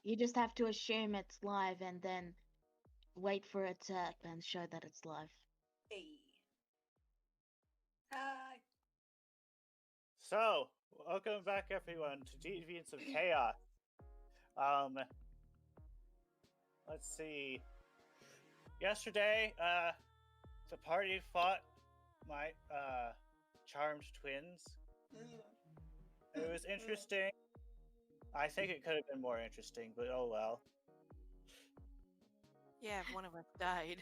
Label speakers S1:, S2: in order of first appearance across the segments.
S1: You just have to assume it's live and then wait for it to up and show that it's live.
S2: Hey. Hi.
S3: So, welcome back everyone to Deviants of Chaos. Let's see. Yesterday, the party fought my charmed twins. It was interesting. I think it could have been more interesting, but oh well.
S4: Yeah, if one of us died.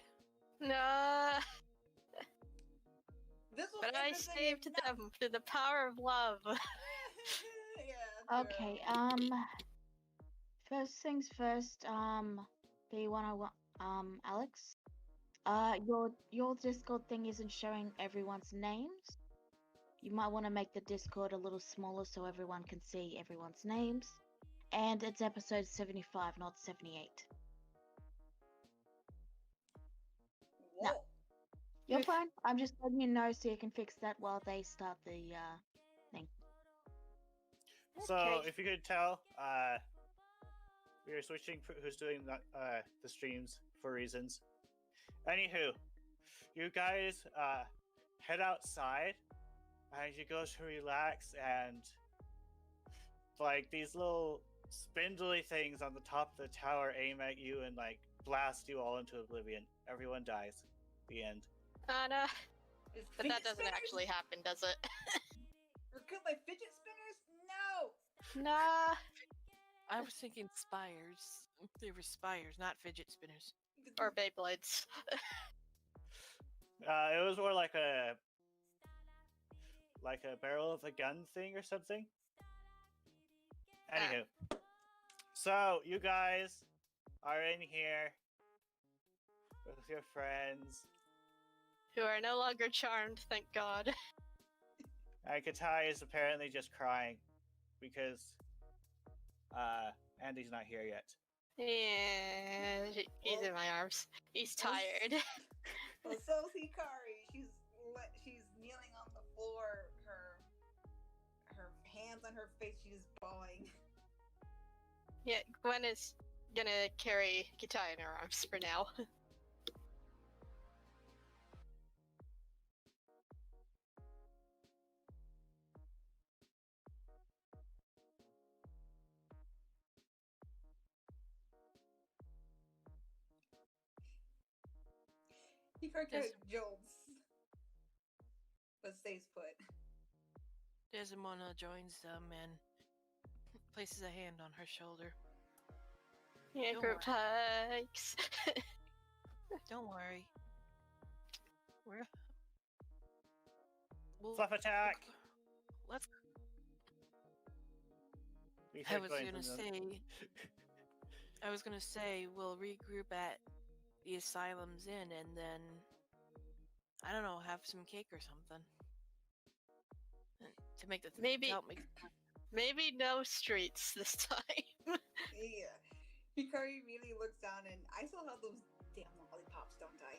S5: Nah,
S2: This was
S5: but I
S2: interesting
S5: saved
S2: enough.
S5: them through the power of love.
S2: Yeah.
S1: Okay, first things first, do you wanna Alex? Your Discord thing isn't showing everyone's names. You might want to make the Discord a little smaller so everyone can see everyone's names. And it's episode 75, not 78.
S2: Whoa.
S1: No. You're fine. I'm just letting you know so you can fix that while they start the thing.
S3: So,
S5: Okay.
S3: if you could tell, we are switching who's doing the streams for reasons. Anywho, you guys head outside and you go to relax, and like these little spindly things on the top of the tower aim at you and like blast you all into oblivion. Everyone dies. The end.
S5: Anna,
S2: Is
S5: but
S2: fidget
S5: that doesn't
S2: spinners?
S5: actually happen, does it?
S2: We're killed by fidget spinners? No.
S5: Nah.
S4: I was thinking spires. They were spires, not fidget spinners.
S5: Or Beyblades.
S3: It was more like a barrel of a gun thing or something. Anywho, so you guys are in here with your friends.
S5: Who are no longer charmed, thank God.
S3: And Katai is apparently just crying because Andy's not here yet.
S5: Yeah, he's in my arms. He's tired.
S2: Well, so's Hikari. She's kneeling on the floor. Her hands on her face. She's bawling.
S5: Yeah, Gwen is gonna carry Kitai in her arms for now.
S2: Hikari kind of jolts, but stays put.
S4: Desdemona joins them and places a hand on her shoulder.
S5: Yeah,
S4: Don't
S5: group hugs.
S4: Don't worry. We'll
S3: Fluff attack!
S4: Let's.
S3: We
S4: I
S3: hit
S4: was
S3: going
S4: gonna
S3: from them.
S4: say. I was gonna say we'll regroup at the Asylum's Inn and then I don't know, have some cake or something to make the
S5: Maybe-
S4: help make.
S5: Maybe no streets this time.
S2: Yeah. Hikari really looks down, and I still have those damn lollipops, don't I?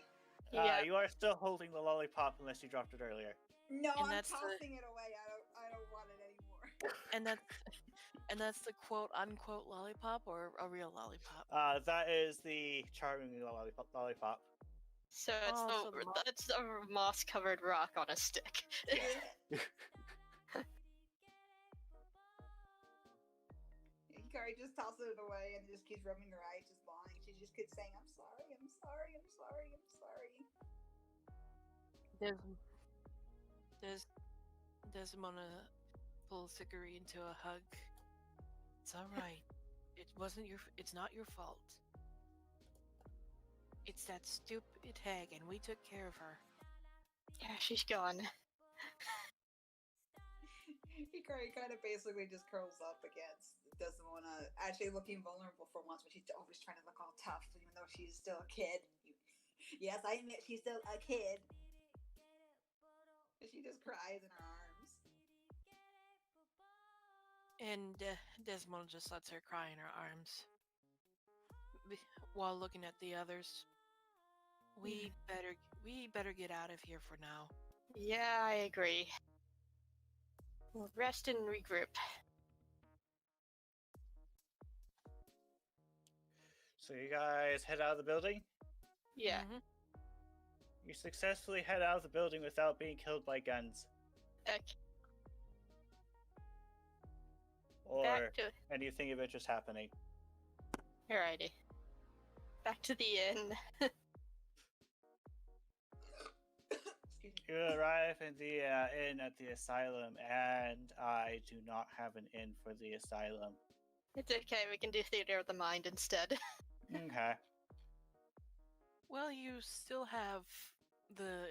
S5: Yeah.
S3: You are still holding the lollipop unless you dropped it earlier.
S2: No,
S4: And
S2: I'm
S4: that's the-
S2: tossing it away. I don't want it anymore.
S4: And that's the quote unquote lollipop or a real lollipop.
S3: That is the charming lollipop.
S5: So
S4: Oh, so
S5: it's a moss-covered rock on a stick.
S2: Hikari just tosses it away and just keeps rubbing her eyes, just bawling. She just keeps saying, "I'm sorry, I'm sorry, I'm sorry, I'm sorry."
S4: Desdemona pulls Hickory into a hug. It's all right. It's not your fault. It's that stupid hag, and we took care of her.
S5: Yeah, she's gone.
S2: Hikari kind of basically just curls up against Desdemona, actually looking vulnerable for once, but she's always trying to look all tough, even though she's still a kid. Yes, I admit she's still a kid. She just cries in her arms.
S4: And Desmond just lets her cry in her arms while looking at the others. We better get out of here for now.
S5: Yeah, I agree. We'll rest and regroup.
S3: So you guys head out of the building?
S5: Yeah.
S4: Mhm.
S3: You successfully head out of the building without being killed by guns.
S5: Okay.
S3: Or
S5: Back to
S3: anything of interest happening.
S5: alrighty. Back to the inn.
S2: Excuse me.
S3: You arrive in the inn at the asylum, and I do not have an inn for the asylum.
S5: It's okay. We can do theater of the mind instead.
S3: Okay.
S4: Well, you still have the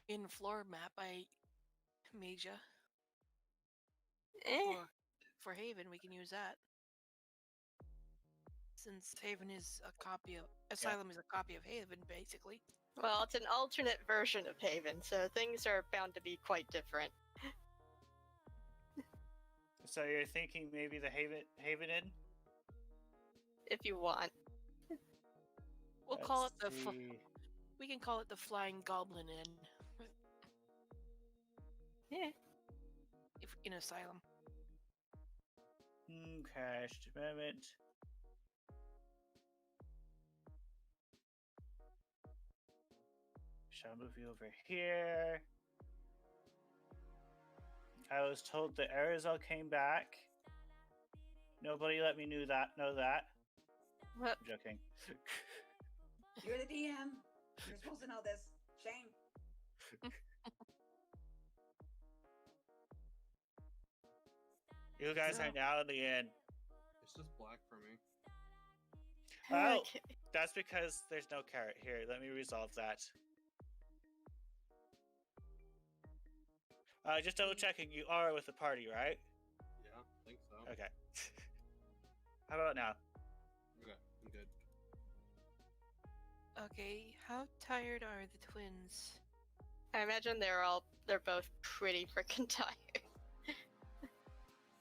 S4: in-floor map I made ya.
S5: Eh.
S4: For Haven, we can use that. Since Haven is a copy of Asylum is a copy of Haven, basically.
S5: Well, it's an alternate version of Haven, so things are bound to be quite different.
S3: So you're thinking maybe the Haven Inn?
S5: If you want.
S4: We'll call it
S3: Let's
S4: the.
S3: see.
S4: We can call it the Flying Goblin Inn.
S5: Yeah.
S4: If in Asylum.
S3: Okay, just a moment. Shall move you over here. I was told the Arizal came back. Nobody let me know that.
S5: What?
S3: I'm joking.
S2: You're the DM. You're supposed to know this. Shame.
S3: You guys are now in the inn.
S6: It's just black for me.
S3: Oh,
S5: Okay.
S3: that's because there's no carrot here. Let me resolve that. Just double checking. You are with the party, right?
S6: Yeah, I think so.
S3: Okay. How about now?
S6: Okay, I'm good.
S4: Okay, how tired are the twins?
S5: I imagine they're both pretty freaking tired.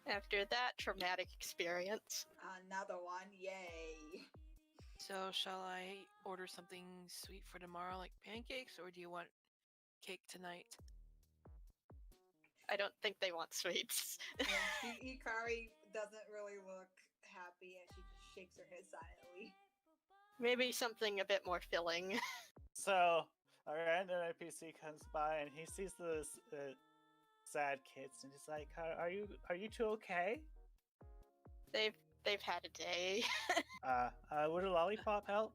S5: After that traumatic experience.
S2: Another one. Yay.
S4: So, shall I order something sweet for tomorrow, like pancakes, or do you want cake tonight?
S5: I don't think they want sweets.
S2: Yeah, Ikari doesn't really look happy and she just shakes her head silently.
S5: Maybe something a bit more filling.
S3: So, a random NPC comes by and he sees the sad kids and he's like, "Are you two okay?"
S5: They've had a day.
S3: Would a lollipop help?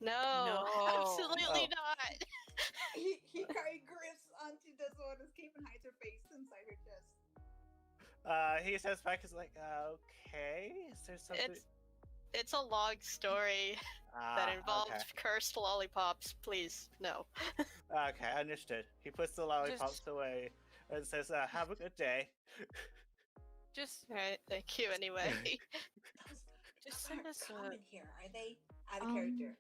S5: No,
S4: No.
S5: absolutely
S3: Oh.
S5: not.
S2: Ikari grips onto Desora's cape and hides her face inside her chest.
S3: He steps back. Is like, okay. Is there something?
S5: It's a long story that involves cursed lollipops. Please, no.
S3: Okay, understood. He puts the lollipops away and says, "Have a good day."
S4: Just,
S5: Alright, thank you anyway.
S4: just
S2: Those
S4: send us
S2: aren't
S4: a.
S2: common here, are they? Out of character.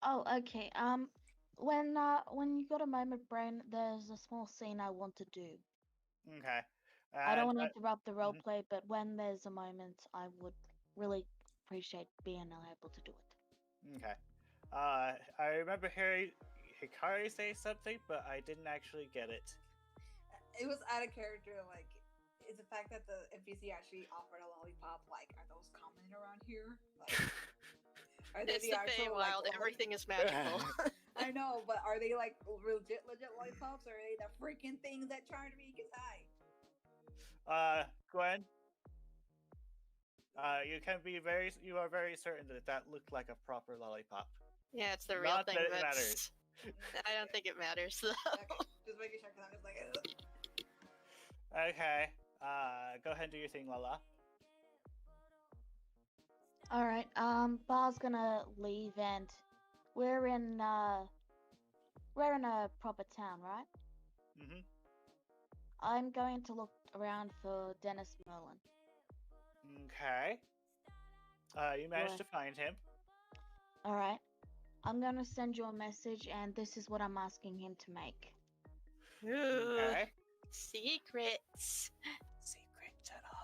S1: Oh, okay. When you got a moment, Brain, there's a small scene I want to do.
S3: Okay.
S1: I don't
S3: And,
S1: want to interrupt the
S3: mhm.
S1: roleplay, but when there's a moment, I would really appreciate being able to do it.
S3: Okay. I remember hearing Hikari say something, but I didn't actually get it.
S2: It was out of character, like, is the fact that the NPC actually offered a lollipop, like, are those common around here? Like, are they
S5: It's the
S2: actual,
S5: Feywild,
S2: like,
S5: everything is magical.
S2: I know, but are they like legit lollipops, or are they the freaking things that charmed me? Cause
S3: Gwen, you are very certain that looked like a proper lollipop.
S5: Yeah, it's the real
S3: Not
S5: thing
S3: that it
S5: that's...
S3: matters.
S5: I don't think it matters, though.
S2: okay, just making sure, cause I'm just like, ugh.
S3: Okay. Go ahead and do your thing, Lala.
S1: All right. Bar's gonna leave, and we're in a proper town, right?
S3: Mm-hmm.
S1: I'm going to look around for Dennis Merlin.
S3: Okay. You managed to find him.
S1: All right. I'm gonna send you a message, and this is what I'm asking him to make.
S5: Ooh,
S3: Okay.
S5: secrets.
S3: Secret tunnel.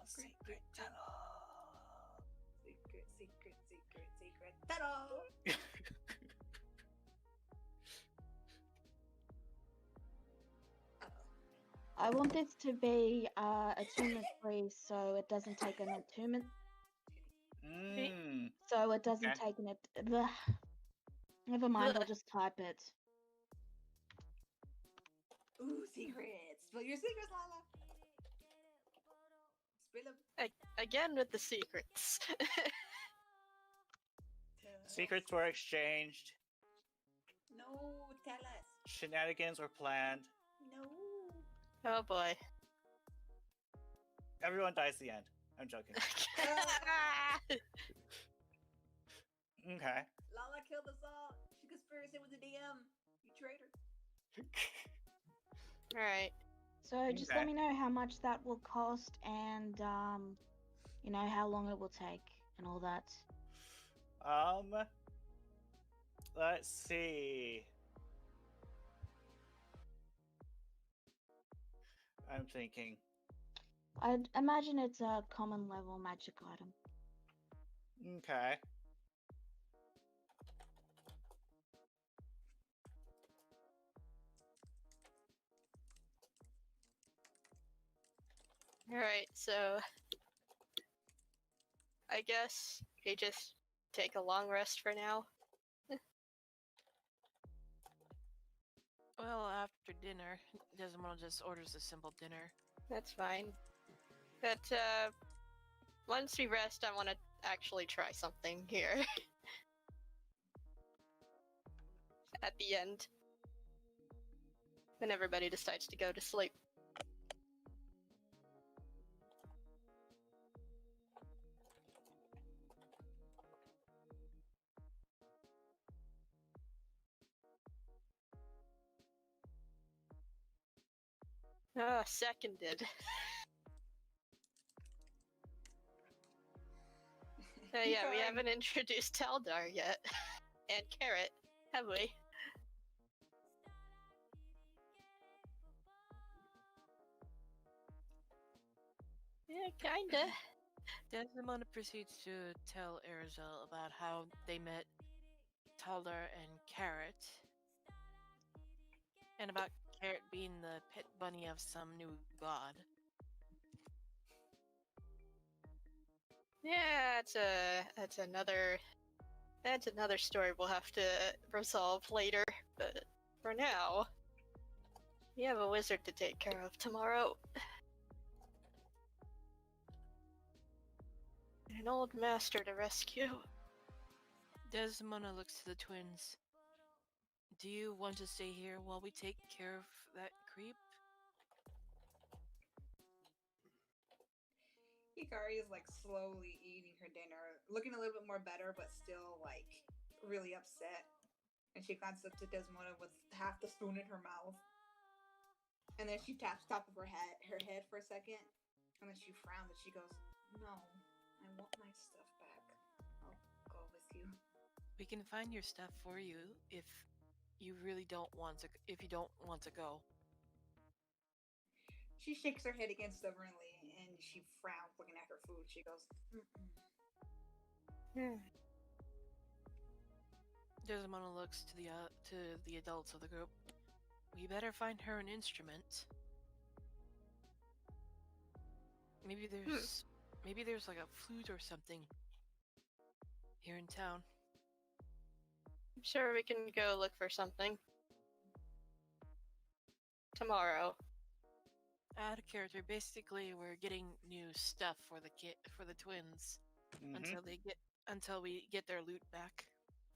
S3: Secret tunnel.
S2: Secret. Ta-da!
S1: I want this to be attunement free, so it doesn't take an attunement.
S3: Mm.
S1: So it doesn't
S3: Okay.
S1: take an. Never mind. I'll just type it.
S2: Ooh, secrets. Spill your secrets, Lala. Spill them.
S5: Again with the secrets.
S3: Secrets were exchanged.
S2: No, tell us.
S3: Shenanigans were planned.
S2: No.
S5: Oh boy.
S3: Everyone dies at the end. I'm joking. Okay.
S2: Lala killed us all. She conspiracy with the DM. You traitor.
S5: Alright.
S1: So just
S3: Okay.
S1: let me know how much that will cost, and you know how long it will take, and all that.
S3: Let's see. I'm thinking.
S1: I'd imagine it's a common level magic item.
S3: Okay.
S5: Alright, so I guess we just take a long rest for now.
S4: Well, after dinner, Desmond just orders a simple dinner.
S5: That's fine. But once we rest, I want to actually try something here. At the end. When everybody decides to go to sleep. Ah, seconded. Yeah, we haven't introduced Taldar yet. And Carrot, have we? Yeah, kinda.
S4: Desmond proceeds to tell Arizel about how they met Taldar and Carrot, and about Carrot being the pet bunny of some new god.
S5: Yeah, that's another story we'll have to resolve later. But for now, we have a wizard to take care of tomorrow. And an old master to rescue.
S4: Desmona looks to the twins. Do you want to stay here while we take care of that creep?
S2: Hikari is like slowly eating her dinner, looking a little bit more better, but still like really upset. And she glances up to Desmona with half the spoon in her mouth. And then she taps top of her head for a second, and then she frowns and she goes, "No, I want my stuff back. I'll go with you."
S4: We can find your stuff for you if you really don't want to. If you don't want to go.
S2: She shakes her head again stubbornly, and she frowns, looking at her food. She goes, "Mm-mm."
S4: Desmona looks to the adults of the group. We better find her an instrument. Maybe there's like a flute or something here in town.
S5: I'm sure we can go look for something. Tomorrow.
S4: Out of character, basically we're getting new stuff for the twins until we get their loot back.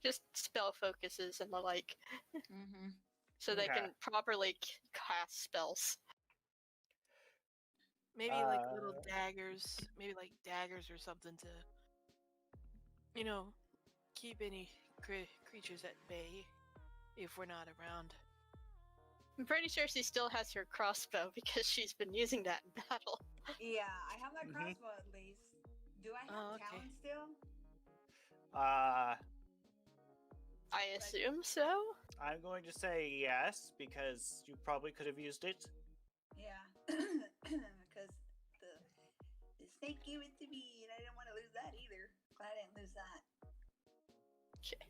S5: Just spell focuses and the like.
S2: Mm-hmm.
S5: So they
S3: Okay.
S5: can properly cast spells.
S4: Maybe like little daggers, or something to, keep any creatures at bay if we're not around.
S5: I'm pretty sure she still has her crossbow because she's been using that in battle.
S2: Yeah, I have that crossbow at least. Do I have talent still?
S3: I
S5: assume so.
S3: I'm going to say yes, because you probably could have used it.
S2: Yeah, because the snake gave it to me, and I didn't want to lose that either. Glad I didn't lose that.
S5: Okay.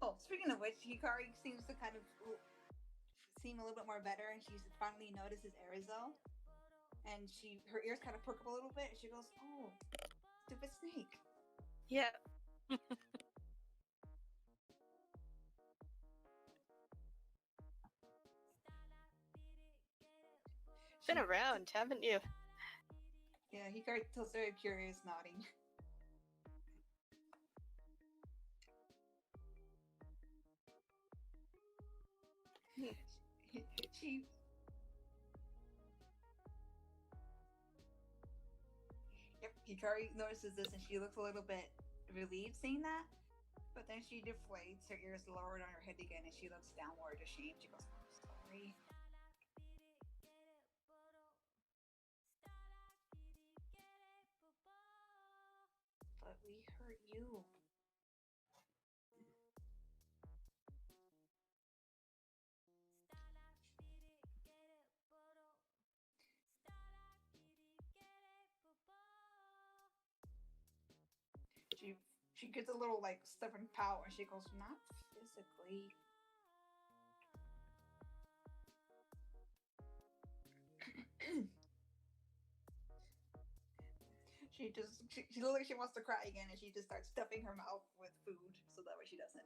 S2: Oh, speaking of which, Hikari seems to kind of seem a little bit more better, and she finally notices Arizal, and her ears kind of perk up a little bit, and she goes, "Oh, stupid snake."
S5: Yeah. Been around, haven't you?
S2: Yeah, Hikari feels very curious, nodding. she Yep, Hikari notices this and she looks a little bit relieved seeing that, but then she deflates, her ears lowered on her head again, and she looks downward ashamed. She goes, "I'm sorry." But we hurt you. She gets a little like stubborn pout and she goes, "Not physically." she looks like she wants to cry again, and she just starts stuffing her mouth with food so that way she doesn't.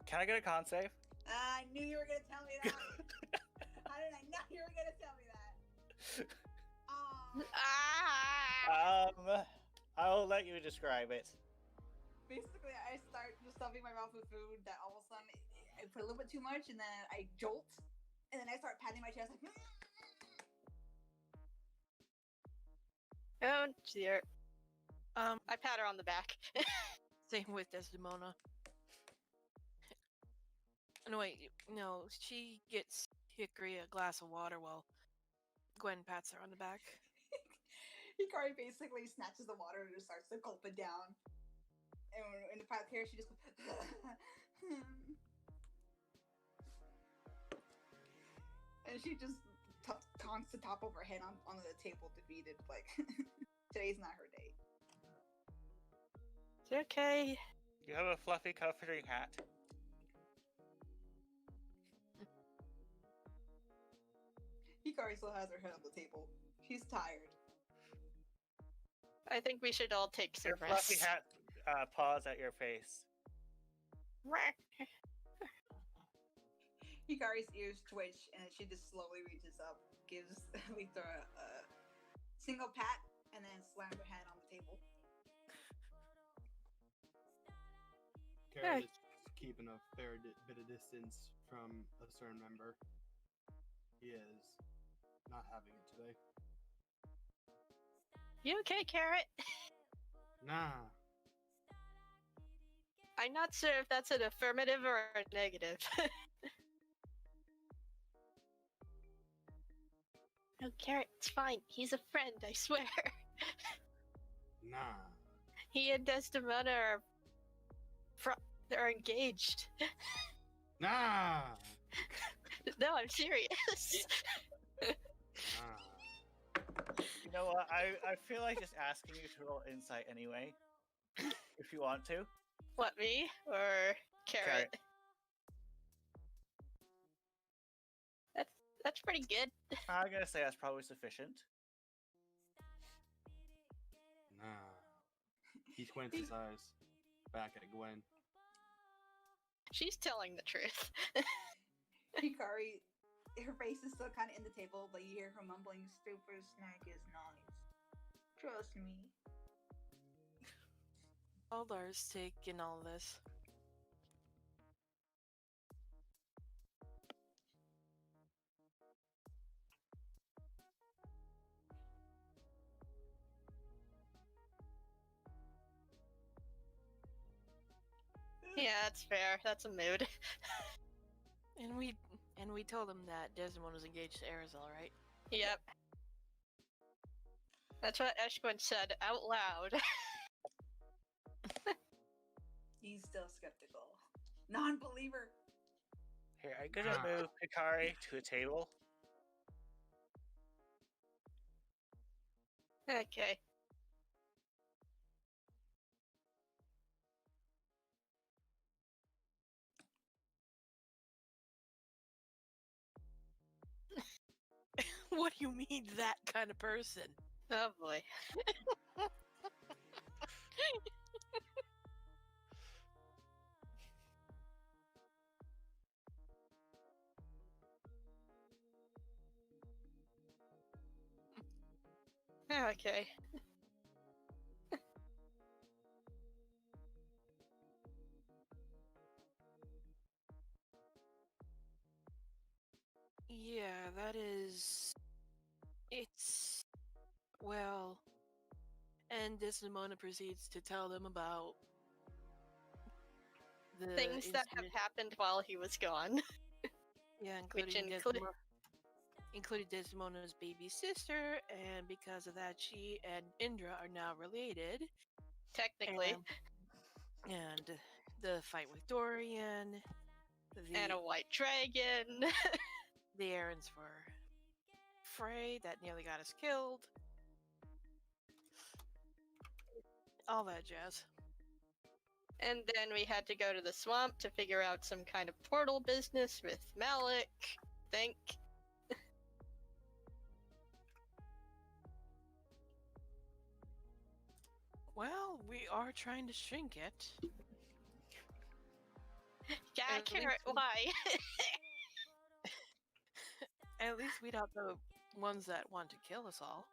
S3: Can I get a con save?
S2: I knew you were gonna tell me that. How did I know you were gonna tell me that?
S3: I'll let you describe it.
S2: Basically, I start just stuffing my mouth with food that all of a sudden I put a little bit too much, and then I jolt, and then I start patting my chest like.
S5: Oh dear. I pat her on the back.
S4: Same with Desdemona. No, wait, no, she gets Hickory a glass of water while Gwen pats her on the back.
S2: Hikari basically snatches the water and just starts to gulp it down. And in the pat here, she just goes. And she just taunts the top of her head onto the table, defeated. Like, today's not her day.
S5: It's okay.
S3: You have a fluffy comforting hat.
S2: Hikari still has her head on the table. She's tired.
S5: I think we should all take some
S3: Your
S5: rest.
S3: fluffy hat paws at your face.
S2: Hikari's ears twitch, and she just slowly reaches up, gives Lita a single pat, and then slams her hand on the table.
S6: Carrot is keeping a fair bit of distance from a certain member. He is not having it today.
S5: You okay, Carrot?
S6: Nah.
S5: I'm not sure if that's an affirmative or a negative. No, Carrot, it's fine. He's a friend, I swear.
S6: Nah.
S5: He and Desdemona are engaged.
S6: Nah.
S5: No, I'm serious.
S6: Nah.
S3: You know what? I feel like just asking you to roll insight anyway. If you want to.
S5: What, me? Or Carrot? That's pretty good.
S3: I'm gonna say that's probably sufficient.
S6: Nah. He squints his eyes back at Gwen.
S5: She's telling the truth.
S2: Hikari, her face is still kind of in the table, but you hear her mumbling, "Super snack is nice. Trust me."
S4: Aldar's take in all this.
S5: Yeah, that's fair. That's a mood.
S4: And we told him that Desmond was engaged to Arizal, right?
S5: Yep. That's what Eshquin said out loud.
S2: He's still skeptical. Non-believer.
S3: Here, I'm gonna move Hikari to a table.
S5: Okay.
S4: What do you mean, that kind of person?
S5: Oh boy. Okay.
S4: Yeah, that is... It's... Well... And Desdemona proceeds to tell them about the
S5: Things that have
S4: incident-
S5: happened while he was gone.
S4: Yeah,
S5: Which
S4: including Desdemona's baby sister, and because of that, she and Indra are now related.
S5: Technically.
S4: And the fight with Dorian,
S5: And a white dragon.
S4: the errands for Frey that nearly got us killed. All that jazz.
S5: And then we had to go to the swamp to figure out some kind of portal business with Malik. Think.
S4: Well, we are trying to shrink it.
S5: Yeah,
S4: At
S5: Carrot,
S4: least-
S5: why?
S4: At least weed out the ones that want to kill us all.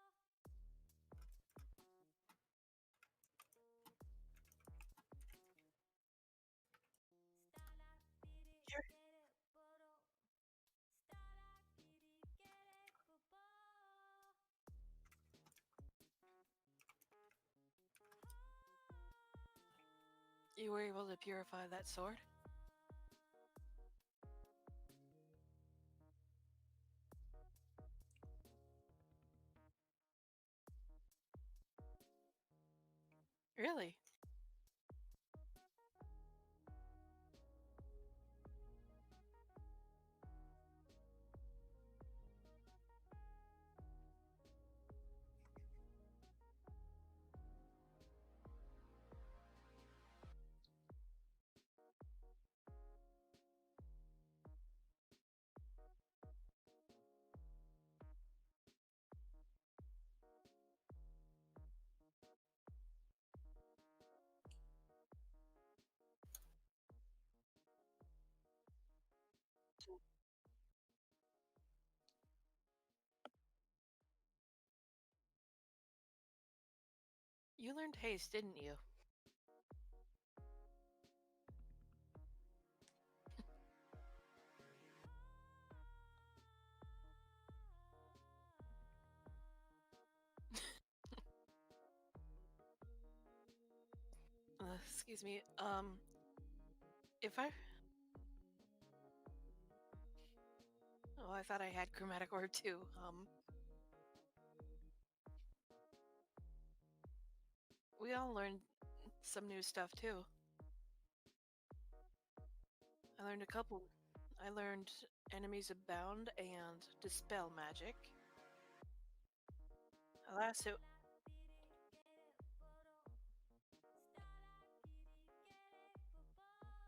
S4: You were able to purify that sword? Really? You learned haste, didn't you? Excuse me, if I... Oh, I thought I had chromatic orb too. We all learned some new stuff too. I learned a couple. I learned enemies abound and dispel magic. Alas, it...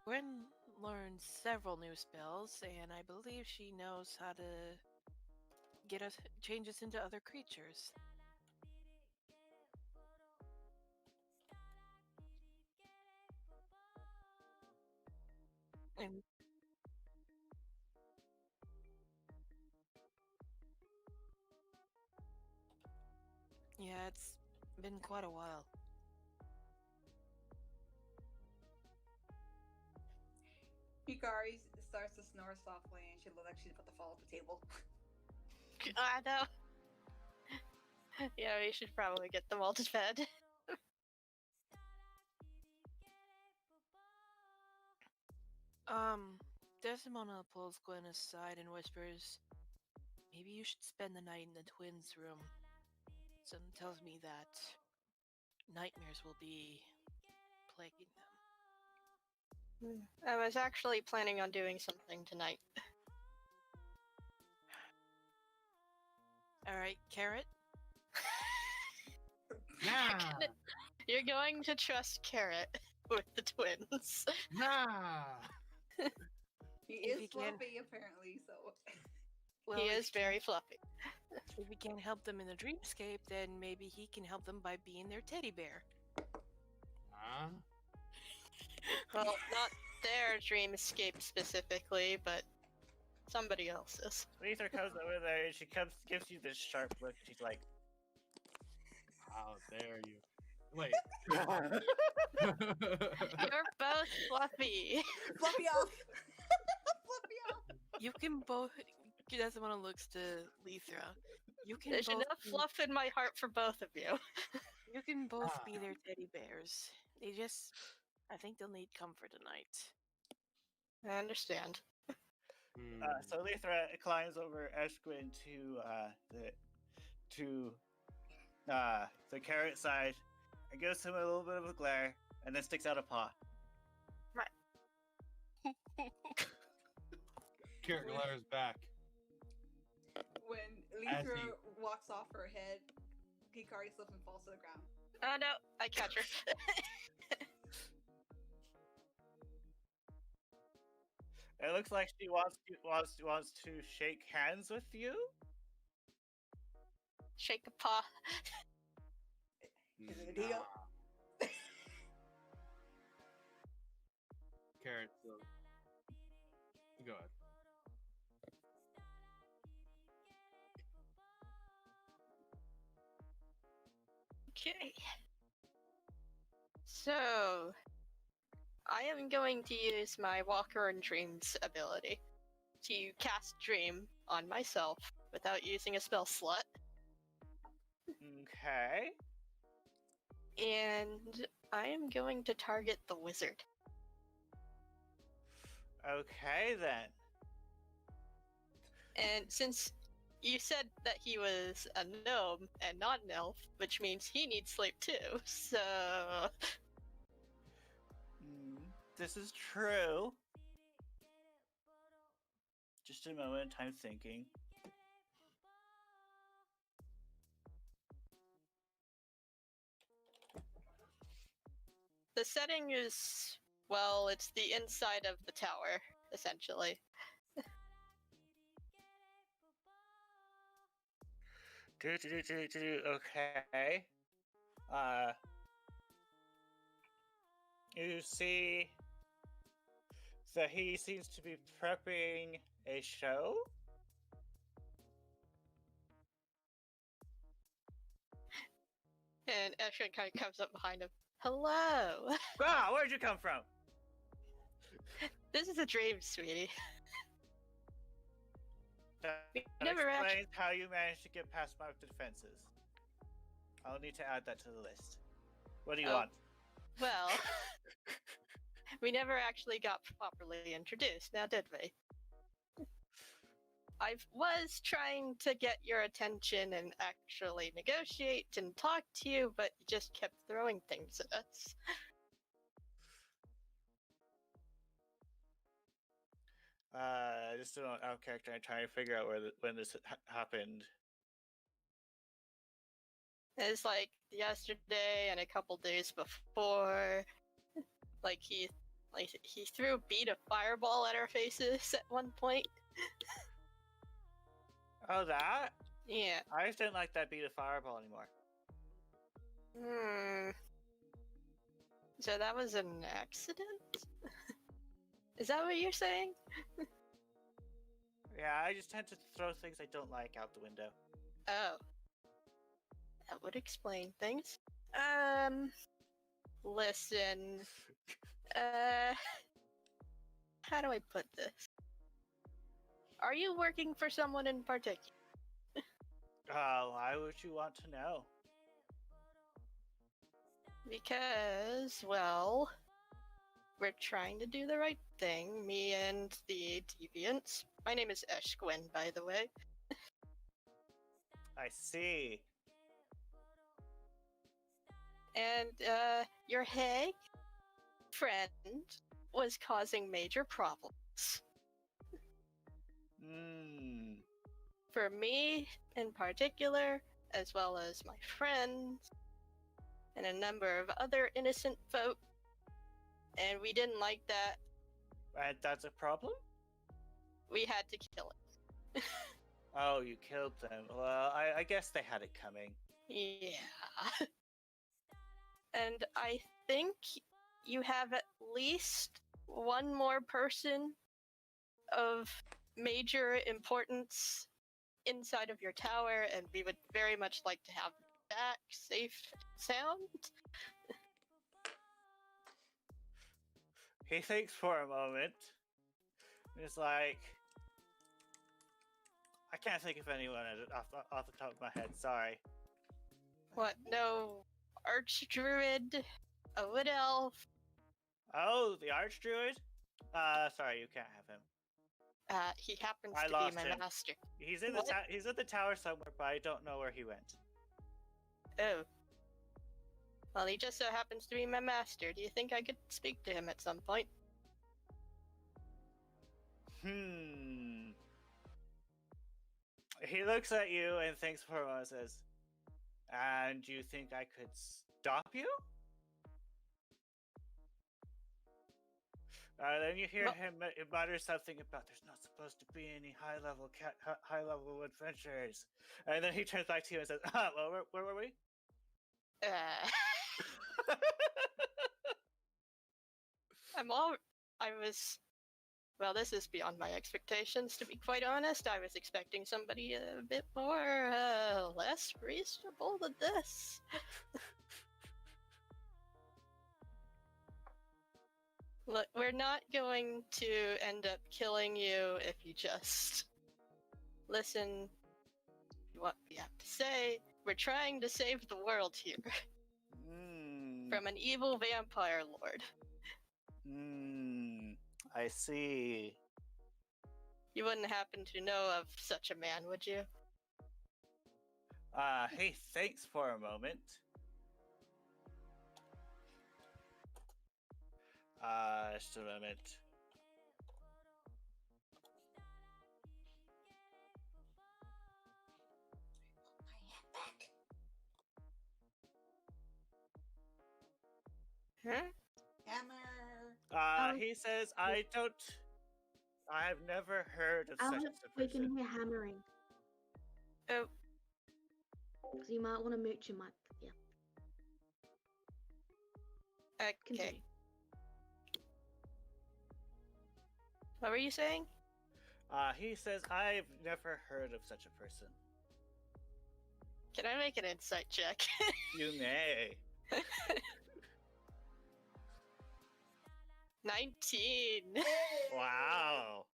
S4: Gwen learned several new spells, and I believe she knows how to get us, change us into other creatures. And yeah, it's been quite a while.
S2: Hikari starts to snore softly, and she looks like she's about to fall off the table.
S5: I know. Yeah, we should probably get them all to bed.
S4: Desdemona pulls Gwen aside and whispers, "Maybe you should spend the night in the twins' room. Something tells me that nightmares will be plaguing them."
S5: I was actually planning on doing something tonight.
S4: Alright, Carrot?
S6: Nah,
S5: You're going to trust Carrot with the twins.
S6: nah.
S2: He
S4: If
S2: is
S4: he can-
S2: fluffy, apparently, so.
S4: Well,
S5: He
S4: if
S5: is very fluffy.
S4: If he can't help them in the dreamscape, then maybe he can help them by being their teddy bear.
S6: Huh?
S5: Well, not their dreamscape specifically, but somebody else's.
S3: Lisa comes over there and she gives you this sharp look. She's like,
S6: How dare you? Wait.
S5: You're both fluffy.
S2: Fluffy off. Fluffy off.
S4: You can both. Desmond looks to Lithra. You can
S5: There's
S4: both
S5: enough
S4: be-
S5: fluff in my heart for both of you.
S4: You can both be their teddy bears. I think they'll need comfort tonight.
S5: I understand.
S3: so Lithra climbs over Eshquin to the carrot side and gives him a little bit of a glare and then sticks out a paw.
S6: Carrot glares back.
S2: When
S6: As
S2: Lithra
S6: he-
S2: walks off her head, Hikari slips and falls to the ground.
S5: Oh no, I catch her.
S3: It looks like she wants to shake hands with you.
S5: Shake a paw.
S2: Is it a deal?
S6: Carrot, so go ahead.
S5: Okay. So, I am going to use my Walker and Dreams ability to cast Dream on myself without using a spell slot.
S3: Okay.
S5: And I am going to target the wizard.
S3: Okay then.
S5: And since you said that he was a gnome and not an elf, which means he needs sleep too, so...
S3: This is true. Just a moment, I'm thinking.
S5: The setting is, well, it's the inside of the tower, essentially.
S3: Okay. You see that he seems to be prepping a show.
S5: And Eshin kind of comes up behind him. Hello!
S3: Wow, where'd you come from?
S5: This is a dream, sweetie.
S3: That
S5: never
S3: explains how you managed to get past my defenses. I'll need to add that to the list. What do you
S5: Oh.
S3: want?
S5: Well, we never actually got properly introduced, now did we? I was trying to get your attention and actually negotiate and talk to you, but you just kept throwing things at us.
S3: Just out of character. I'm trying to figure out when this happened.
S5: It's like yesterday and a couple days before. Like he threw a bead of fireball at our faces at one point.
S3: Oh, that?
S5: Yeah.
S3: I just didn't like that beat of fireball anymore.
S5: So that was an accident? Is that what you're saying?
S3: Yeah, I just tend to throw things I don't like out the window.
S5: Oh. That would explain things. Listen. How do I put this? Are you working for someone in particular?
S3: Why would you want to know?
S5: Because, well, we're trying to do the right thing, me and the Deviants. My name is Eshquin, by the way.
S3: I see.
S5: And, your Hag friend was causing major problems. For me in particular, as well as my friends, and a number of other innocent folk. And we didn't like that.
S3: And that's a problem?
S5: We had to kill it.
S3: Oh, you killed them. Well, I guess they had it coming.
S5: Yeah. And I think you have at least one more person of major importance inside of your tower, and we would very much like to have back safe and sound.
S3: He thinks for a moment. It's like, I can't think of anyone off the top of my head. Sorry.
S5: What? No archdruid? A wood elf?
S3: Oh, the archdruid. Sorry, you can't have him.
S5: He happens
S3: I
S5: to
S3: lost
S5: be my
S3: him.
S5: master.
S3: He's in
S5: What?
S3: he's at the tower somewhere, but I don't know where he went.
S5: Oh. Well, he just so happens to be my master. Do you think I could speak to him at some point?
S3: He looks at you and thinks for a moment and says, "And you think I could stop you?" Then you hear
S5: Well-
S3: him mutter something about there's not supposed to be any high-level adventurers. And then he turns back to you and says, well, where were we?
S5: Well, this is beyond my expectations, to be quite honest. I was expecting somebody a bit more, less reasonable than this. Look, we're not going to end up killing you if you just listen to what we have to say. We're trying to save the world here from an evil vampire lord.
S3: I see.
S5: You wouldn't happen to know of such a man, would you?
S3: He thinks for a moment. Just a moment.
S5: Huh?
S2: Hammer.
S3: He says, I have never heard of such
S1: Alex,
S3: a
S1: we can
S3: person.
S1: hear hammering.
S5: Oh,
S1: So you might want to mute your mic. Yeah.
S5: okay.
S1: Continue.
S5: What were you saying?
S3: He says, I've never heard of such a person.
S5: Can I make an insight check?
S3: You may.
S5: 19.
S3: Wow.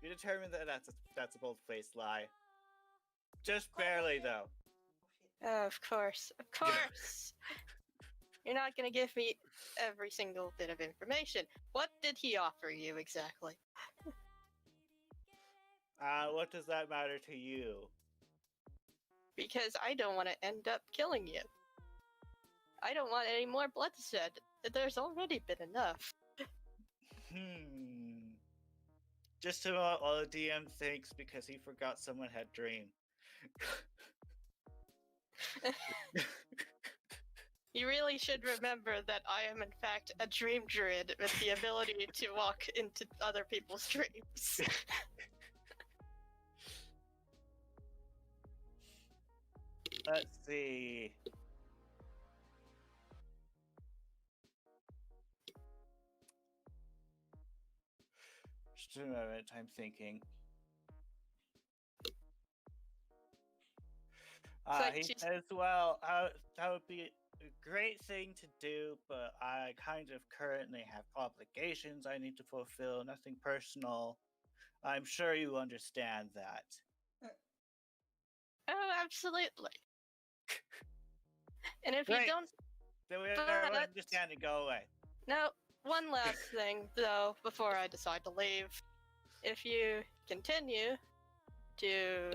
S3: You determined that that's a bold-faced lie. Just barely, though.
S5: Of course, of course. You're not gonna give me every single bit of information. What did he offer you exactly?
S3: What does that matter to you?
S5: Because I don't want to end up killing you. I don't want any more bloodshed. There's already been enough.
S3: Just about all the DM thinks because he forgot someone had dream.
S5: You really should remember that I am in fact a dream druid with the ability to walk into other people's dreams.
S3: Let's see. Just a moment, I'm thinking.
S5: like
S3: He
S5: she's-
S3: says, well, that would be a great thing to do, but I kind of currently have obligations I need to fulfill, nothing personal. I'm sure you understand that.
S5: Oh, absolutely. And if
S3: Great.
S5: you don't...
S3: Then we
S5: But-
S3: understand and go away.
S5: No, one last thing, though, before I decide to leave. If you continue to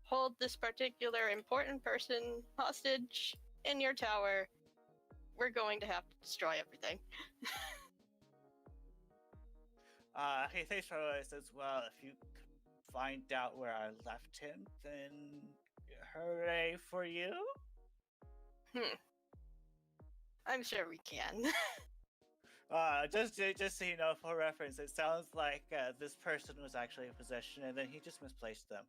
S5: hold this particular important person hostage in your tower, we're going to have to destroy everything.
S3: He thinks for a while and says, well, if you find out where I left him, then hooray for you.
S5: I'm sure we can.
S3: Just so you know, for reference, it sounds like this person was actually in possession, and then he just misplaced them.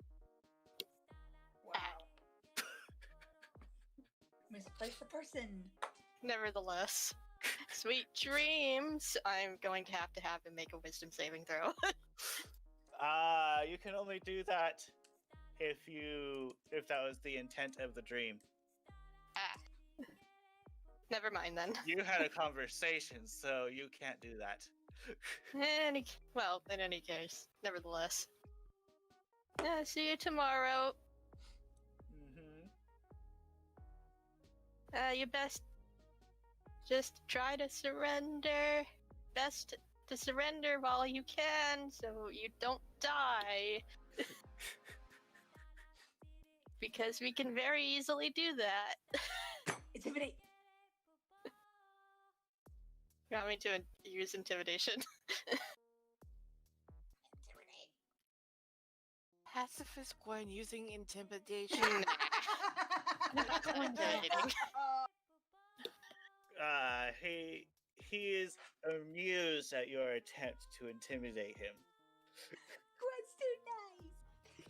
S2: Misplace the person.
S5: Nevertheless, sweet dreams. I'm going to have him make a wisdom saving throw.
S3: You can only do that if that was the intent of the dream.
S5: Never mind then.
S3: You had a conversation, so you can't do that.
S5: In any case, nevertheless. See you tomorrow. You best just try to surrender. Best to surrender while you can, so you don't die. Because we can very easily do that.
S2: Intimidate.
S5: You want me to use intimidation?
S2: Intimidate.
S4: Pacifist Gwen using intimidation.
S3: He is amused at your attempt to intimidate him.
S2: Gwen's too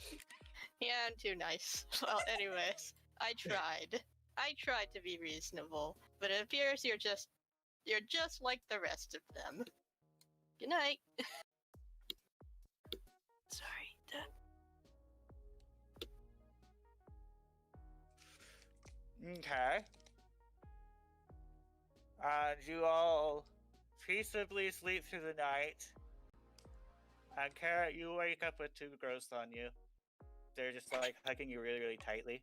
S2: nice.
S5: Yeah, I'm too nice. Well, anyways, I tried. I tried to be reasonable, but it appears you're just like the rest of them. Good night. Sorry.
S3: Okay. And you all peaceably sleep through the night. And Carrot, you wake up with two ghosts on you. They're just like hugging you really, really tightly.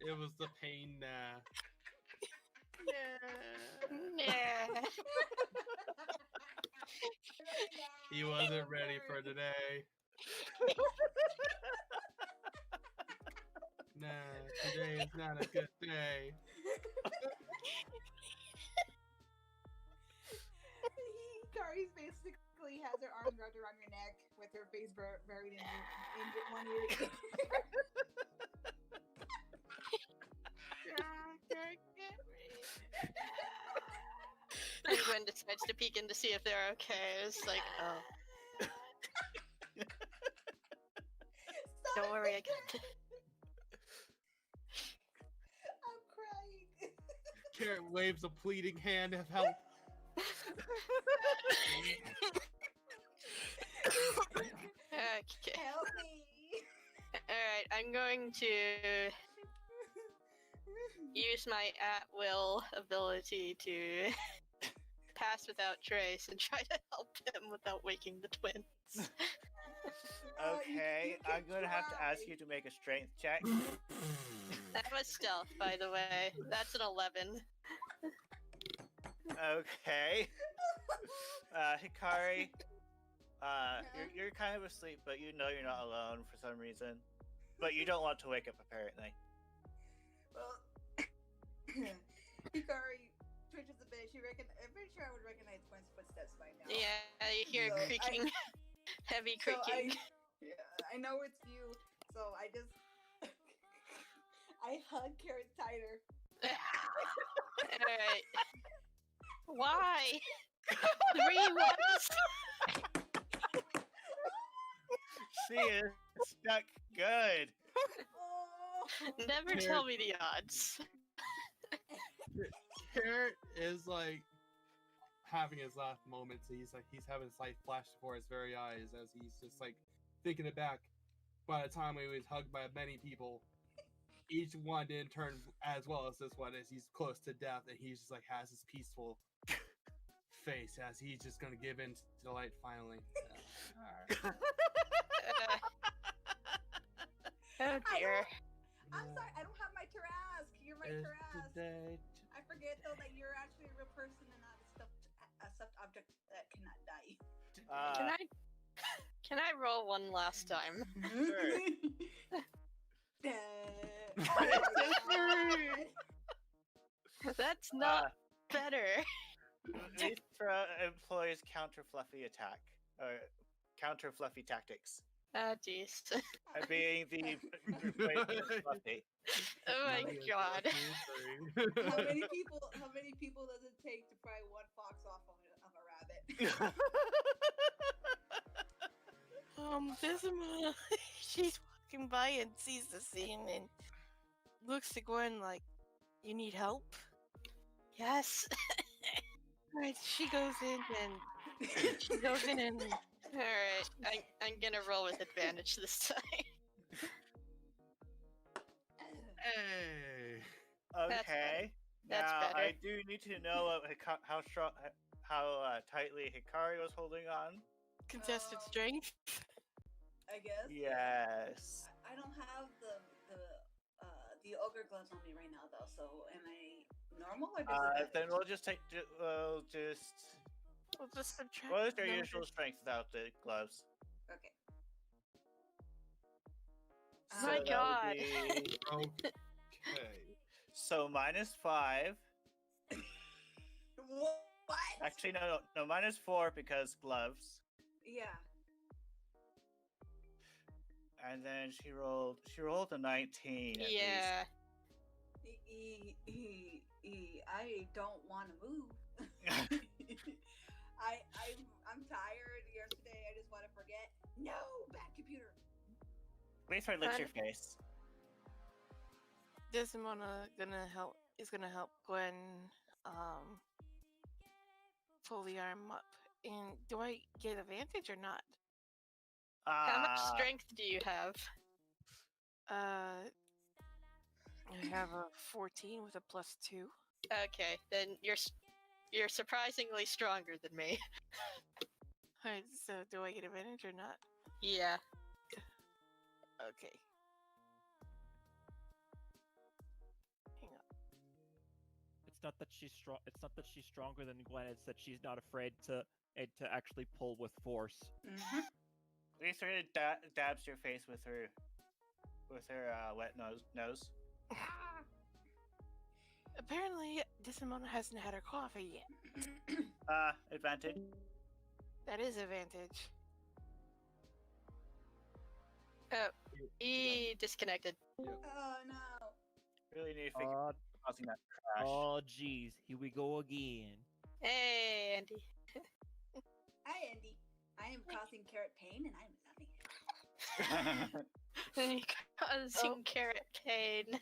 S6: It was the pain,
S5: Yeah.
S6: He wasn't ready for today. Nah, today is not a good day.
S2: Kari's basically has her arms wrapped around your neck with her face buried in one ear.
S5: And Gwen decides to peek in to see if they're okay. It's like, oh. Don't worry, I got it.
S2: I'm crying.
S6: Carrot waves a pleading hand of help.
S5: Okay.
S2: Help me.
S5: Alright, I'm going to use my at-will ability to pass without trace and try to help him without waking the twins.
S3: Okay, I'm gonna have to ask you to make a strength check.
S5: That was stealth, by the way. That's an 11.
S3: Okay. Hikari, you're kind of asleep, but you know you're not alone for some reason. But you don't want to wake up, apparently.
S2: Well, Hikari twitches a bit. I'm pretty sure I would recognize Gwen's footsteps by now.
S5: Yeah, you hear
S2: So
S5: creaking. Heavy creaking.
S2: I know it's you, so I just I hug Carrot tighter.
S5: Alright. Why? 3 ones?
S3: She is stuck good.
S2: Oh.
S5: Never tell me the odds.
S6: Carrot is like having his last moments. He's having a slight flash before his very eyes as he's just like thinking it back. By the time he was hugged by many people, each one didn't turn as well as this one, as he's close to death, and he's just like has his peaceful face as he's just gonna give in to delight finally.
S5: Oh dear.
S2: I'm sorry, I don't have my Tarask. You're my Tarask. I forget though that you're actually a real person and not a stuffed object that cannot die.
S5: Can I roll one last time?
S3: Sure.
S5: That's not better.
S3: Mithra employs counter fluffy attack, or counter fluffy tactics.
S5: Ah, jeez.
S3: Being the replacement Fluffy.
S5: Oh my god.
S2: How many people does it take to pry one fox off of a rabbit?
S4: Disma, she's walking by and sees the scene and looks to Gwen like, "You need help?"
S5: Yes.
S4: Alright, she goes in and
S5: Alright, I'm gonna roll with advantage this time.
S6: Hey.
S3: Okay.
S5: That's
S3: now
S5: better.
S3: I do need to know how strong, how tightly Hikari was holding on.
S4: contested strength.
S2: I guess.
S3: Yes.
S2: I don't have the ogre gloves on me right now though. So am I normal or disadvantage?
S3: Then we'll just take. We'll
S4: Just subtract.
S3: What is your
S4: numbers.
S3: usual strength without the gloves?
S2: Okay.
S5: My
S3: that would
S5: god.
S3: be-
S6: Okay.
S3: so -5.
S2: What?
S3: Actually, no, -4 because gloves.
S2: Yeah.
S3: And then she rolled a 19. At
S5: Yeah.
S2: I don't want to move.
S3: least.
S2: I'm tired. Yesterday, I just want to forget. No, bad computer.
S3: Leaford licks your face.
S4: Desmona is gonna help Gwen pull the arm up. And do I get advantage or not?
S5: How much strength do you have?
S4: I have a 14 with a +2.
S5: Okay, then you're surprisingly stronger than me.
S4: Alright, so do I get advantage or not?
S5: Yeah.
S4: Okay. Hang on.
S7: It's not that she's strong. It's not that she's stronger than Gwen. It's that she's not afraid to actually pull with force.
S2: Mm-hmm.
S3: Leaford dabs your face with her wet nose.
S4: Apparently, Desmona hasn't had her coffee yet.
S3: Advantage.
S4: That is advantage.
S5: Disconnected.
S2: Oh no.
S3: Really need to figure out causing that crash.
S7: Oh, jeez, here we go again.
S5: Hey, Andy.
S2: Hi, Andy. I am causing Carrot pain, and I'm loving it.
S5: Causing carrot pain.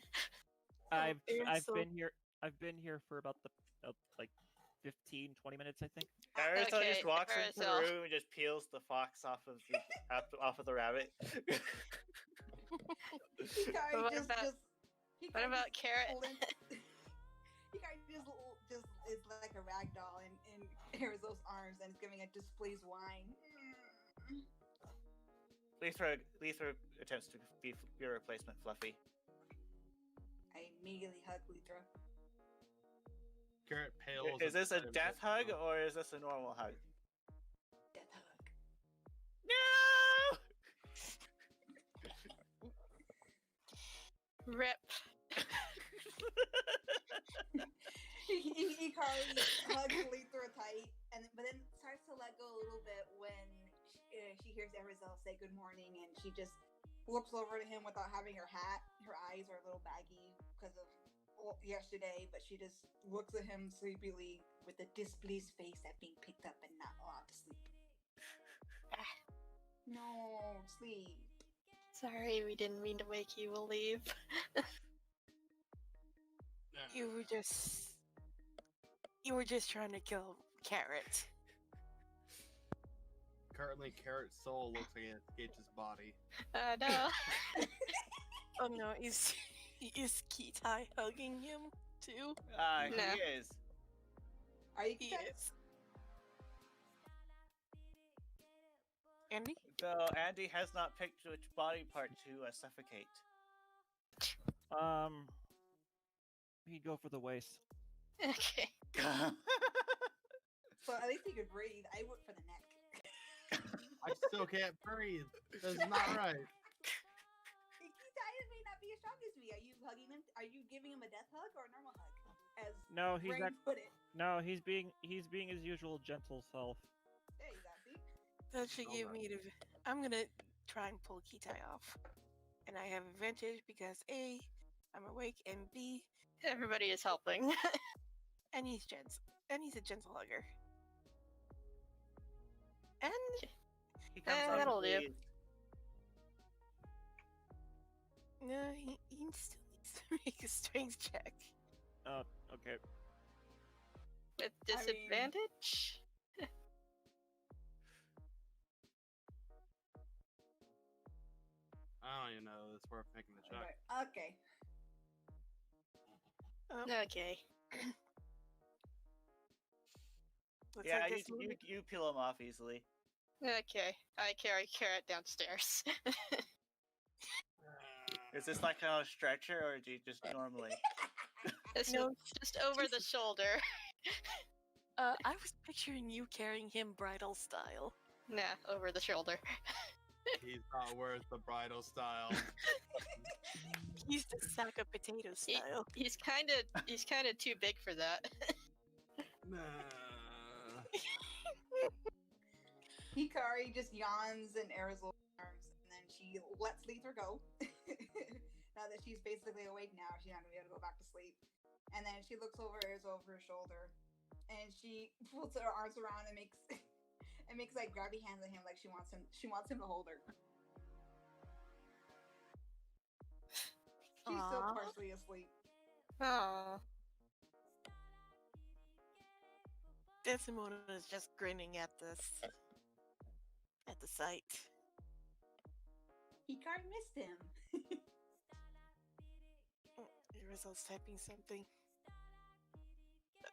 S7: I've
S4: so-
S7: been here for about like 15, 20 minutes, I think.
S3: Arizona
S5: Okay,
S3: just walks into the
S5: Arizona.
S3: room and just peels the fox off of the rabbit.
S2: Hikari
S5: What
S2: just,
S5: about-
S2: just,
S5: What
S2: Hikari
S5: about
S2: just
S5: carrot?
S2: Hikari just is like a rag doll in Arizona's arms and is giving a displeased whine.
S3: Leithra attempts to be your replacement, Fluffy.
S2: I immediately hug Luthra.
S6: Garrett pales.
S3: Is this a
S6: and
S3: death hug or is this a normal hug?
S2: Death hug.
S3: No!
S5: Rip.
S2: Hikari hugs Luthra tight, but then starts to let go a little bit when she hears Arizona say good morning, and she just looks over to him without having her hat. Her eyes are a little baggy because of yesterday, but she just looks at him sleepily with a displeased face at being picked up and not allowed to sleep. No, sleep.
S5: Sorry, we didn't mean to make you leave.
S4: You were just trying to kill Carrot.
S6: Currently, Carrot's soul looks like it escaped his body.
S5: No.
S4: Oh no, is Kitai hugging him too?
S5: No.
S3: He is.
S2: Are you
S4: He
S2: guys?
S4: is. Andy?
S3: So Andy has not picked which body part to suffocate.
S7: He'd go for the waist.
S5: Okay.
S2: So at least he could breathe. I went for the neck.
S6: I still can't breathe. That's not right.
S2: Kitai may not be as strong as me. Are you hugging him? Are you giving him a death hug or a normal hug? As
S7: No, he's
S2: Brain
S7: not.
S2: put it.
S7: No, he's being his usual gentle self.
S2: There you go. See?
S4: That should give
S6: Alright.
S4: me I'm gonna try and pull Kitai off. And I have advantage because A, I'm awake, and B,
S5: Everybody is helping.
S4: and he's a gentle hugger. And
S3: He comes on
S5: that'll do.
S3: please.
S4: no, he still needs to make a strength check.
S7: Okay.
S5: With
S2: I mean-
S5: disadvantage?
S6: I don't even know if it's worth making the check.
S2: Right, okay.
S5: Okay.
S4: Looks
S3: Yeah,
S4: like
S3: you,
S4: this movie-
S3: you peel him off easily.
S5: Okay. I carry Carrot downstairs.
S3: Is this like on a stretcher, or do you just normally?
S5: It's
S4: No,
S5: just over the shoulder.
S4: I was picturing you carrying him bridal style.
S5: Nah, over the shoulder.
S6: He's not worth the bridal style.
S4: He's the sack of potato style.
S5: He's kind of too big for that.
S6: Nah.
S2: Hikari just yawns in Arizel's arms, and then she lets Lether go. Now that she's basically awake now, she's not gonna be able to go back to sleep. And then she looks over Arizel over her shoulder, and she puts her arms around and makes like grabby hands at him, like she wants him to hold her. She's still
S4: Aw.
S2: partially asleep.
S5: Oh.
S4: Desdemona is just grinning at the sight.
S2: Hikari missed him.
S4: Arizel's typing something.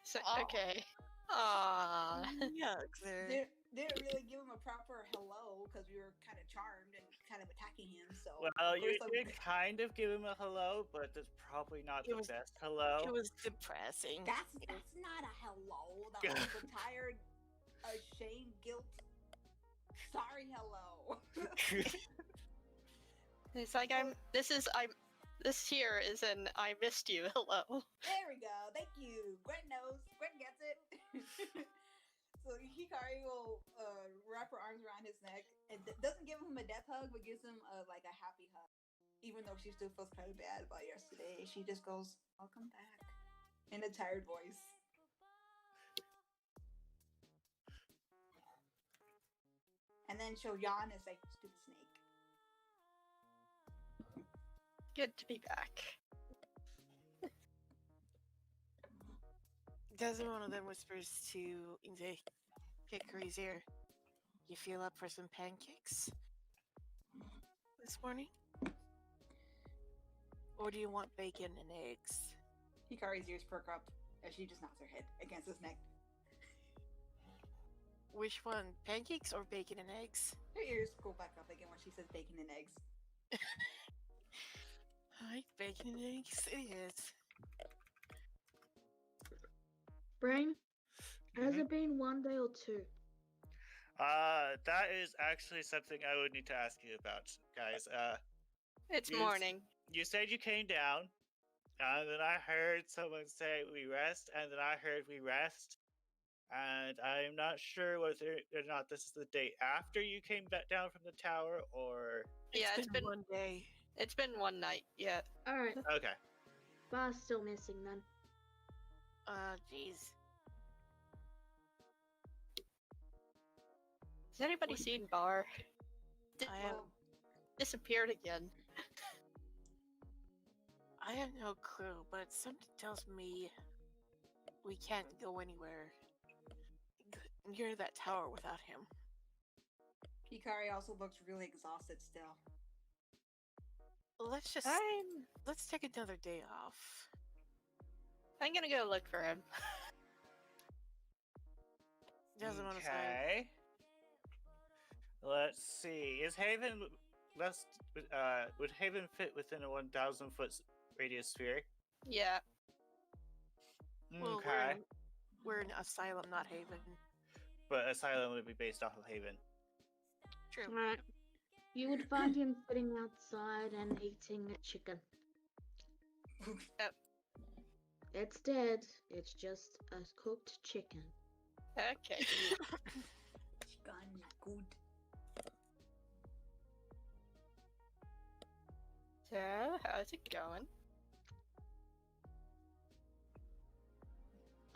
S5: So,
S4: Aw.
S5: okay. Aww.
S4: Yuck, there.
S2: Didn't really give him a proper hello because we were kind of charmed and kind of attacking him. So
S3: Well, you
S2: first
S3: did kind of give him a hello, but that's probably not
S4: It
S3: the
S4: was-
S3: best hello.
S4: It was depressing.
S2: That's not a hello. That was a tired, ashamed, guilt. Sorry, hello.
S5: It's like this here is an I missed you hello.
S2: There we go. Thank you. Gwen knows. Gwen gets it. So Hikari will wrap her arms around his neck and doesn't give him a death hug, but gives him like a happy hug. Even though she still feels kind of bad about yesterday, she just goes, "Welcome back," in a tired voice. And then she'll yawn and say, "Stupid snake."
S5: Good to be back.
S4: Desdemona then whispers to Inde, Hikari's ear, "You feel up for some pancakes this morning? Or do you want bacon and eggs?"
S2: Hikari's ears perk up as she just knocks her head against his neck.
S4: Which one, pancakes or bacon and eggs?
S2: Her ears go back up again when she says bacon and eggs.
S4: Alright, bacon and eggs it is.
S1: Brain, has
S3: Mhm.
S1: it been 1 day or 2?
S3: That is actually something I would need to ask you about, guys.
S5: It's
S3: Yes.
S5: morning.
S3: You said you came down, and then I heard someone say we rest, and then I heard we rest, and I'm not sure whether or not this is the day after you came back down from the tower, or
S5: Yeah, it's been
S4: 1 day.
S5: it's been one night. Yeah.
S1: Alright,
S3: okay.
S1: bar's still missing then.
S4: Jeez.
S5: Has anybody seen Bar?
S4: I have,
S5: Disappeared again.
S4: I have no clue, but something tells me we can't go anywhere near that tower without him.
S2: Hikari also looks really exhausted still.
S4: Let's just
S5: I'm
S4: let's take another day off.
S5: gonna go look for him.
S4: Desdemona says,
S3: Okay. Let's see. Is Haven less? Would Haven fit within a 1,000-foot radius sphere?
S5: Yeah.
S4: "Well,
S3: Okay.
S4: we're in Asylum, not Haven."
S3: But Asylum would be based off of Haven.
S4: True.
S1: Alright. You would find him sitting outside and eating a chicken.
S5: Yep.
S1: It's dead. It's just a cooked chicken.
S5: Okay.
S2: Chicken good.
S5: So, how's it going?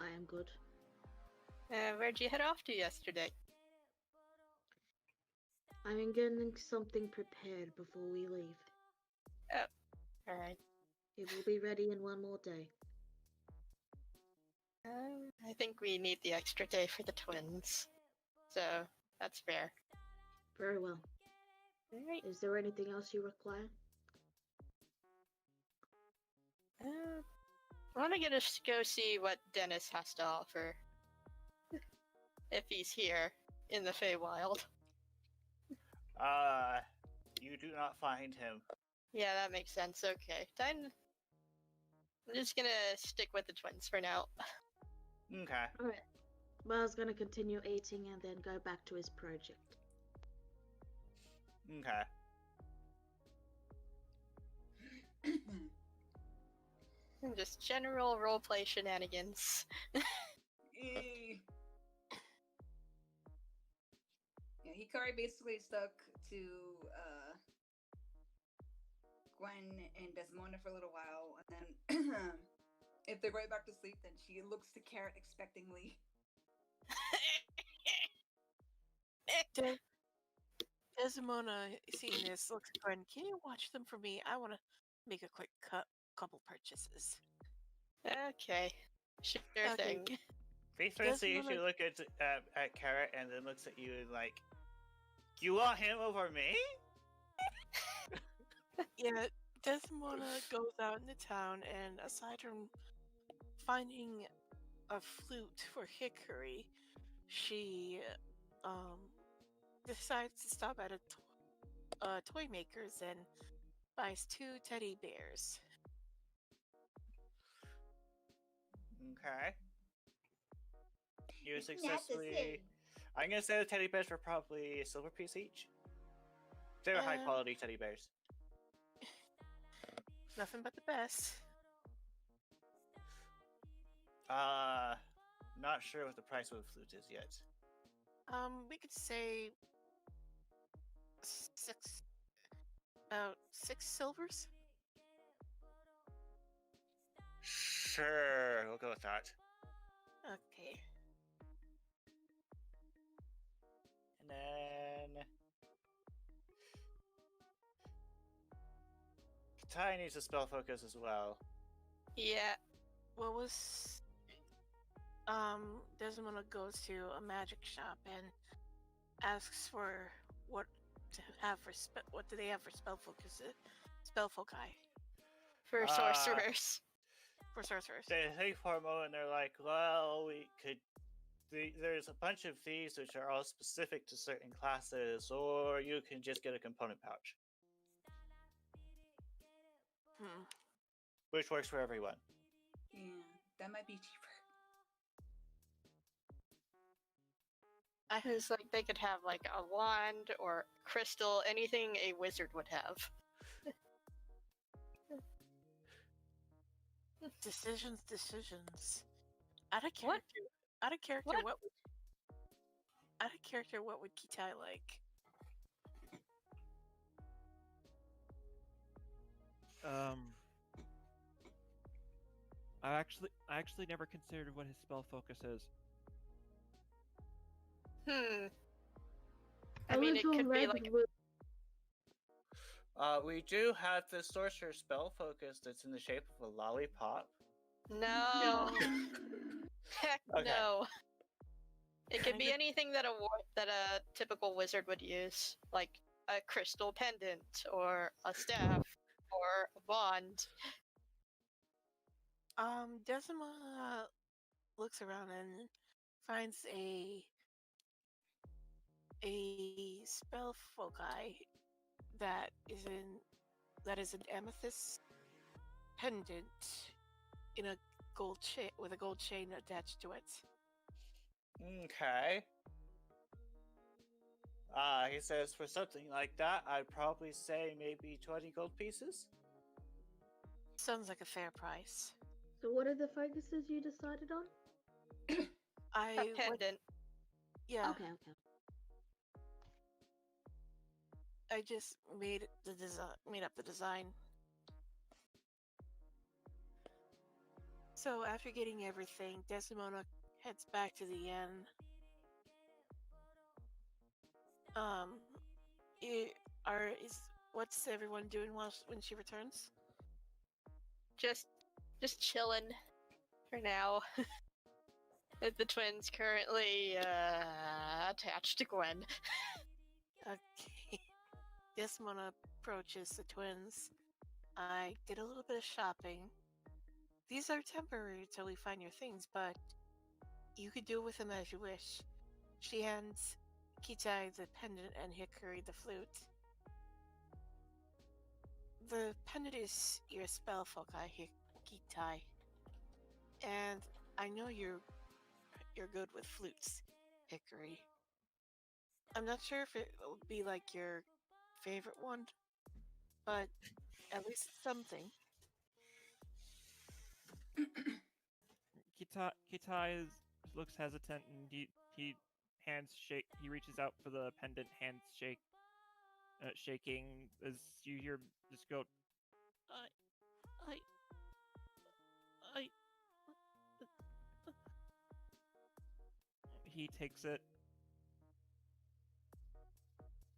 S1: I am good.
S5: Where'd you head off to yesterday?
S1: I'm getting something prepared before we leave.
S5: Alright.
S1: It will be ready in one more day.
S5: I think we need the extra day for the twins. So, that's fair.
S1: Very well.
S5: Alright.
S1: Is there anything else you require?
S5: I want to go see what Dennis has to offer. If he's here in the Feywild.
S3: You do not find him.
S5: Yeah, that makes sense. Okay. I'm just gonna stick with the twins for now.
S3: Okay.
S1: Alright. Miles gonna continue eating and then go back to his project.
S3: Okay.
S5: Just general roleplay shenanigans.
S2: Yeah, Hikari basically stuck to Gwen and Desmona for a little while, and then if they're going back to sleep, then she looks to Carrot expectingly.
S4: Desmona, seeing this, looks at Gwen. Can you watch them for me? I want to make a quick couple purchases.
S5: Okay. Sure
S4: Okay.
S5: thing.
S3: Faithfully,
S4: Desmona-
S3: she look at Carrot and then looks at you and like, you want him over me?
S4: Yeah, Desmona goes out into town, and aside from finding a flute for Hickory, she decides to stop at a toy maker's and buys 2 teddy bears.
S3: Okay. You
S2: It's not the
S3: successfully.
S2: same.
S3: I'm gonna say the teddy bears for probably a silver piece each. They were high quality teddy bears.
S4: Nothing but the best.
S3: Not sure what the price of the flute is yet.
S4: We could say 6 silvers.
S3: Sure, we'll go with that.
S4: Okay.
S3: And then Katai needs a spell focus as well.
S5: Yeah.
S4: What was Desmona goes to a magic shop and asks for what to have for what do they have for spell foci
S5: For sorcerers.
S4: for sorcerers.
S3: They think for a moment, they're like, well, we could. There's a bunch of these which are all specific to certain classes, or you can just get a component pouch, which works for everyone.
S2: Yeah, that might be cheaper.
S5: It's like they could have like a wand or crystal, anything a wizard would have.
S4: Decisions. Out of character.
S5: What?
S4: Out of character.
S5: What?
S4: Out of character. What would Kitai like?
S7: I actually never considered what his spell focus is.
S5: I mean, it could be like
S3: We do have the sorcerer spell focus that's in the shape of a lollipop.
S5: no. Heck
S3: Okay.
S5: no. It could be
S4: Kinda-
S5: anything that a typical wizard would use, like a crystal pendant or a staff or a wand.
S4: Desmona looks around and finds a spell foci that is an amethyst pendant in a gold chain with a gold chain attached to it.
S3: Okay. He says for something like that, I'd probably say maybe 20 gold pieces.
S4: Sounds like a fair price.
S1: So what are the focuses you decided on?
S5: A pendant.
S4: Yeah,
S1: Okay.
S4: I just made up the design. So after getting everything, Desdemona heads back to the inn. What's everyone doing when she returns?
S5: Just chilling for now. The twins currently attached to Gwen.
S4: Okay. Desdemona approaches the twins. I did a little bit of shopping. These are temporary until we find your things, but you could do with them as you wish. She hands Kitai the pendant and Hickory the flute. The pendant is your spell foci, Kitai. And I know you're good with flutes, Hickory. I'm not sure if it will be like your favorite one, but at least something.
S7: Kitai looks hesitant, and he reaches out for the pendant, hands shaking as you hear just go. I. He takes it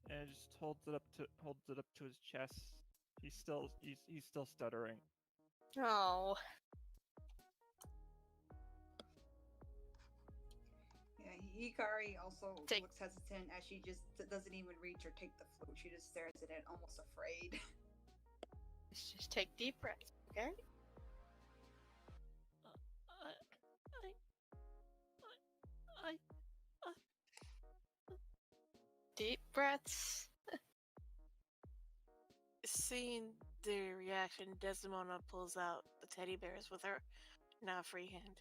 S7: and just holds it up to his chest. He's still stuttering.
S5: Oh.
S2: Yeah, Hikari also looks hesitant as she just doesn't even reach or take the flute. She just stares at it, almost afraid.
S5: Let's just take deep breaths, okay? Deep breaths.
S4: Seeing the reaction, Desdemona pulls out the teddy bears with her now free hand.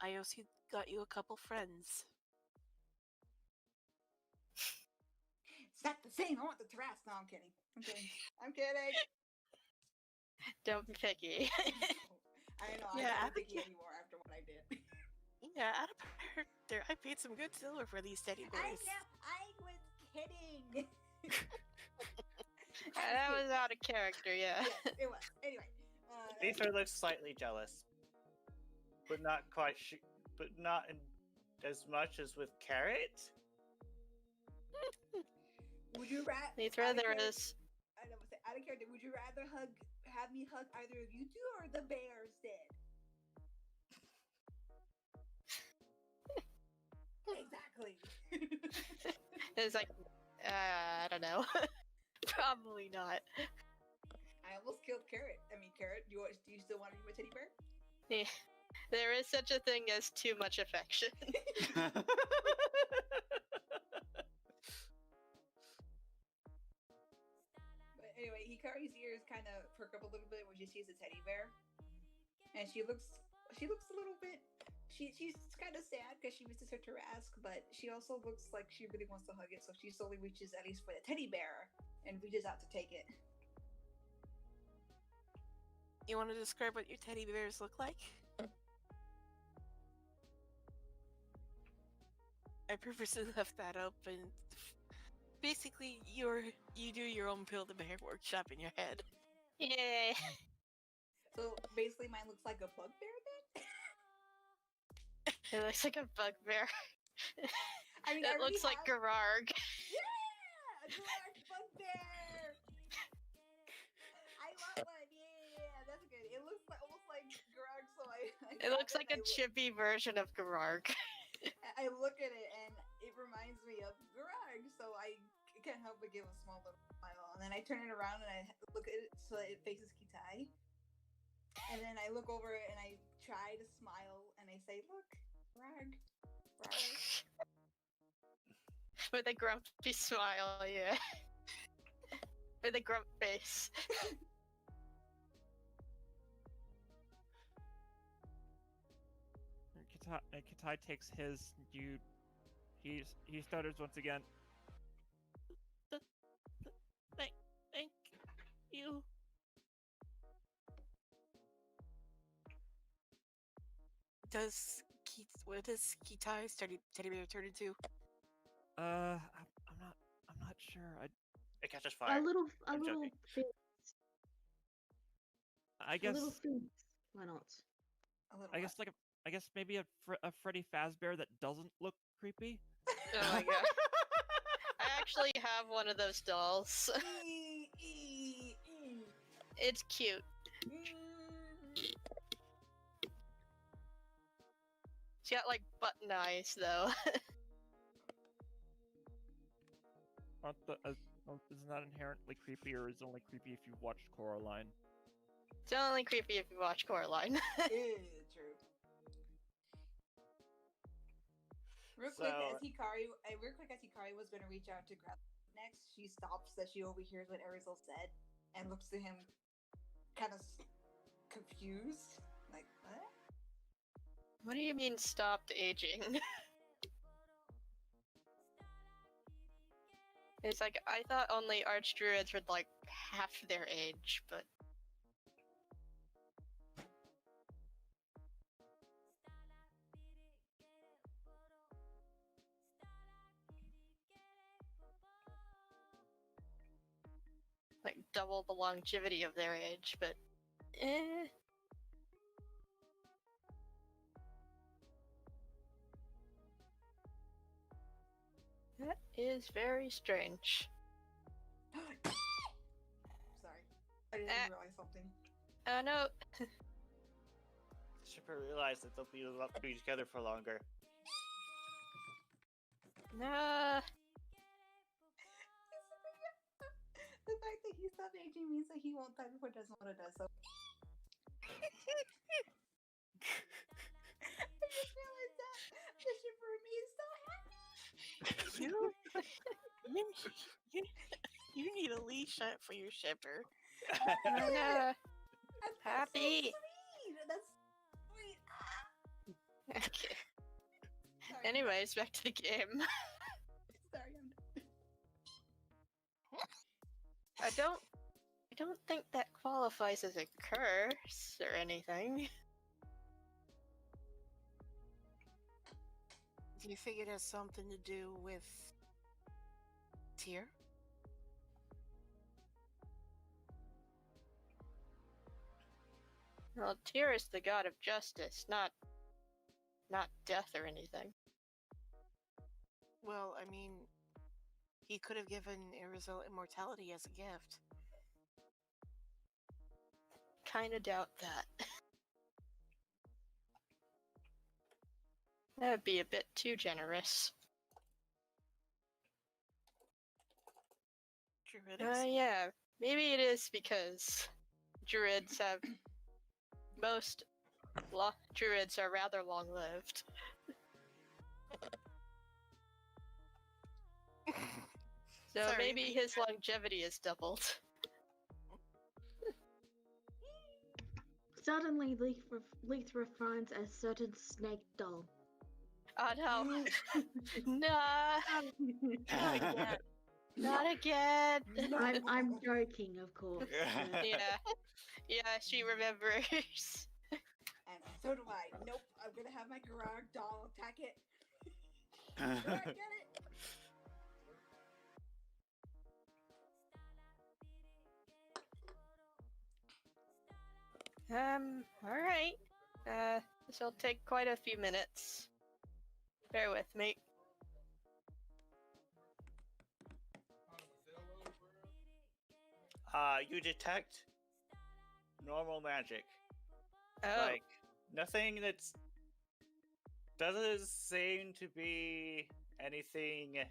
S4: I also got you a couple friends.
S2: It's not the same. I want the Taras. No, I'm kidding. I'm kidding.
S5: Don't be picky.
S2: I know.
S4: Yeah,
S2: I'm not picky anymore after what I did.
S4: Yeah, I paid some good silver for these teddy bears.
S2: I know. I was kidding.
S5: That was out of character, yeah.
S2: Yes, it was. Anyway.
S3: Aether looks slightly jealous, but not quite. But not as much as with Carrot.
S2: Would you rather?
S5: Aether, there is.
S2: I don't say out of character. Would you rather have me hug either of you two or the bears did? Exactly.
S5: It's like, I don't know. Probably not.
S2: I almost killed Carrot. Carrot, do you still want to be my teddy bear?
S5: Yeah. There is such a thing as too much affection.
S2: But anyway, Hikari's ears kind of perk up a little bit when she sees a teddy bear, and she looks a little bit. She's kind of sad because she misses her Tarask, but she also looks like she really wants to hug it, so she slowly reaches at least for the teddy bear and reaches out to take it.
S4: You want to describe what your teddy bears look like? I purposely left that open. Basically, you do your own Build-A-Bear workshop in your head.
S5: Yay.
S2: So basically, mine looks like a bugbear then.
S5: It looks like a bugbear.
S2: It
S5: looks like Gararg.
S2: Yeah, a Gararg bugbear. I want one. Yeah, that's good. It looks almost like Gararg, so
S5: It looks like a chibi version of Gararg.
S2: I look at it and it reminds me of Gararg, so I can't help but give a small little smile. And then I turn it around and I look at it so it faces Kitai. And then I look over it and I try to smile and I say, "Look, Gararg, Gararg."
S5: With a grumpy smile, yeah. With a grump face.
S7: Kitai takes his. He stutters once again. Thank you.
S4: What does Kitai's teddy bear turn into?
S7: I'm not sure.
S3: It catches fire.
S1: A little
S3: joking.
S7: I guess
S1: a little phoenix. Why not?
S2: A little.
S7: I guess I guess maybe a Freddy Fazbear that doesn't look creepy.
S5: Oh my god. I actually have one of those dolls. It's cute. She's got like button eyes though.
S7: Isn't that inherently creepy, or is it only creepy if you've watched Coraline?
S5: It's only creepy if you watch Coraline.
S2: True. Real quick, as Hikari was going to reach out to grab next, she stops as she overhears what Arizal said and looks to him kind of confused. Like, what?
S5: What do you mean stopped aging? It's like, I thought only archdruids were like half their age, but... like double the longevity of their age, but that is very strange.
S2: Sorry, I didn't realize something.
S5: No.
S3: Shipper realized that they'll be together for longer.
S5: Nah.
S2: The fact that he stopped aging means that he won't die before doesn't want to die, so... I just realized that the shipper me is so happy!
S4: You need a leash for your shipper.
S5: Nah.
S2: That's
S5: Happy.
S2: So sweet! That's sweet!
S5: Okay.
S2: Sorry.
S5: Anyways, back to the game.
S2: Sorry, I'm...
S5: I don't think that qualifies as a curse or anything.
S4: Do you figure it has something to do with Tyr?
S5: Well, Tyr is the god of justice, not death or anything.
S4: Well, I mean, he could have given Arizal immortality as a gift.
S5: Kinda doubt that. That would be a bit too generous.
S4: Druidics?
S5: Yeah, maybe it is because druids have druids are rather long-lived. So
S4: Sorry.
S5: maybe his longevity is doubled.
S1: Suddenly, Letha finds a certain snake doll.
S5: Oh no. Nah, not again.
S1: I'm joking, of course.
S5: Yeah, she remembers.
S2: And so do I. Nope, I'm gonna have my garage doll attack it. Garage, get it!
S5: Alright. This'll take quite a few minutes. Bear with me.
S3: You detect normal magic.
S5: Oh,
S3: Like, nothing that's... doesn't seem to be anything...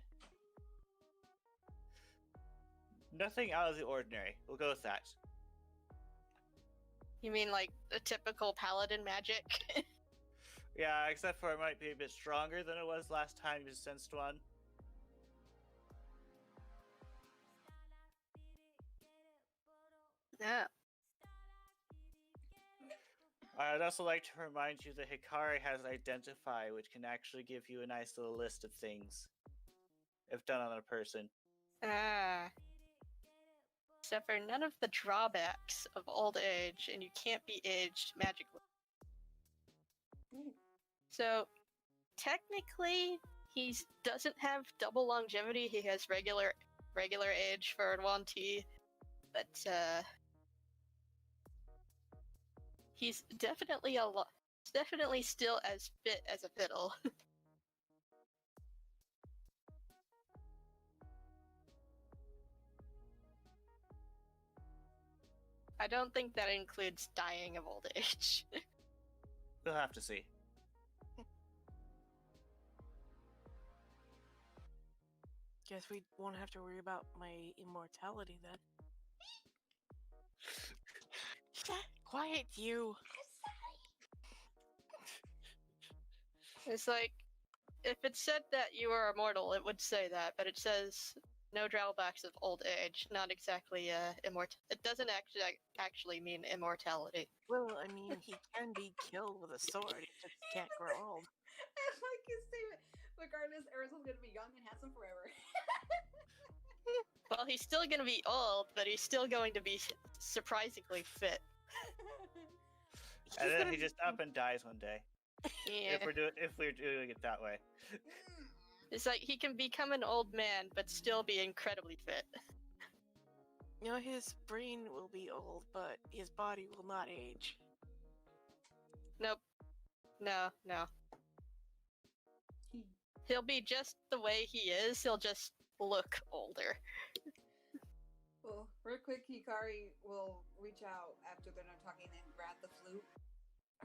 S3: nothing out of the ordinary. We'll go with that.
S5: you mean like the typical paladin magic?
S3: Yeah, except for it might be a bit stronger than it was last time you sensed one.
S5: Yeah.
S3: I'd also like to remind you that Hikari has Identify, which can actually give you a nice little list of things, if done on a person.
S5: Except for none of the drawbacks of old age, and you can't be aged magically. So, technically, he doesn't have double longevity. He has regular age for Adwanti, but he's definitely definitely still as fit as a fiddle. I don't think that includes dying of old age.
S3: We'll have to see.
S4: Guess we won't have to worry about my immortality then. Quiet, you.
S5: It's like, if it said that you are immortal, it would say that, but it says no drawbacks of old age, not exactly it doesn't actually mean immortality.
S4: Well, I mean, he can be killed with a sword. He just can't grow old.
S2: I like his statement. Regardless, Urzel's gonna be young and handsome forever.
S5: Well, he's still gonna be old, but he's still going to be surprisingly fit.
S3: And then he just up and dies one day.
S5: Yeah.
S3: If we're doing it that way.
S5: It's like he can become an old man, but still be incredibly fit.
S4: You know, his brain will be old, but his body will not age.
S5: Nope. No. He'll be just the way he is, he'll just look older.
S2: Well, real quick, Hikari will reach out after they're done talking and grab the flute.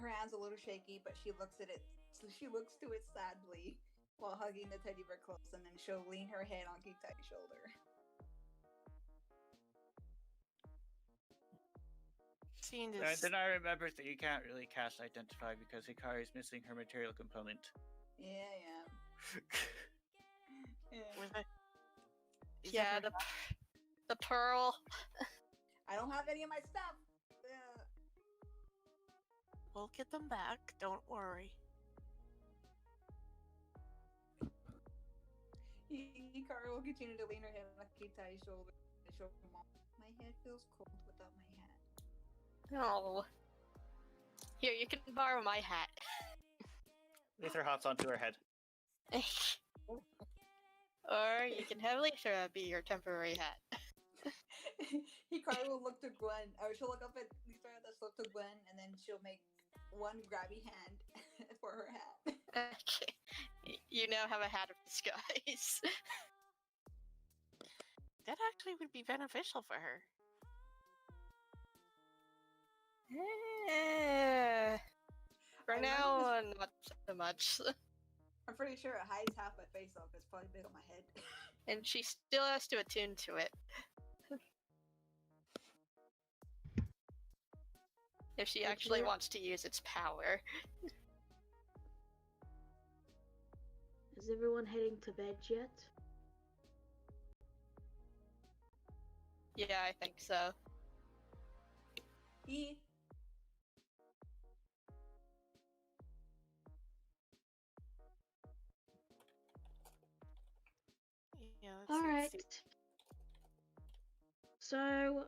S2: Her hand's a little shaky, but she looks at it. So she looks to it sadly while hugging the teddy bear close, and then she'll lean her head on Kitai's shoulder.
S4: Seeing
S3: And
S4: this,
S3: then I remember that you can't really cast Identify because Hikari's missing her material component.
S2: Yeah, I am.
S4: was it? Is that
S5: Yeah,
S4: her-
S5: the pearl.
S2: I don't have any of my stuff.
S4: We'll get them back. Don't worry.
S2: Hikari will continue to lean her head on Kitai's shoulder and show her mom. My head feels cold without my hat.
S5: Oh. Here, you can borrow my hat.
S3: Aether hops onto her head.
S5: Or you can have Lisa be your temporary hat.
S2: Hikari will look to Gwen, or she'll look up at Lisa, that's look to Gwen, and then she'll make one grabby hand for her hat.
S5: Okay. You now have a hat of disguise.
S4: That actually would be beneficial for her.
S5: For
S2: I
S5: now,
S2: remember
S5: not so much.
S2: I'm pretty sure it hides half my face off. It's probably big on my head.
S5: And she still has to attune to it. If she actually wants to use its power.
S1: Is everyone heading to bed yet?
S5: Yeah, I think so.
S2: He
S4: Yeah,
S1: All right.
S4: let's see.
S1: So,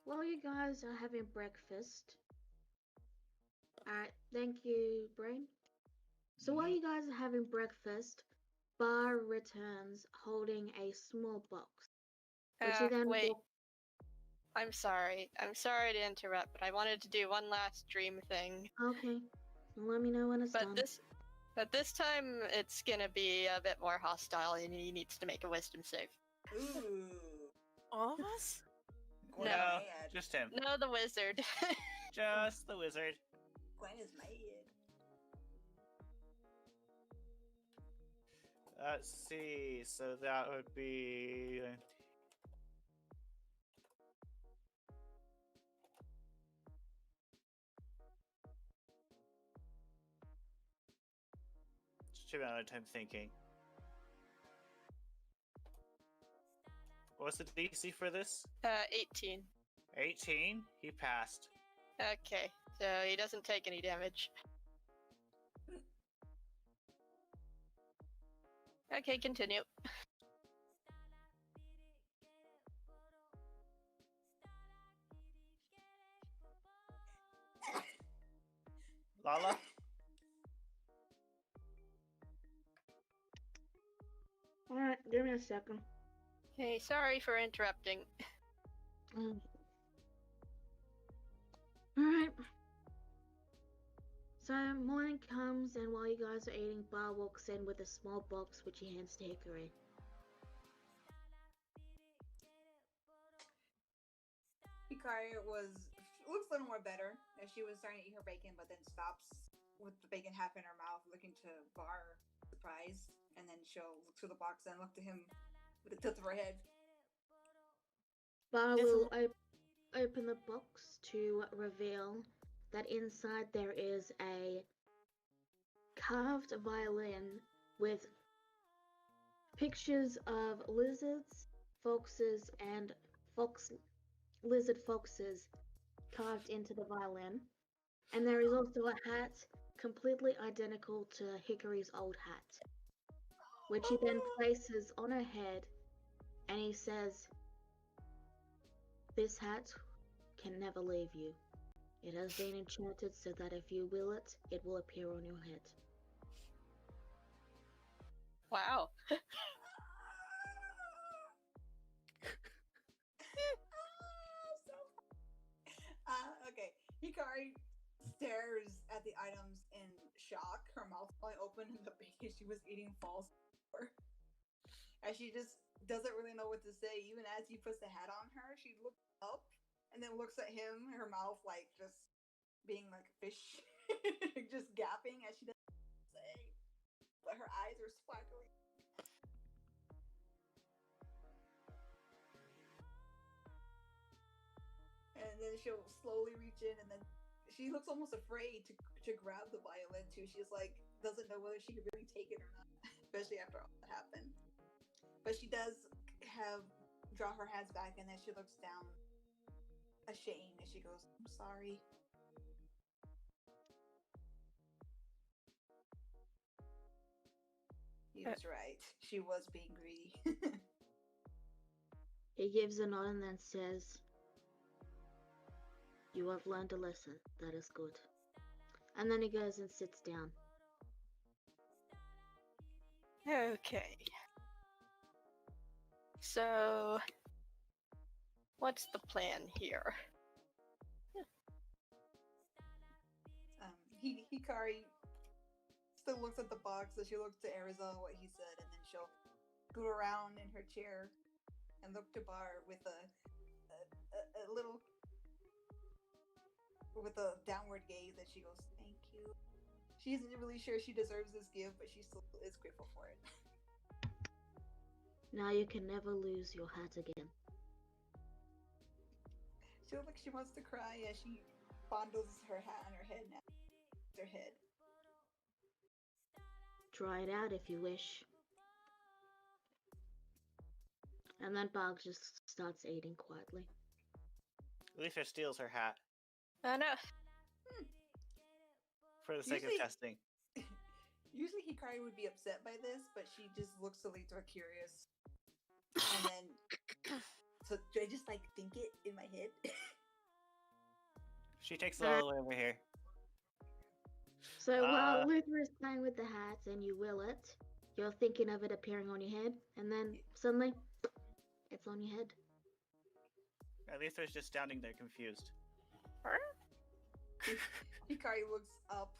S1: while you guys are having breakfast, alright, thank you, Brain. So while you guys are having breakfast, Bar returns holding a small box. Which he then
S5: Wait.
S1: walk-
S5: I'm sorry. I'm sorry to interrupt, but I wanted to do one last dream thing.
S1: Okay, let me know when it's done.
S5: But this time it's gonna be a bit more hostile, and he needs to make a wisdom save.
S2: Ooh.
S4: All of us?
S2: Gwen
S5: No.
S2: mad.
S3: Just him.
S5: No, the wizard.
S3: Just the wizard.
S2: Gwen is mad.
S3: Let's see. So that would be. Just a amount of time thinking. What's the DC for this?
S5: 18.
S3: 18? He passed.
S5: Okay, so he doesn't take any damage. Okay, continue.
S3: Lala?
S1: Alright, give me a second.
S5: Hey, sorry for interrupting.
S1: Alright. So morning comes, and while you guys are eating, Bar walks in with a small box which he hands to Hickory.
S2: Hikari looks a little more better as she was starting to eat her bacon, but then stops with the bacon half in her mouth, looking to Bar, surprised, and then she'll look to the box and look to him with a tilt of her head.
S1: Bar will open the box to reveal that inside there is a carved violin with pictures of lizards, foxes, and lizard foxes carved into the violin. And there is also a hat completely identical to Hickory's old hat, which he then places on her head, and he says, "This hat can never leave you. It has been enchanted so that if you will it, it will appear on your head."
S5: Wow.
S2: Okay. Hikari stares at the items in shock, her mouth wide open, and the bacon she was eating falls over. As she just doesn't really know what to say. Even as he puts the hat on her, she looks up and then looks at him, her mouth like just being like a fish, just gapping as she doesn't say. But her eyes are sparkling. And then she'll slowly reach in, and then she looks almost afraid to grab the violin too. She's like doesn't know whether she could really take it or not, especially after all that happened. But she does draw her hands back, and then she looks down, ashamed, and she goes, "I'm sorry." He was right. She was being greedy.
S1: He gives a nod and then says, "You have learned a lesson. That is good." And then he goes and sits down.
S5: Okay. So, what's the plan here?
S2: Hikari still looks at the box, so she looks to Arizona what he said, and then she'll go around in her chair and look to Bar with a little with a downward gaze, and she goes, "Thank you." She isn't really sure she deserves this gift, but she still is grateful for it.
S1: Now you can never lose your hat again.
S2: She looks like she wants to cry as she fondles her hat on her head now. Her head.
S1: Try it out if you wish. And then Bog just starts eating quietly.
S3: Lisa steals her hat
S5: I know.
S3: for the sake of testing.
S2: Usually Hikari would be upset by this, but she just looks a little curious. And then, so do I just like think it in my head?
S3: She takes it all the way over here.
S1: So while Luther is playing with the hat and you will it, you're thinking of it appearing on your head, and then suddenly, it's on your head.
S3: Luther's just standing there confused.
S2: Hikari looks up,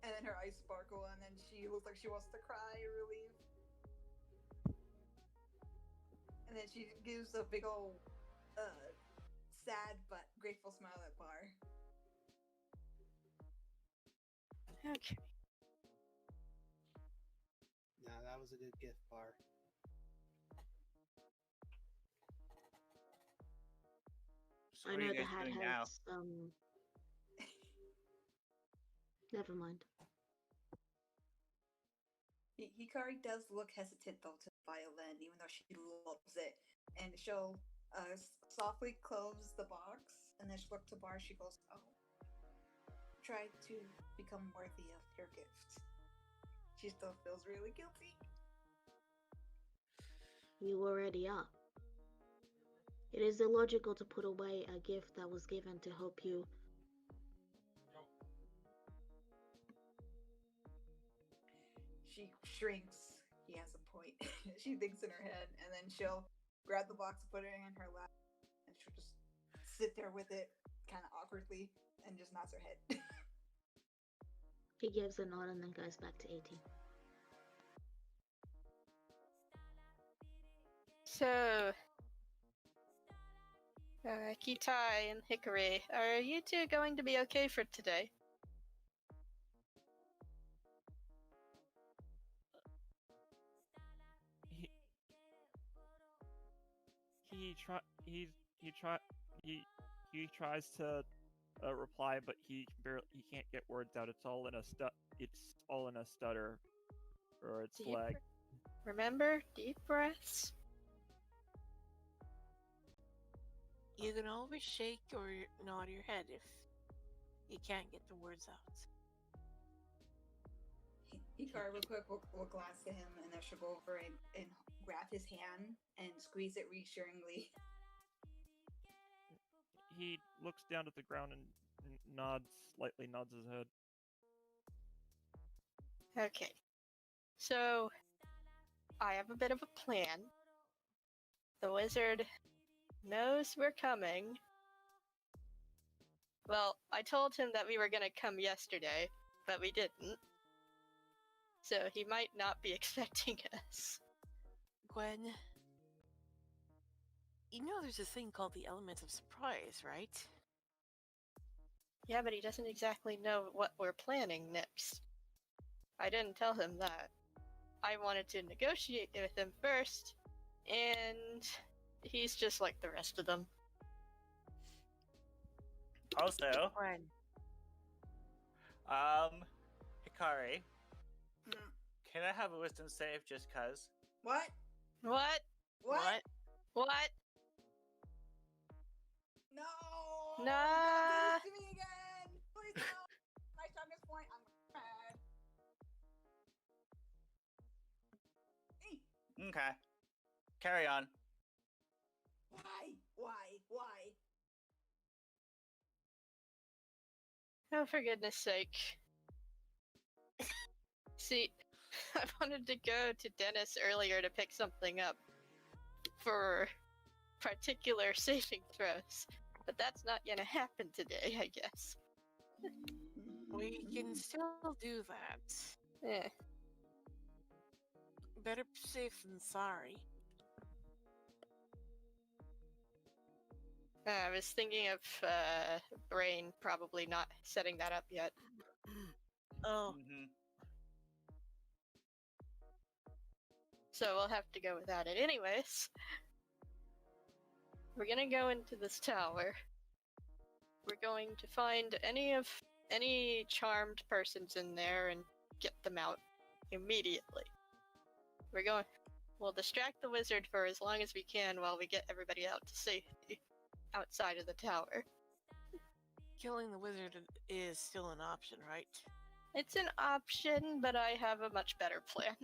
S2: and then her eyes sparkle, and then she looks like she wants to cry or relief. And then she gives a big old, sad but grateful smile at Bar.
S5: Okay.
S8: Nah, that was a good gift, Bar.
S3: So
S1: I
S3: what are
S1: know
S3: you
S1: the
S3: guys
S1: hat
S3: doing now?
S1: has Never mind.
S2: Hikari does look hesitant though to the violin, even though she loves it. And she'll softly close the box, and then she'll look to Bar. She goes, "Oh, try to become worthy of your gift." She still feels really guilty.
S1: You already are. It is illogical to put away a gift that was given to help you.
S2: She shrinks. He has a point. She thinks in her head, and then she'll grab the box, put it in her lap, and she'll just sit there with it, kind of awkwardly, and just nods her head.
S1: He gives a nod and then goes back to eating.
S5: So, Kitai and Hickory, are you two going to be okay for today?
S7: He tries to reply, but he can't get words out. It's all in a stutter, or it's
S5: Deep-
S7: lag.
S5: Remember, deep breaths.
S4: You can always shake or nod your head if you can't get the words out.
S2: Hikari real quick will glance to him, and then she'll go over and grab his hand and squeeze it reassuringly.
S7: He looks down at the ground and slightly nods his head.
S5: Okay. So, I have a bit of a plan. The wizard knows we're coming. Well, I told him that we were gonna come yesterday, but we didn't. So he might not be expecting us.
S4: Gwen, you know there's a thing called the element of surprise, right?
S5: Yeah, but he doesn't exactly know what we're planning next. I didn't tell him that. I wanted to negotiate with him first, and he's just like the rest of them.
S3: Also,
S4: Gwen.
S3: Hikari,
S2: Mm.
S3: can I have a wisdom save just cuz?
S2: What?
S5: What?
S2: What?
S5: What?
S2: No!
S5: Nah.
S2: Don't do this to me again! Please no! My strongest point, I'm mad.
S3: Okay. Carry on.
S2: Why?
S5: Oh, for goodness sake. See, I wanted to go to Dennis earlier to pick something up for particular saving throws, but that's not gonna happen today, I guess.
S4: We can still do that.
S5: Eh.
S4: Better safe than sorry.
S5: I was thinking of Brain probably not setting that up yet.
S4: Oh,
S3: Mm-hmm.
S5: So we'll have to go without it. Anyways, we're gonna go into this tower. We're going to find any charmed persons in there and get them out immediately. We'll distract the wizard for as long as we can while we get everybody out to safety outside of the tower.
S4: killing the wizard is still an option, right?
S5: It's an option, but I have a much better plan.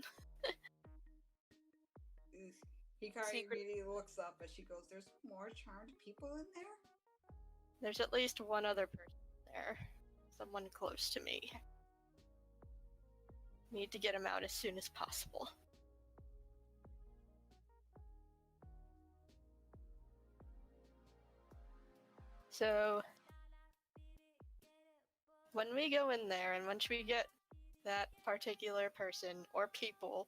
S2: Hikari
S4: Secret-
S2: really looks up as she goes, there's more charmed people in there?
S5: There's at least one other person there. Someone close to me. Need to get him out as soon as possible. So, when we go in there and once we get that particular person or people,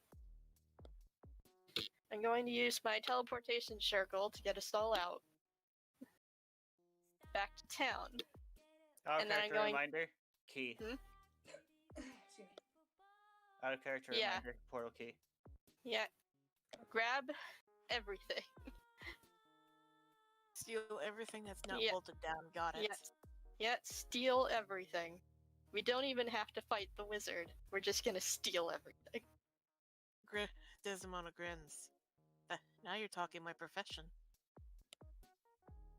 S5: I'm going to use my teleportation circle to get us all out. Back to town.
S3: Out of
S5: And then I'm
S3: character
S5: going-
S3: reminder, key.
S2: Excuse me.
S3: Out of character
S5: Yeah.
S3: reminder, portal key.
S5: Yeah. Grab everything.
S4: Steal everything that's not
S5: Yeah.
S4: bolted down. Got it.
S5: Yes. Yeah, steal everything. We don't even have to fight the wizard. We're just gonna steal everything.
S4: Desdemona grins. Now you're talking my profession.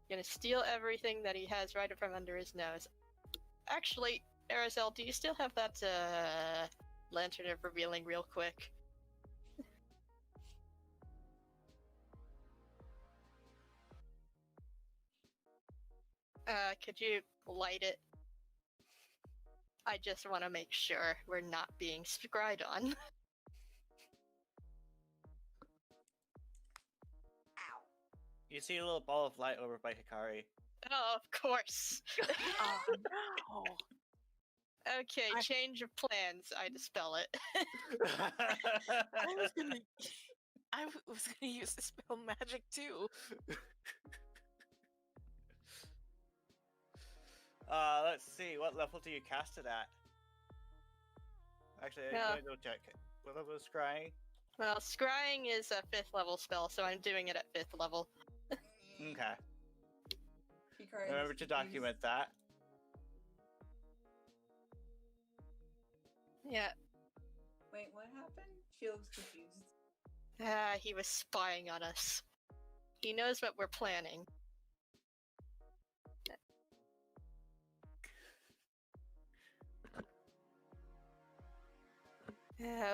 S5: Gonna steal everything that he has right from under his nose. Actually, Arizal, do you still have that lantern of revealing real quick? Could you light it? I just want to make sure we're not being spied on.
S2: Ow.
S3: You see a little ball of light over by Hikari.
S5: Oh, of course.
S4: Oh no!
S5: Okay,
S4: I-
S5: change of plans. I dispel it.
S4: I was gonna use the spell magic too.
S3: Let's see. What level do you cast it at? Actually,
S5: Yeah.
S3: let me go check. What level is scrying?
S5: Well, scrying is a 5th level spell, so I'm doing it at 5th level.
S3: Okay.
S2: Hikari
S3: Remember
S2: looks
S3: to
S2: confused.
S3: document that.
S5: Yeah.
S2: Wait, what happened? She looks confused.
S5: He was spying on us. He knows what we're planning.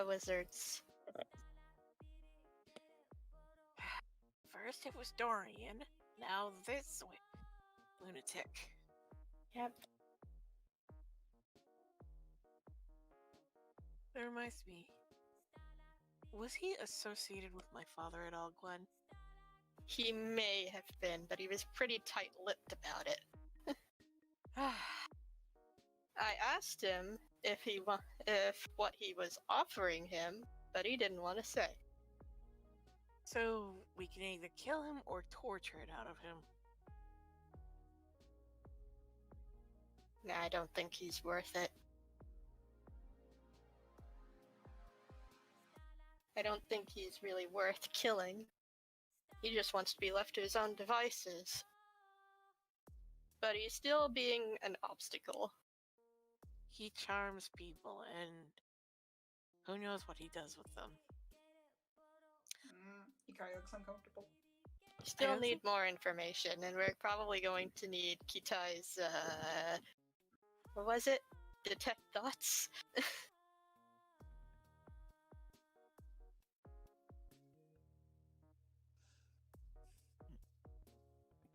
S5: Wizards.
S4: First it was Dorian, now this lunatic.
S5: Yep.
S4: That reminds me. Was he associated with my father at all, Gwen?
S5: He may have been, but he was pretty tight-lipped about it. I asked him if what he was offering him, but he didn't want to say.
S4: So we can either kill him or torture it out of him.
S5: Nah, I don't think he's worth it. I don't think he's really worth killing. He just wants to be left to his own devices. But he's still being an obstacle.
S4: He charms people, and who knows what he does with them.
S2: Hikari looks uncomfortable.
S5: We still
S4: don't
S5: need
S4: think-
S5: more information, and we're probably going to need Kitai's, what was it? Detect thoughts?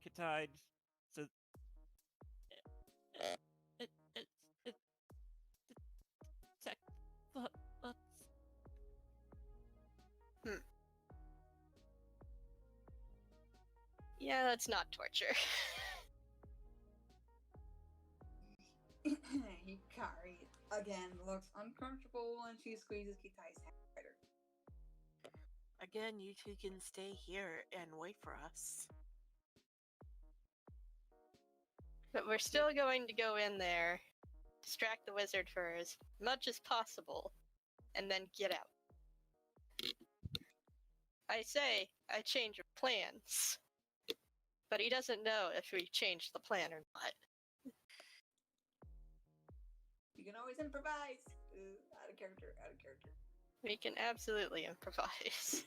S7: Kitai says, detect thoughts.
S5: Yeah, that's not torture.
S2: Hikari again looks uncomfortable when she squeezes Kitai's hand tighter.
S4: Again, you two can stay here and wait for us.
S5: But we're still going to go in there, distract the wizard for as much as possible, and then get out. I say, I change of plans. But he doesn't know if we changed the plan or not.
S2: You can always improvise. Out of character, out of character.
S5: We can absolutely improvise.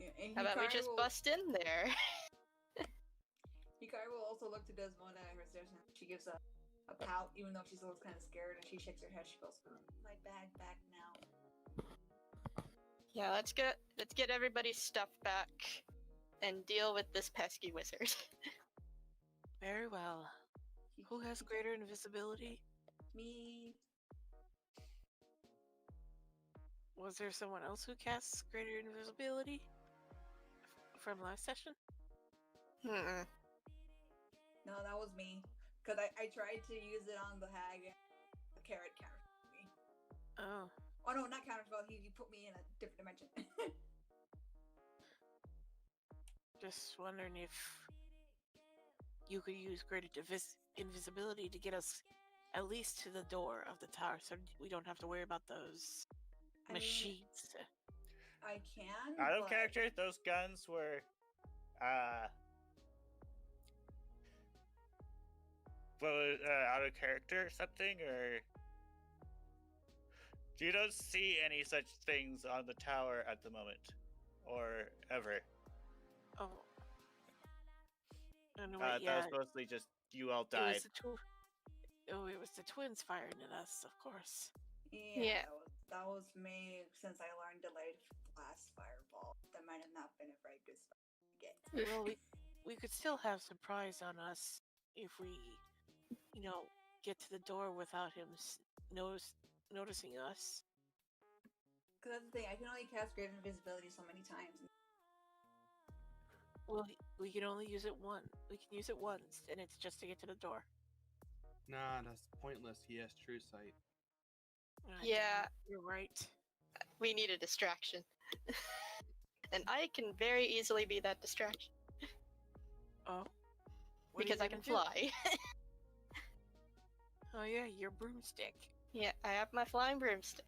S2: Yeah, and
S5: How about we
S2: Hikari
S5: just
S2: will-
S5: bust in there?
S2: Hikari will also look to Desmona at her stairs and she gives a pout, even though she still looks kind of scared, and she shakes her head. She goes, "My bag back now."
S5: Yeah, let's get everybody's stuff back and deal with this pesky wizard.
S4: Very well. Who has greater invisibility?
S2: Me.
S4: Was there someone else who casts greater invisibility from last session?
S5: Hmm.
S2: No, that was me. Because I tried to use it on the hag and the carrot counterspelled me.
S4: Oh,
S2: Oh no, not counterspell. He put me in a different dimension.
S4: just wondering if you could use greater invisibility to get us at least to the door of the tower, so we don't have to worry about those
S2: I mean,
S4: machines.
S2: I can.
S3: Out of
S2: but-
S3: character, those guns were out of character or something, or you don't see any such things on the tower at the moment, or ever.
S4: Oh. And
S3: That
S4: yeah,
S3: was mostly just you all
S4: it
S3: died.
S4: was it was the twins firing at us, of course.
S5: Yeah.
S2: That was me since I learned delayed blast fireball. That might have not been a very good spell to get.
S4: Well, we could still have surprise on us if we, get to the door without him noticing us.
S2: Because that's the thing, I can only cast Great Invisibility so many times.
S4: Well, we can only use it once. We can use it once, and it's just to get to the door.
S6: Nah, that's pointless. He has true sight.
S4: Ah, damn
S5: Yeah.
S4: it, you're right.
S5: We need a distraction. And I can very easily be that distraction.
S4: Oh. What are you
S5: Because I can
S4: gonna do?
S5: fly.
S4: Oh yeah, your broomstick.
S5: Yeah, I have my flying broomstick.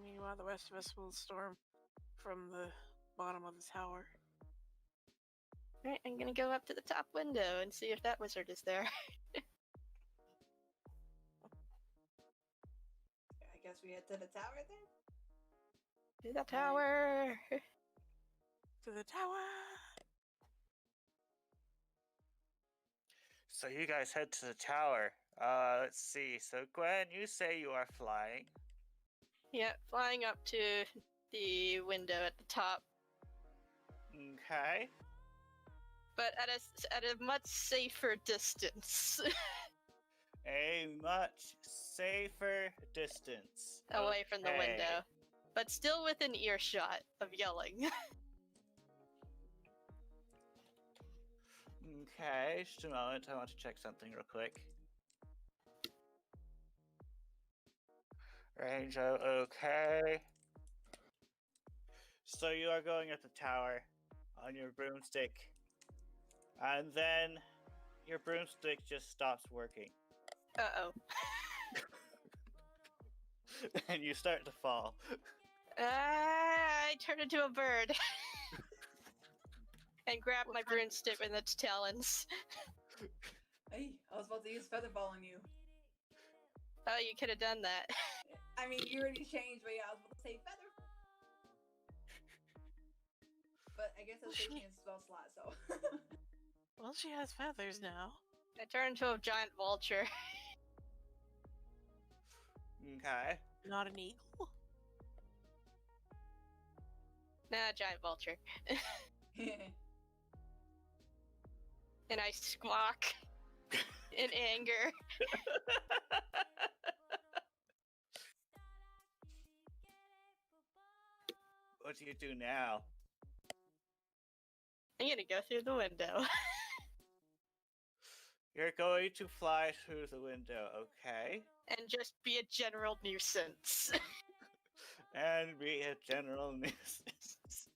S4: Meanwhile, the rest of us will storm from the bottom of the tower.
S5: Alright, I'm gonna go up to the top window and see if that wizard is there.
S2: I guess we head to the tower then.
S5: To the tower!
S4: To the tower!
S3: So you guys head to the tower. Let's see. So Gwen, you say you are flying.
S5: Yeah, flying up to the window at the top,
S3: Okay.
S5: but at a much safer distance.
S3: A much safer distance.
S5: Away from the
S3: Okay.
S5: window. But still within earshot of yelling.
S3: Okay, just a moment. I want to check something real quick. Range of okay. So you are going up the tower on your broomstick, and then your broomstick just stops working,
S5: Uh-oh.
S3: and you start to fall.
S5: I turn into a bird. And grab my broomstick with its talons.
S2: Hey, I was about to use featherball on you.
S5: Oh, you could have done that.
S2: I mean, you already changed, but yeah, I was about to say feather. But I guess that's taking a spell slot, so.
S4: Well, she has feathers now.
S5: I turn into a giant vulture.
S3: Okay.
S4: Not an eagle?
S5: Nah, giant vulture. And I squawk in anger.
S3: What do you do now?
S5: I'm gonna go through the window.
S3: You're going to fly through the window, okay?
S5: And just be a general nuisance.
S3: And be a general nuisance.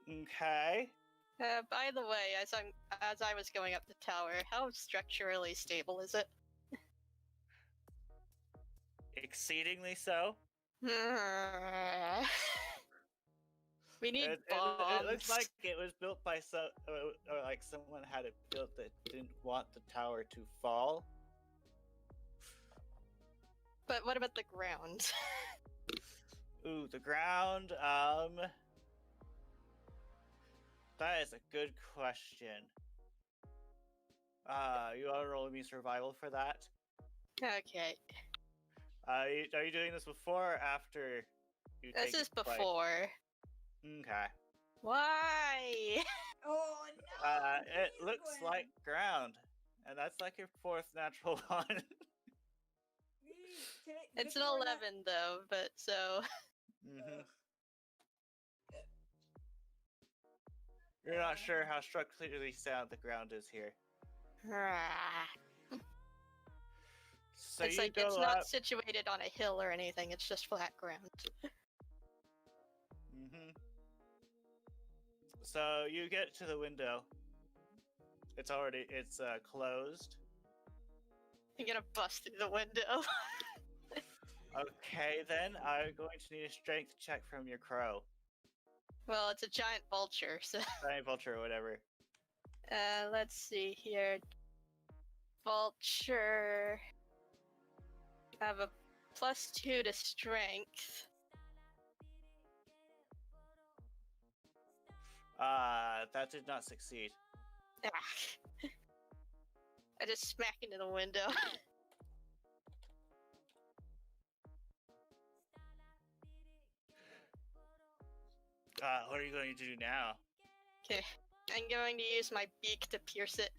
S3: Okay.
S5: By the way, as I was going up the tower, how structurally stable is it?
S3: Exceedingly so.
S5: We need
S3: It
S5: bombs.
S3: looks like it was built by or like someone had it built that didn't want the tower to fall.
S5: But what about the ground?
S3: Ooh, the ground. That is a good question. You want to roll me survival for that?
S5: Okay.
S3: Are you doing this before or after you
S5: This
S3: take
S5: is
S3: the flight?
S5: before.
S3: Okay.
S5: Why?
S2: Oh no!
S3: It
S2: please,
S3: looks
S2: Gwen.
S3: like ground, and that's like your fourth natural one.
S2: Please, today-
S5: It's
S2: good
S5: an
S2: thing we're
S5: 11 though, but so.
S3: Mhm. You're not sure how structurally sound the ground is here. So
S5: It's
S3: you
S5: like
S3: go
S5: it's
S3: up.
S5: not situated on a hill or anything, it's just flat ground.
S3: Mm-hmm. So you get to the window. It's closed.
S5: I'm gonna bust through the window.
S3: Okay, then I'm going to need a strength check from your crow,
S5: Well, it's a giant vulture, so.
S3: giant vulture or whatever.
S5: Let's see here. Vulture. I have a +2 to strength.
S3: That did not succeed.
S5: Ah. I just smack into the window.
S3: What are you going to do now?
S5: Okay. I'm going to use my beak to pierce it.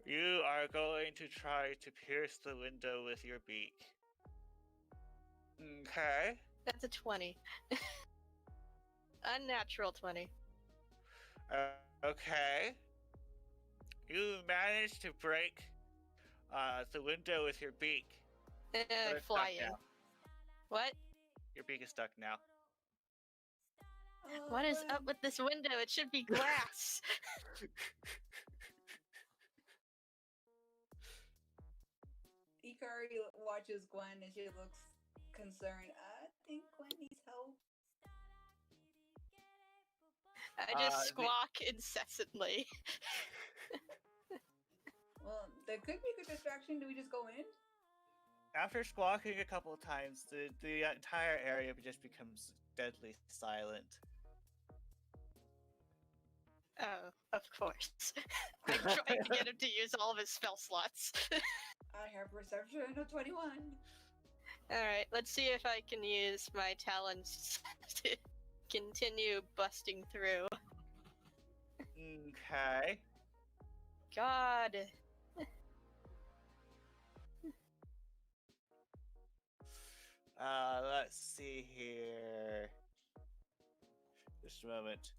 S3: You are going to try to pierce the window with your beak. Okay.
S5: That's a 20. Unnatural 20.
S3: Okay. You managed to break the window with your beak. But it's stuck
S5: Flying.
S3: now.
S5: What?
S3: Your beak is stuck now.
S5: What is up with this window? It should be glass.
S2: Ikari watches Gwen and she looks concerned. I think Gwen needs help.
S5: I just squawk incessantly.
S2: Well, there could be a good distraction. Do we just go in?
S3: After squawking a couple of times, the entire area just becomes deadly silent.
S5: Oh, of course. I'm trying to get him to use all of his spell slots.
S2: I have perception of 21.
S5: Alright, let's see if I can use my talents to continue busting through.
S3: Okay.
S5: God.
S3: Let's see here. Just a moment.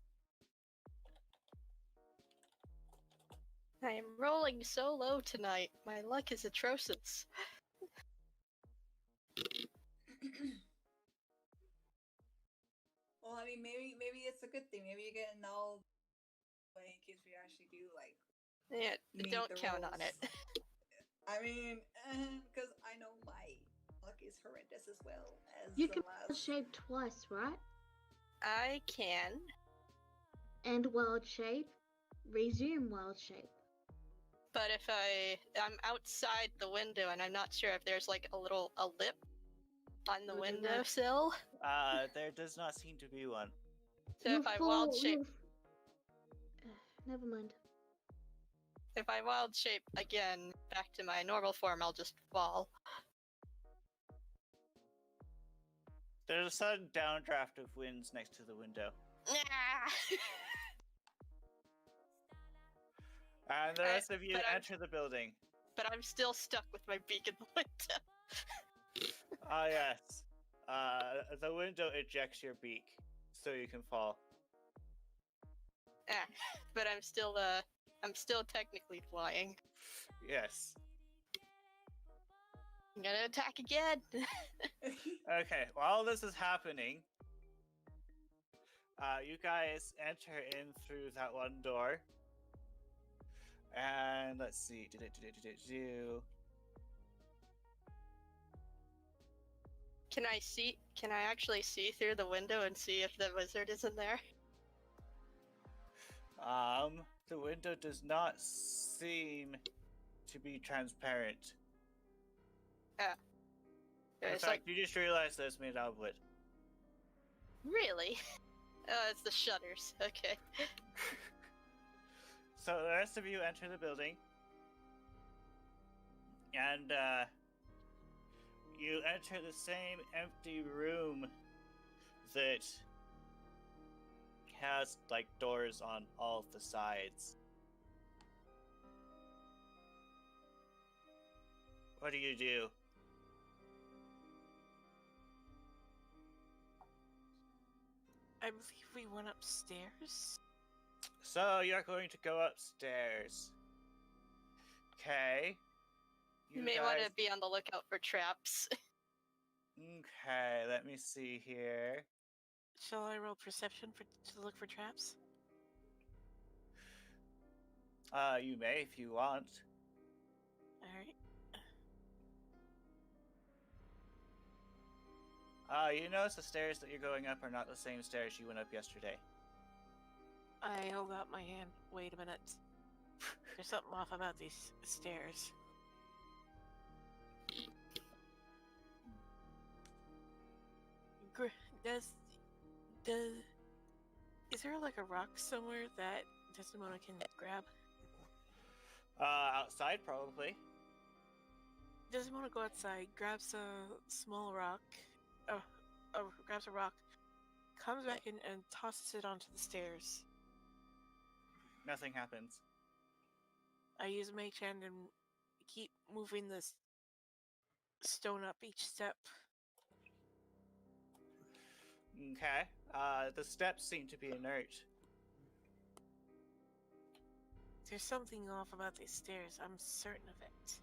S5: I am rolling so low tonight. My luck is atrocious.
S2: Well, I mean, maybe it's a good thing. Maybe you get an null in case we actually do like.
S5: Yeah,
S2: meet
S5: don't
S2: the
S5: count on it.
S2: rules. I mean, because I know my luck is horrendous as well as
S1: You
S2: the
S1: can
S2: last.
S1: shape twice, right?
S5: I can.
S1: And wild shape, resume wild shape.
S5: But if I'm outside the window and I'm not sure if there's like a lip on the
S1: Wouldn't that-
S5: windowsill.
S3: There does not seem to be one.
S5: So if I wild shape,
S1: Never mind.
S5: if I wild shape again back to my normal form, I'll just fall.
S3: There's a sudden downdraft of winds next to the window. And the rest of you enter the building.
S5: But I'm still stuck with my beak in the window.
S3: Ah, yes. The window ejects your beak, so you can fall.
S5: But I'm still technically flying.
S3: Yes.
S5: I'm gonna attack again.
S3: Okay, while this is happening, you guys enter in through that one door. And let's see.
S5: Can I actually see through the window and see if the wizard is in there?
S3: The window does not seem to be transparent. In
S5: It's
S3: fact,
S5: like,
S3: you just realized that it's made out of wood.
S5: really? Oh, it's the shutters. Okay.
S3: So the rest of you enter the building, and you enter the same empty room that has like doors on all of the sides. What do you do?
S4: I believe we went upstairs.
S3: So you're going to go upstairs. Okay.
S5: You may want to be on the lookout for traps.
S3: Okay, let me see here.
S4: Shall I roll perception to look for traps?
S3: You may if you want.
S4: Alright.
S3: You notice the stairs that you're going up are not the same stairs you went up yesterday.
S4: I hold out my hand. Wait a minute. There's something off about these stairs. Is there like a rock somewhere that Desdemona can grab?
S3: Outside probably.
S4: Desdemona go outside, grabs a small rock, grabs a rock, comes back in and tosses it onto the stairs.
S3: Nothing happens.
S4: I use Mage Hand and keep moving the stone up each step.
S3: Okay. The steps seem to be inert.
S4: There's something off about these stairs. I'm certain of it.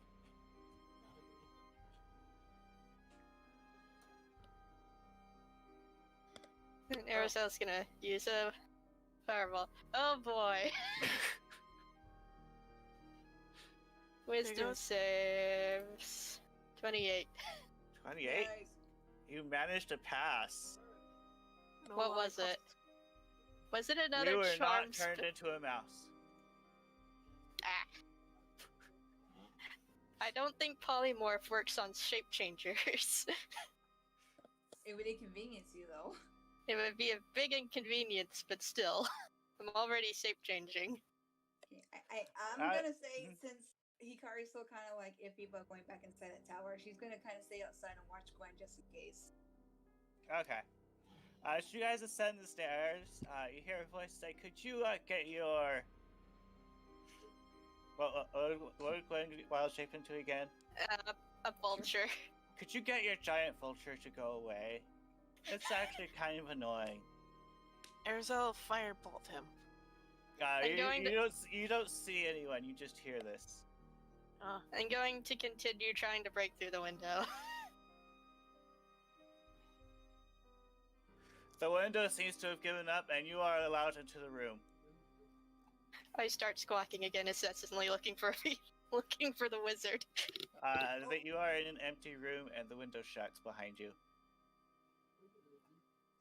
S5: And Aristo's gonna use a fireball. Oh boy. Wisdom
S4: goes.
S5: saves 28.
S3: 28.
S2: Nice.
S3: You managed to pass.
S5: What was it? Was it another
S3: You were
S5: charm
S3: not turned into a mouse.
S5: Ah. I don't think polymorph works on shape changers.
S2: It would inconvenience you though.
S5: It would be a big inconvenience, but still. I'm already shape changing.
S2: I'm gonna say, since Hikari's still kind of like iffy about going back inside the tower, she's gonna kind of stay outside and watch Gwen just in case.
S3: Okay. As you guys ascend the stairs, you hear a voice say, "Could you get your what did Gwen wild shape into again?
S5: A vulture.
S3: Could you get your giant vulture to go away? It's actually kind of annoying."
S4: Erzel firebolt him.
S3: You don't see anyone. You just hear this.
S5: I'm going to continue trying to break through the window.
S3: The window seems to have given up, and you are allowed into the room.
S5: I start squawking again, incessantly looking for the wizard.
S3: That you are in an empty room, and the window shuts behind you.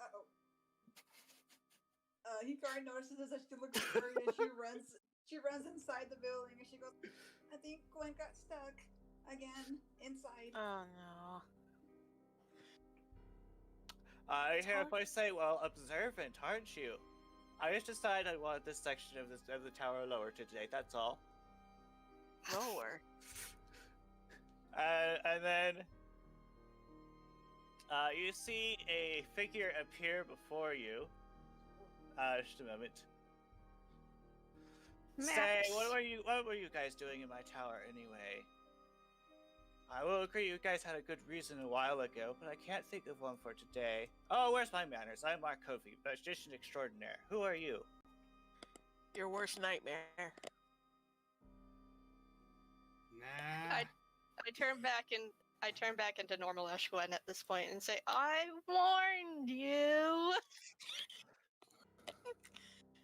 S2: Uh-oh. Hikari notices this as she looks worried and she runs inside the building and she goes, "I think Gwen got stuck again inside."
S4: Oh no.
S3: I hear a voice say, "Well, observant, aren't you? I just decided I wanted this section of the tower lower today, that's all."
S4: Lower.
S3: And then you see a figure appear before you. Just a moment. Say, what were you guys doing in my tower anyway? I will agree you guys had a good reason a while ago, but I can't think of one for today. Oh, where's my manners? I'm Mark Covey, magician extraordinaire. Who are you?
S4: Your worst nightmare.
S6: Nah.
S5: I turn back into normal Ashwin at this point and say, "I warned you."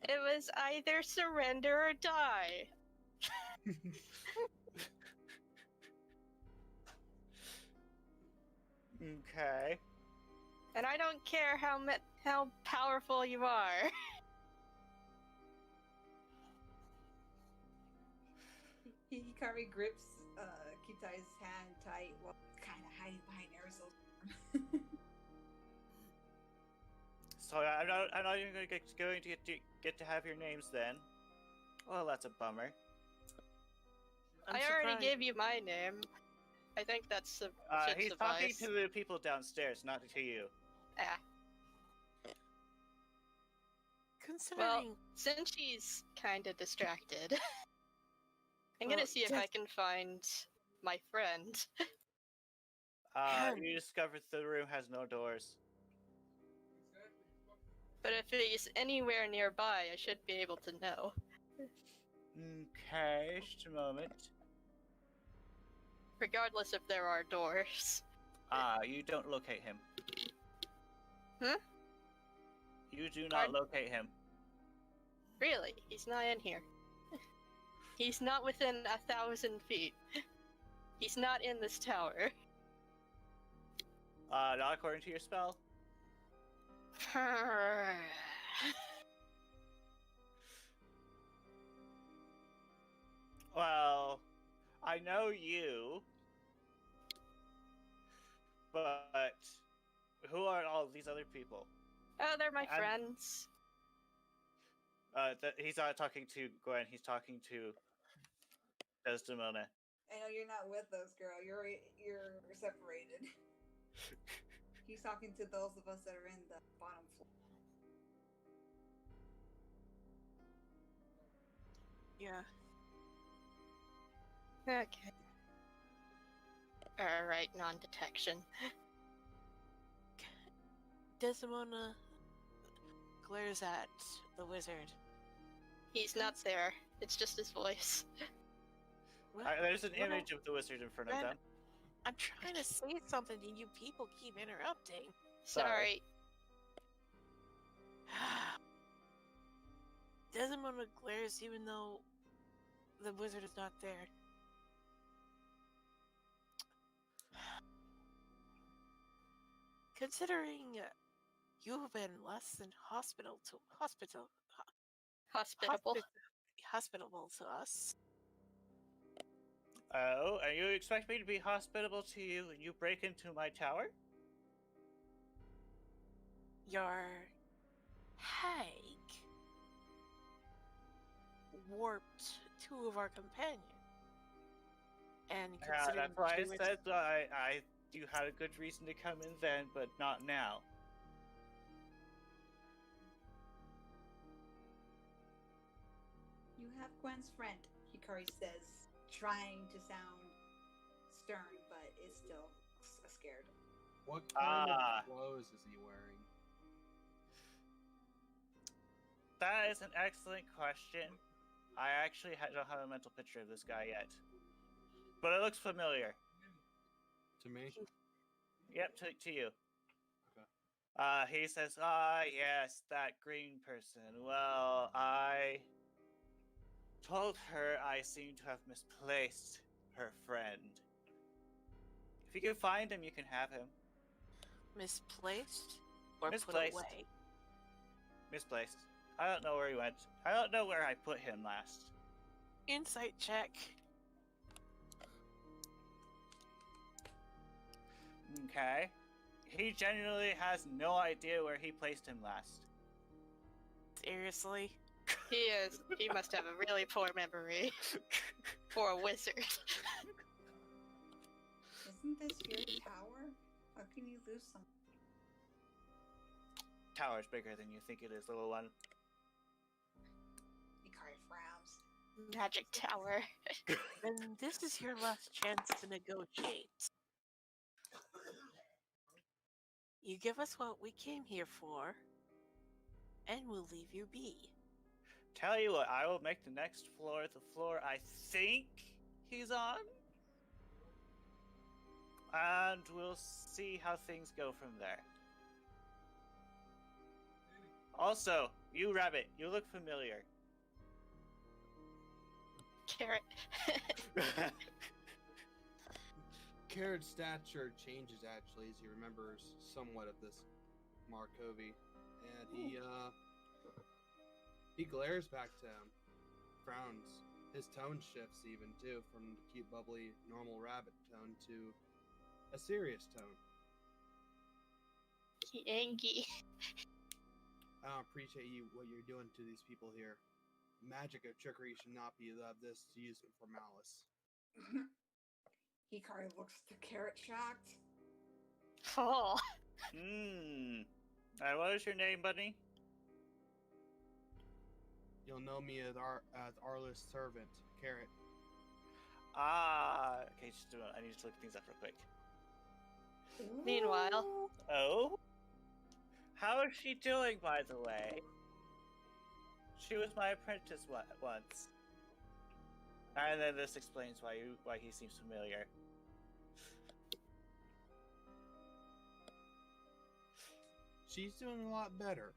S5: It was either surrender or die.
S3: Okay.
S5: And I don't care how powerful you are.
S2: Hikari grips Kitai's hand tight while kind of hiding behind Aristo's.
S3: So I'm not even going to get to have your names then. Well, that's a bummer.
S5: I already gave you my name. I think that's
S3: he's talking to the people downstairs, not to you.
S5: Ah.
S4: Considering.
S5: Well, since she's kind of distracted, I'm gonna see if I can find my friend.
S3: You discovered the room has no doors.
S5: But if he's anywhere nearby, I should be able to know.
S3: Okay, just a moment.
S5: Regardless if there are doors.
S3: You don't locate him.
S5: Hmm?
S3: You do not locate him.
S5: Really? He's not in here. He's not within 1,000 feet. He's not in this tower.
S3: Not according to your spell. Well, I know you, but who are all these other people?
S5: Oh, they're my friends.
S3: He's not talking to Gwen, he's talking to Desdemona.
S2: I know you're not with us, girl. You're separated. He's talking to those of us that are in the bottom floor.
S4: Yeah.
S5: Okay. Alright, non-detection.
S4: Desdemona glares at the wizard.
S5: He's not there. It's just his voice.
S4: Well,
S3: There's an
S4: well,
S3: image of the wizard in front of
S4: then
S3: them.
S4: I'm trying to say something and you people keep interrupting.
S5: Sorry.
S4: Desmond glares even though the wizard is not there. Considering you've been less than hospitable to us.
S3: Oh, and you expect me to be hospitable to you and you break into my tower?
S4: Your hag warped two of our companions. And
S3: Yeah,
S4: considering
S3: that's why I
S4: she was-
S3: said you had a good reason to come in then, but not now.
S2: You have Gwen's friend, Hikari says, trying to sound stern, but is still scared.
S6: What kind
S3: Ah.
S6: of clothes is he wearing?
S3: That is an excellent question. I actually don't have a mental picture of this guy yet. But it looks familiar.
S6: To me?
S3: Yep, to you.
S6: Okay.
S3: He says, yes, that green person. Well, I told her I seem to have misplaced her friend. If you can find him, you can have him.
S4: misplaced or
S3: Misplaced.
S4: put away.
S3: Misplaced. I don't know where he went. I don't know where I put him last.
S4: Insight check.
S3: Okay. He genuinely has no idea where he placed him last.
S4: Seriously?
S5: He is. He must have a really poor memory for a wizard.
S2: Isn't this your tower? How can you lose something?
S3: Tower's bigger than you think it is, little one.
S2: Hikari frowns.
S5: Magic tower.
S4: Then this is your last chance to negotiate. You give us what we came here for, and we'll leave you be.
S3: Tell you what, I will make the next floor the floor I think he's on. And we'll see how things go from there. Also, you rabbit, you look familiar.
S5: Carrot.
S6: Carrot's stature changes actually as he remembers somewhat of this Markovi, and he glares back to him, frowns. His tone shifts even too, from the cute, bubbly, normal rabbit tone to a serious tone.
S5: Yangi.
S6: I don't appreciate what you're doing to these people here. Magic of trickery should not be of this used for malice.
S2: Hikari looks the carrot shocked.
S5: Oh.
S3: And what is your name, buddy?
S6: You'll know me as Arliss' servant, Carrot.
S3: Okay, just do it. I need to look things up real quick.
S5: Meanwhile.
S3: Oh? How is she doing, by the way? She was my apprentice once. And then this explains why he seems familiar.
S6: She's doing a lot better.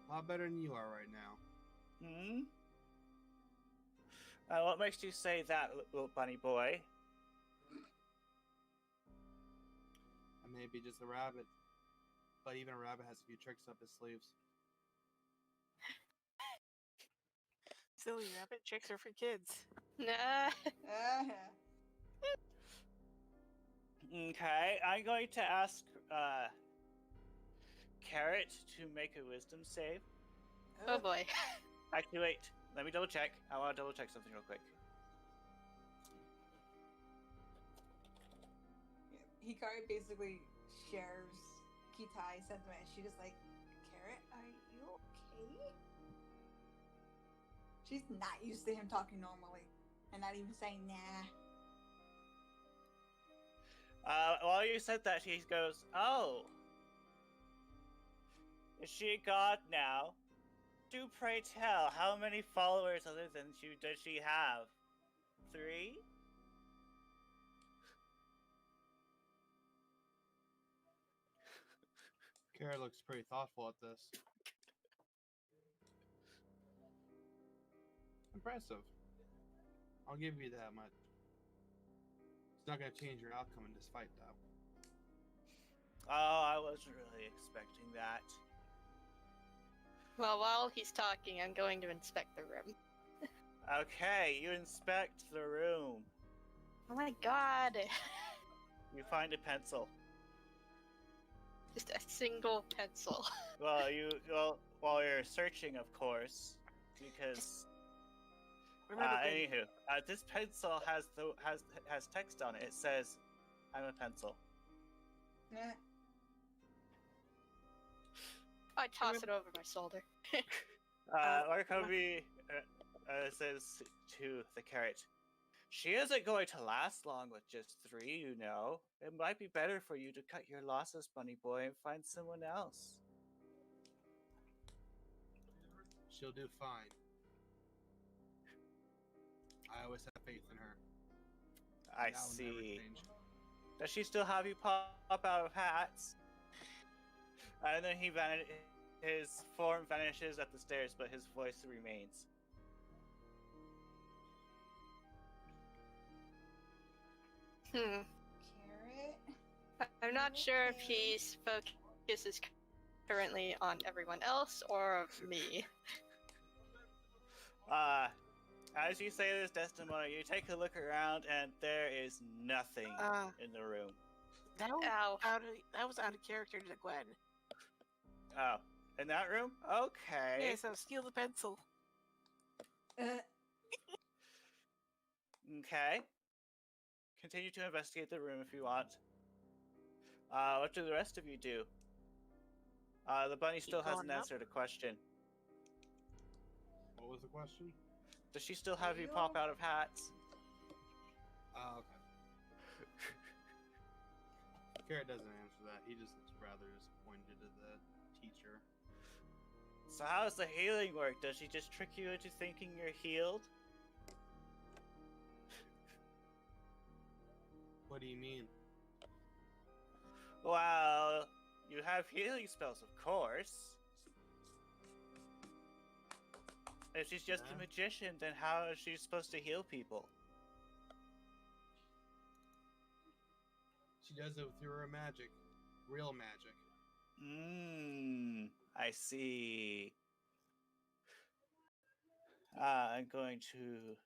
S6: A lot better than you are right now.
S3: What makes you say that, little bunny boy?
S6: I may be just a rabbit, but even a rabbit has a few tricks up his sleeves.
S4: Silly rabbit tricks are for kids.
S5: Nah.
S3: Okay, I'm going to ask Carrot to make a wisdom save.
S5: Oh boy.
S3: Actually, wait. Let me double check. I want to double check something real quick.
S2: Hikari basically shares Kitai's sentiment. She just like, Carrot, are you okay? She's not used to him talking normally and not even saying nah.
S3: While you said that, he goes, "Oh, is she a god now? do pray tell, how many followers other than you does she have? 3?
S6: Kara looks pretty thoughtful at this. Impressive. I'll give you that much. It's not gonna change your outcome in this fight, though.
S3: Oh, I wasn't really expecting that.
S5: Well, while he's talking, I'm going to inspect the room.
S3: Okay, you inspect the room.
S5: Oh my god!
S3: You find a pencil.
S5: Just a single pencil.
S3: Well, while you're searching, of course, because
S4: Remember, Ben,
S3: anywho, this pencil has text on it. It says, "I'm a pencil."
S2: Nah.
S5: I toss it over my shoulder.
S3: Orkobi says to the carrot, "She isn't going to last long with just 3, you know. It might be better for you to cut your losses, bunny boy, and find someone else."
S6: She'll do fine. I always have faith in her.
S3: I
S6: That will never
S3: see.
S6: change.
S3: Does she still have you pop out of hats? And then his form vanishes at the stairs, but his voice remains.
S5: Hmm.
S2: Carrot.
S5: I'm not sure if
S2: Okay.
S5: he's focuses currently on everyone else or me.
S3: As you say this, Desdemona, you take a look around, and there is nothing in the room.
S4: that was
S5: Ow.
S4: that was out of character to Gwen.
S3: Oh, in that room? Okay.
S4: Yeah, so steal the pencil.
S3: Okay. Continue to investigate the room if you want. What do the rest of you do? The bunny still hasn't
S4: going up?
S3: answered a question.
S6: What was the question?
S3: Does she still have you pop out of hats?
S6: Oh, okay. Carrot doesn't answer that. He just looks rather disappointed at the teacher.
S3: So how does the healing work? Does she just trick you into thinking you're healed?
S6: What do you mean?
S3: Well, you have healing spells, of course. If she's just a
S6: Yeah.
S3: magician, then how is she supposed to heal people?
S6: She does it through her magic. Real magic.
S3: I see. I'm going to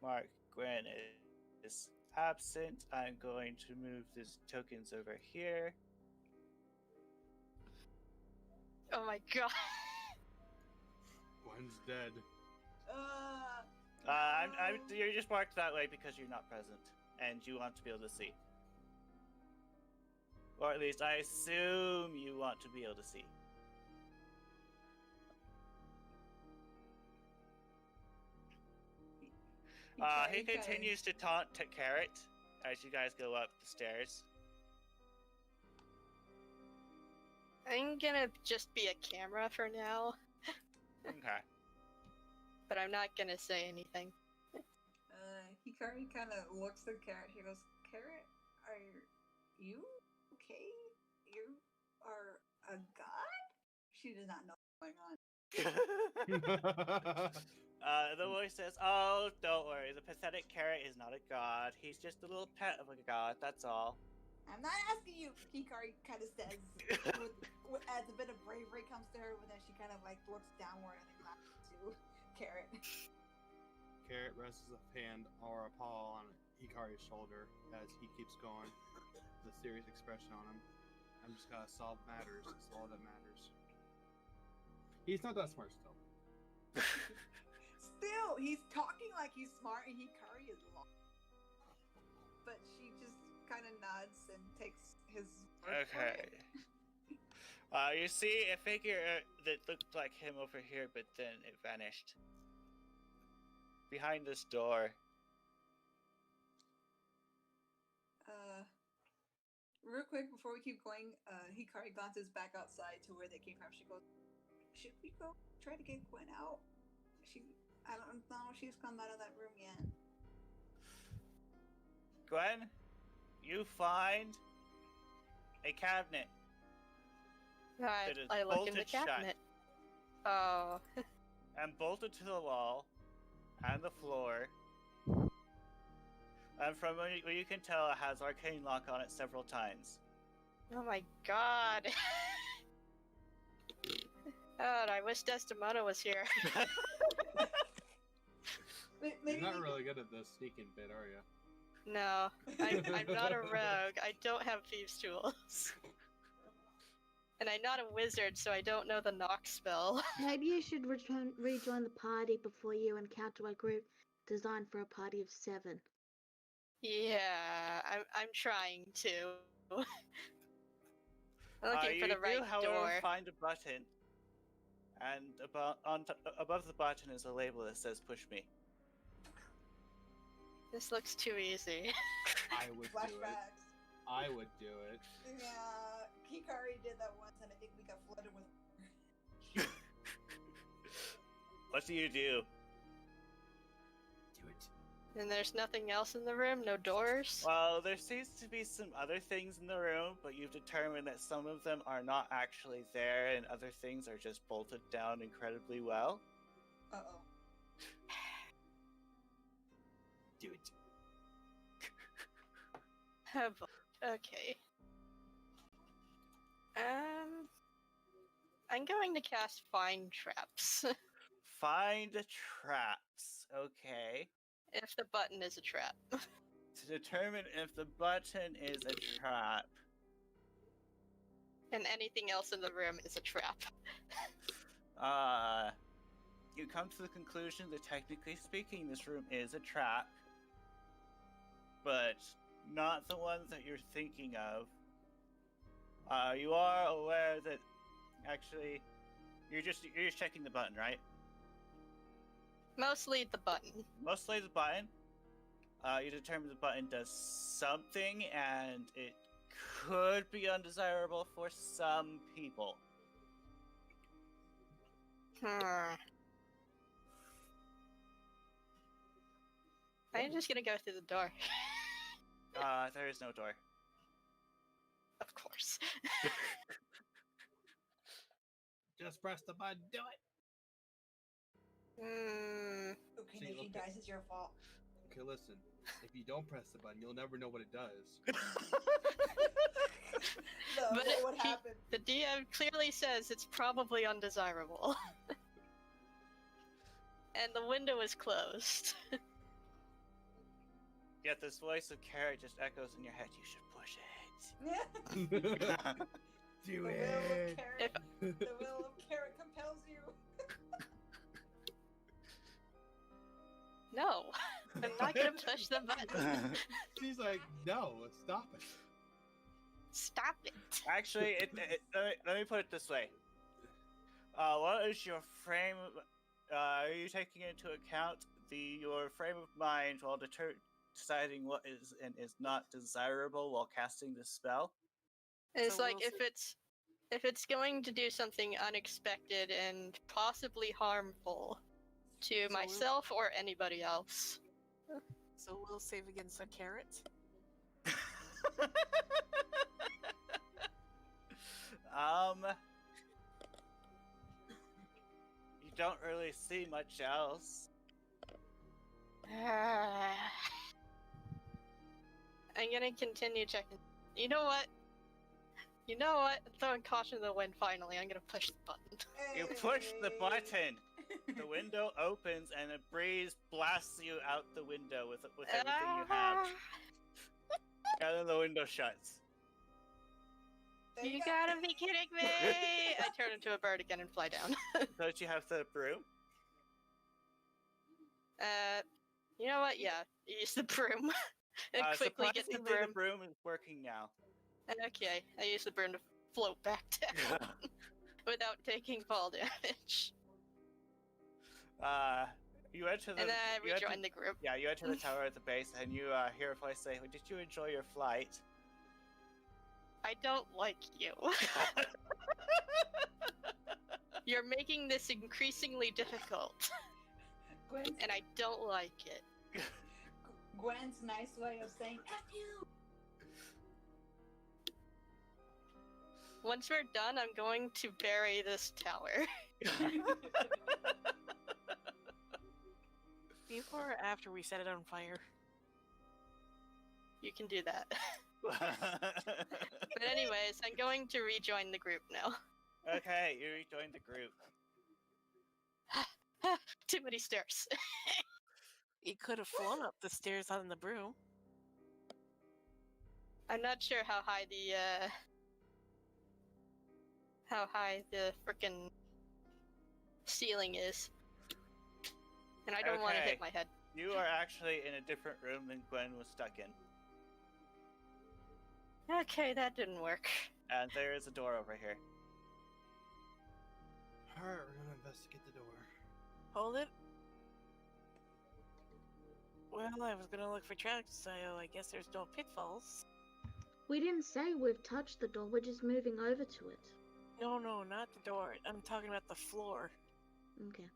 S3: mark Gwen is absent. I'm going to move these tokens over here.
S5: Oh my god.
S6: One's dead.
S3: You're just marked that way because you're not present, and you want to be able to see. Or at least I assume you want to be able to see. He continues to taunt Carrot as you guys go up the stairs.
S5: I'm gonna just be a camera for now,
S3: Okay.
S5: but I'm not gonna say anything.
S2: Hikari kind of looks at Carrot. He goes, "Carrot, are you okay? You are a god?" She does not know what's going on.
S3: The voice says, "Oh, don't worry. The pathetic Carrot is not a god. He's just a little pet of a god, that's all."
S2: I'm not asking you, Hikari kind of says, as a bit of bravery comes to her, but then she kind of like looks downward and then back to Carrot.
S6: Carrot rests a hand or a paw on Hikari's shoulder as he keeps going with a serious expression on him. I'm just gotta solve matters. That's all that matters. He's not that smart still.
S2: Still, he's talking like he's smart, and Hikari is lost. But she just kind of nods and takes his word for
S3: Okay.
S2: it.
S3: You see a figure that looked like him over here, but then it vanished. Behind this door.
S2: Real quick before we keep going, Hikari glances back outside to where they came from. should we go try to get Gwen out? I don't know if she's come out of that room yet.
S3: Gwen, you find a cabinet. It is
S5: I look in the
S3: bolted shut.
S5: cabinet. Oh.
S3: And bolted to the wall and the floor. And from what you can tell, it has arcane lock on it several times.
S5: Oh my god. God, I wish Desdemona was here.
S6: You're not really good at the sneaking bit, are you?
S5: No, I'm not a rogue. I don't have thieves' tools. And I'm not a wizard, so I don't know the knock spell.
S1: Maybe you should rejoin the party before you encounter a group designed for a party of 7.
S5: Yeah, I'm trying to. I'm looking for
S3: you
S5: the right
S3: do, however,
S5: door.
S3: find a button, and above the button is a label that says "Push me."
S5: This looks too easy.
S6: I would do it.
S2: Flashbacks.
S6: I would do it.
S2: Yeah, Hikari did that once, and I think we got flooded with.
S3: What do you do?
S6: Do it.
S5: And there's nothing else in the room? No doors?
S3: Well, there seems to be some other things in the room, but you've determined that some of them are not actually there, and other things are just bolted down incredibly well.
S2: Uh-oh.
S6: Do it.
S5: Okay. I'm going to cast Find Traps.
S3: Find traps. Okay.
S5: If the button is a trap.
S3: To determine if the button is a trap.
S5: And anything else in the room is a trap.
S3: You come to the conclusion that technically speaking, this room is a trap, but not the ones that you're thinking of. You are aware that actually you're just checking the button, right?
S5: Mostly the button.
S3: Mostly the button. You determine the button does something, and it could be undesirable for some people.
S5: I'm just gonna go through the door.
S3: There is no door.
S5: Of course.
S6: Just press the button. Do it.
S2: Okay,
S6: See,
S2: if she
S6: okay.
S2: dies, it's your fault.
S6: Okay, listen. If you don't press the button, you'll never know what it does.
S2: So,
S5: But
S2: what would happen?
S5: The DM clearly says it's probably undesirable. And the window is closed.
S3: Yet this voice of Carrot just echoes in your head. You should push it.
S6: Do
S2: The will
S6: it.
S2: of Carrot. The will of Carrot compels you.
S5: No, I'm not gonna push the button.
S6: She's like, no, stop it.
S5: Stop it.
S3: Actually, let me put it this way. What is your frame? Are you taking into account your frame of mind while deciding what is and is not desirable while casting this spell?
S5: It's
S9: So
S5: like
S9: we'll
S5: if it's going to do something unexpected and possibly harmful to
S9: So we'll-
S5: myself or anybody else.
S9: So we'll save against a carrot.
S3: You don't really see much else.
S5: I'm gonna continue checking. You know what? I'm throwing caution to the wind finally. I'm gonna push the button.
S3: You push the button. The window opens and a breeze blasts you out the window with everything you have. And then the window shuts.
S2: There
S5: You
S2: go.
S5: gotta be kidding me! I turn into a bird again and fly down.
S3: Don't you have the broom?
S5: You know what? Yeah, use the broom. And quickly get the
S3: Surprisingly,
S5: broom.
S3: the broom is working now.
S5: Okay, I use the broom to float back down without taking fall damage.
S3: You enter the.
S5: And then I
S3: you enter-
S5: rejoin the group.
S3: Yeah, you enter the tower at the base, and you hear a voice say, "Did you enjoy your flight?"
S5: I don't like you. You're making this increasingly difficult,
S2: Gwen's,
S5: and I don't like it.
S2: Gwen's nice way of saying F you.
S5: Once we're done, I'm going to bury this tower.
S9: Before or after we set it on fire?
S5: You can do that. But anyways, I'm going to rejoin the group now.
S3: Okay, you rejoined the group.
S5: Too many stairs.
S9: You could have flown up the stairs on the broom.
S5: I'm not sure how high the frickin' ceiling is. And I don't want to
S3: Okay.
S5: hit my head.
S3: You are actually in a different room than Gwen was stuck in.
S5: Okay, that didn't work.
S3: And there is a door over here.
S8: Alright, we're gonna investigate the door.
S9: Hold it. Well, I was gonna look for tracks, so I guess there's no pitfalls.
S1: We didn't say we've touched the door, we're just moving over to it.
S9: No, not the door. I'm talking about the floor.
S1: Okay.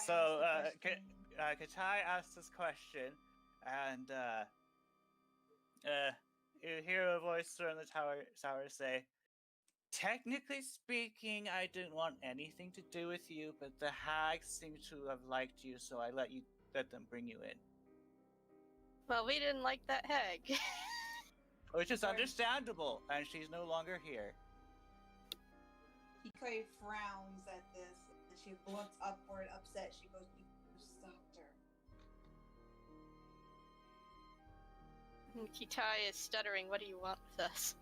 S3: So, Katai asked this question, and you hear a voice from the tower say, "Technically speaking, I didn't want anything to do with you, but the hags seem to have liked you, so I let them bring you in."
S5: Well, we didn't like that hag.
S3: Which is understandable, and she's no longer here.
S2: Hikari frowns at this, and she looks upward, upset. She goes, "You stopped her."
S5: Kitai is stuttering. What do you want with us?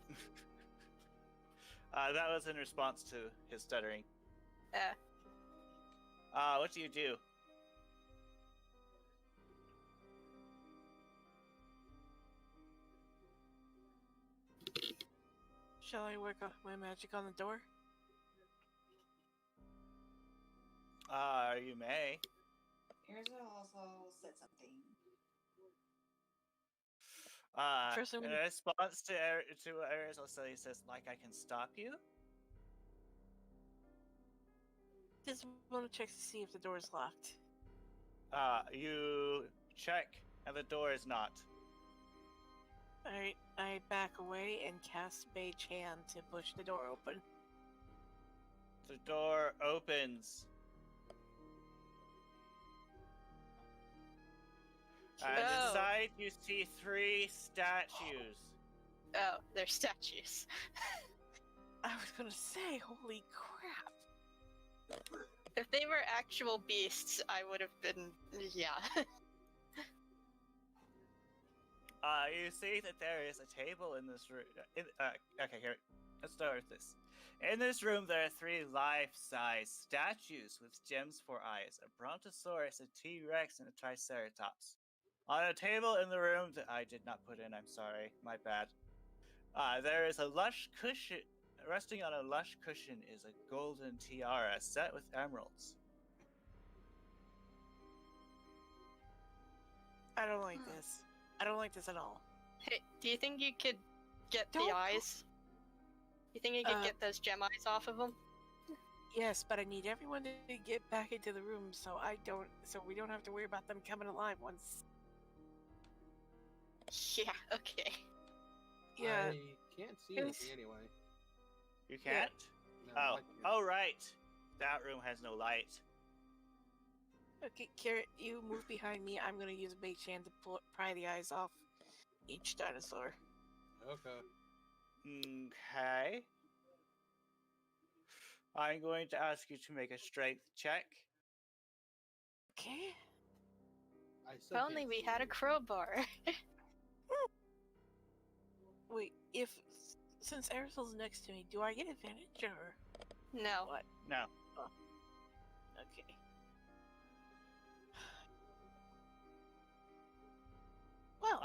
S3: That was in response to his stuttering. What do you do?
S9: Shall I work my magic on the door?
S3: You may.
S2: Erza also said something.
S9: First,
S3: In response to Arizal, he says, "Like I can stop you?"
S9: just want to check to see if the door is locked.
S3: You check, and the door is not.
S9: Alright, I back away and cast Mage Hand to push the door open.
S3: The door opens. And
S5: Oh.
S3: inside you see 3 statues.
S5: Oh, they're statues.
S9: I was gonna say, holy crap.
S5: If they were actual beasts, I would have been, yeah.
S3: You see that there is a table in this room. Okay, here. Let's start with this. In this room, there are 3 life-size statues with gems for eyes: a Brontosaurus, a T-Rex, and a Triceratops. On a table in the room that I did not put in, I'm sorry, my bad. There is a lush cushion. Resting on a lush cushion is a golden tiara set with emeralds.
S9: I don't like this. I don't like this at all.
S5: Hey, do you think you could get
S9: Don't-
S5: the eyes? You think you could get those gem eyes off of them?
S9: Yes, but I need everyone to get back into the room so we don't have to worry about them coming alive once.
S5: Yeah, okay.
S9: Yeah.
S6: I can't see
S9: It's-
S6: anything anyway.
S3: You can't?
S6: No,
S3: Oh, right. That room has no light.
S9: Okay, Carrot, you move behind me. I'm gonna use a Mage Hand to pry the eyes off each dinosaur.
S6: Okay.
S3: Okay. I'm going to ask you to make a strength check.
S9: Okay.
S6: I still
S5: If only
S6: can't
S5: we
S6: see
S5: had a
S6: anything.
S5: crowbar.
S9: Wait, since Aristo's next to me, do I get advantage or
S5: No.
S9: what?
S3: No.
S9: Okay. Well,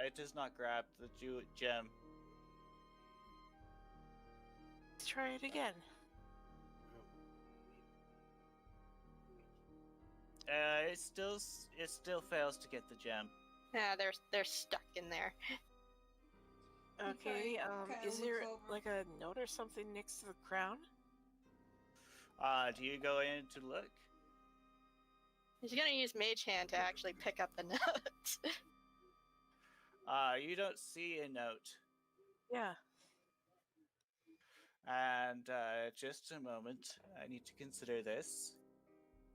S3: It does not grab the gem.
S9: let's try it again.
S3: It still fails to get the gem.
S5: Yeah, they're stuck in there.
S9: Okay,
S2: kinda
S9: is
S2: looks
S9: there
S2: over.
S9: like a note or something next to the crown?
S3: Do you go in to look?
S5: He's gonna use Mage Hand to actually pick up the notes.
S3: You don't see a note.
S9: Yeah.
S3: And just a moment, I need to consider this.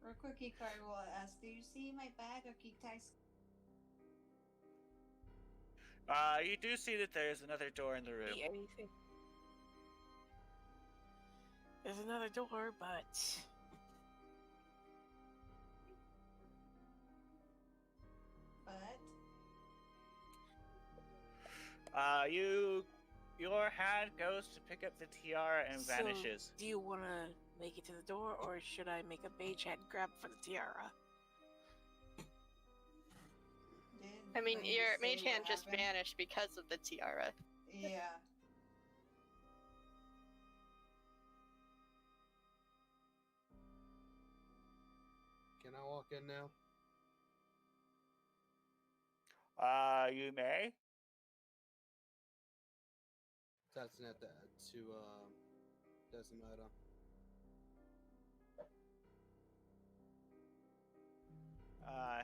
S2: Real quick, Hikari will ask, do you see my bag of Kikai's?
S3: You do see that there's another door in the room.
S9: See anything? There's another door, but
S2: But
S3: Your hand goes to pick up the tiara and
S9: so,
S3: vanishes.
S9: do you want to make it to the door, or should I make a mage hand grab for the tiara?
S5: I mean,
S2: Let me
S5: your
S2: just say
S5: Mage
S2: what
S5: Hand just
S2: happened.
S5: vanished because of the tiara.
S2: Yeah.
S6: Can I walk in now?
S3: You may.
S6: That's not that to doesn't matter.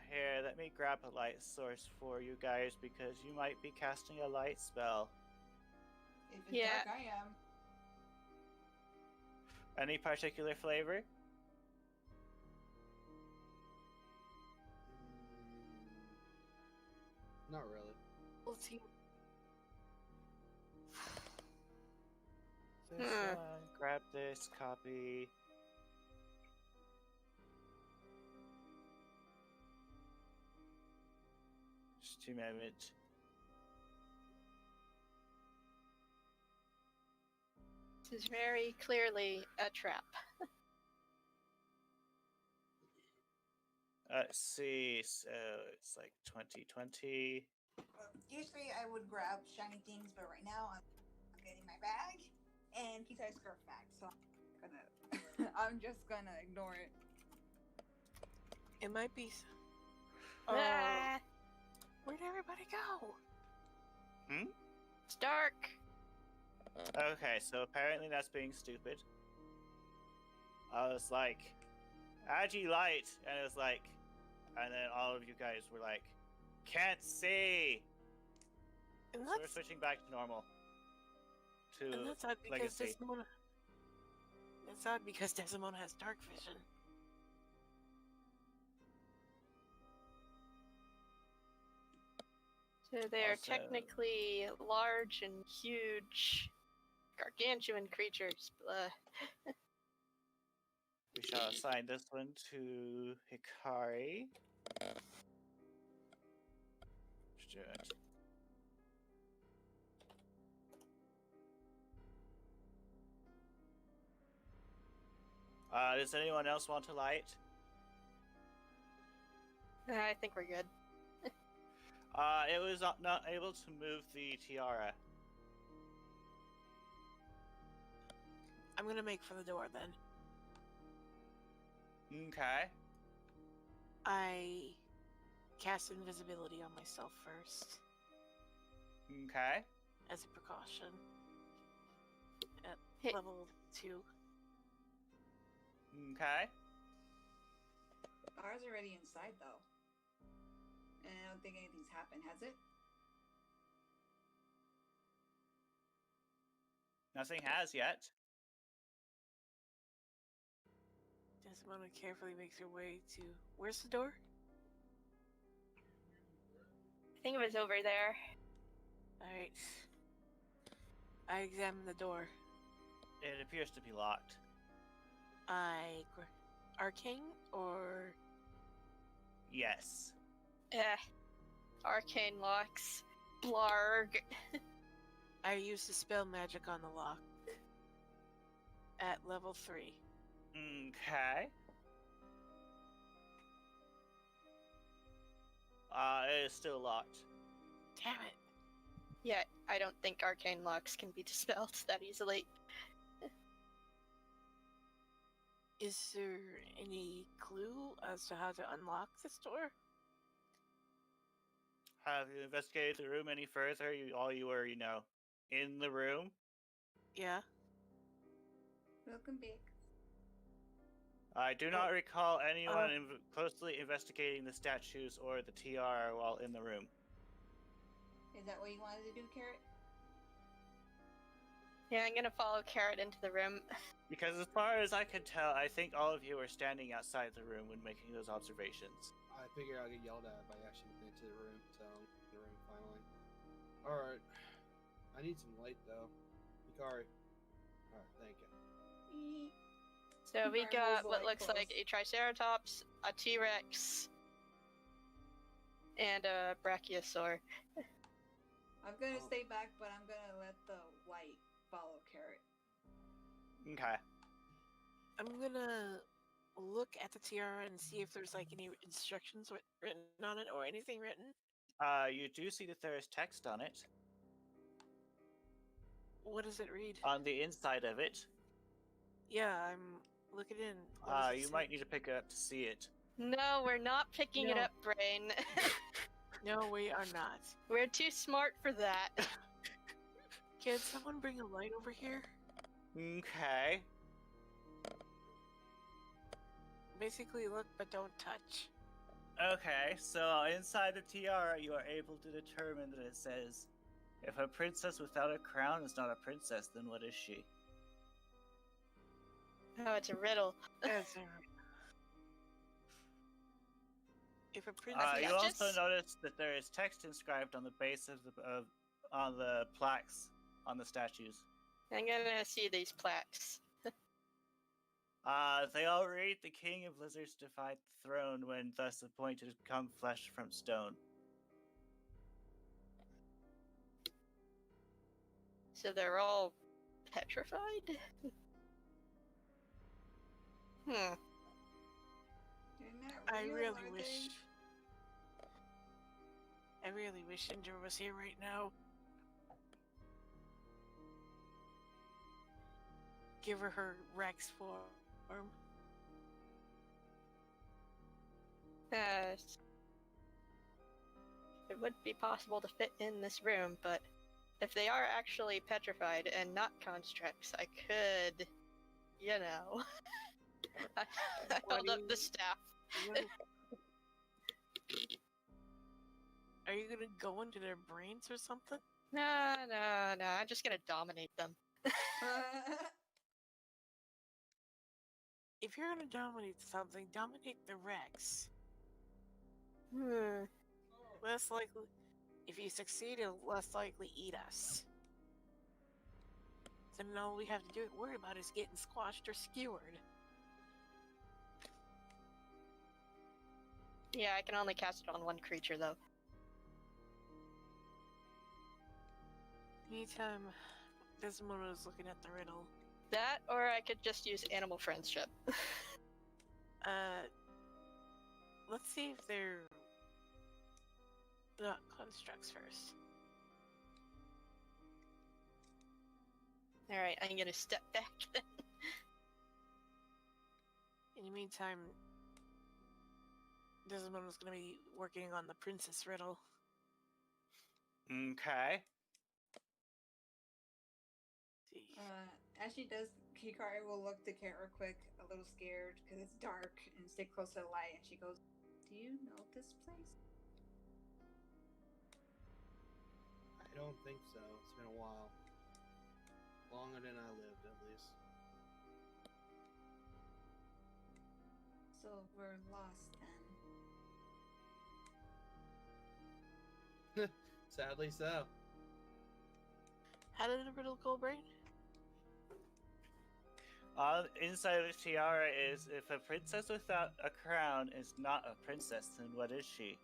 S3: Here, let me grab a light source for you guys because you might be casting a light spell.
S2: If it's
S5: Yeah.
S2: dark, I am.
S3: Any particular flavor?
S6: Not really.
S9: Let's see.
S3: This one, grab this copy. Just 2 moments.
S5: This is very clearly a trap.
S3: Let's see, so it's like 2020.
S2: Usually I would grab shiny things, but right now I'm getting my bag and Kikai's scarf bag, so I'm just gonna ignore it.
S9: It might be.
S5: Ah,
S9: Where'd everybody go?
S5: it's dark.
S3: Okay, so apparently that's being stupid. I was like, Agi light, and it was like, and then all of you guys were like, can't see.
S9: And
S3: So we're
S9: that's,
S3: switching back to normal. To
S9: and that's odd because
S3: legacy.
S9: Desdemona. That's odd because Desdemona has dark vision.
S5: So they are
S3: Also-
S5: technically large and huge, gargantuan creatures.
S3: We shall assign this one to Hikari. Let's do it. Does anyone else want to light?
S5: I think we're good.
S3: It was not able to move the tiara.
S9: I'm gonna make for the door then.
S3: Okay.
S9: I cast invisibility on myself first
S3: Okay.
S9: as a precaution at
S5: Hey.
S9: level 2.
S3: Okay.
S2: Ours already inside though, and I don't think anything's happened, has it?
S3: Nothing has yet.
S9: Desdemona carefully makes her way to. Where's the door?
S5: I think it was over there.
S9: Alright. I examine the door.
S3: It appears to be locked.
S9: Arcane or.
S3: Yes.
S5: Arcane locks. Blarg.
S9: I use the spell magic on the lock at level 3.
S3: Okay. It is still locked.
S9: Damn it.
S5: Yeah, I don't think arcane locks can be dispelled that easily.
S9: Is there any clue as to how to unlock this door?
S3: Have you investigated the room any further? All you know. in the room.
S9: Yeah.
S2: Welcome back.
S3: I do not recall anyone closely investigating the statues or the tiara while in the room.
S2: Is that what you wanted to do, Carrot?
S5: Yeah, I'm gonna follow Carrot into the room.
S3: Because as far as I could tell, I think all of you were standing outside the room when making those observations.
S6: I figure I'll get yelled at if I actually get into the room, so I'm in the room finally. Alright. I need some light though. Hikari. Alright, thank you.
S5: So we
S2: Alright,
S5: got
S2: move
S5: what
S2: light
S5: looks like
S2: close.
S5: a Triceratops, a T-Rex, and a Brachiosaur.
S2: I'm gonna stay back, but I'm gonna let the light follow Carrot.
S3: Okay.
S9: I'm gonna look at the tiara and see if there's like any instructions written on it or anything written.
S3: You do see that there is text on it.
S9: What does it read?
S3: On the inside of it.
S9: Yeah, I'm looking in. What does it
S3: You
S9: say?
S3: might need to pick it up to see it.
S5: No, we're not picking it
S9: No.
S5: up, Brain.
S9: No, we are not.
S5: We're too smart for that.
S9: Can someone bring a light over here?
S3: Okay.
S9: Basically, look but don't touch.
S3: Okay, so inside the tiara, you are able to determine that it says, if a princess without a crown is not a princess, then what is she?
S5: Oh, it's a riddle.
S9: That's alright. If a princess,
S3: You
S5: Yeah,
S3: also
S5: just-
S3: notice that there is text inscribed on the base of on the plaques on the statues.
S5: I'm gonna see these plaques.
S3: They all read, "The king of lizards defied the throne when thus appointed come flesh from stone."
S5: So they're all petrified?
S2: They're not
S9: I
S2: real,
S9: really
S2: are
S9: wish. I really wish Indra was here right now. Give her Rex form.
S5: It would be possible to fit in this room, but if they are actually petrified and not constructs, I could, you know. I held up the staff.
S9: Are you gonna go into their brains or something?
S5: No, I'm just gonna dominate them.
S2: they?
S9: If you're gonna dominate something, dominate the Rex. Less likely, if you succeed, it'll less likely eat us. So then all we have to worry about is getting squashed or skewered.
S5: Yeah, I can only cast it on one creature, though.
S9: Anytime Desmond was looking at the riddle,
S5: That, or I could just use animal friendship.
S9: let's see if they're not constructs first.
S5: Alright, I'm gonna step back then.
S9: In the meantime, Desmond was gonna be working on the princess riddle.
S3: Okay.
S9: See.
S2: As she does, Hikari will look to Carrot real quick, a little scared because it's dark, and stay close to the light. And she goes, "Do you know this place?"
S6: I don't think so. It's been a while. Longer than I lived, at least.
S2: So we're lost then.
S6: Sadly so.
S9: How did the riddle go, Brain?
S3: Inside of the tiara is, if a princess without a crown is not a princess, then what is she?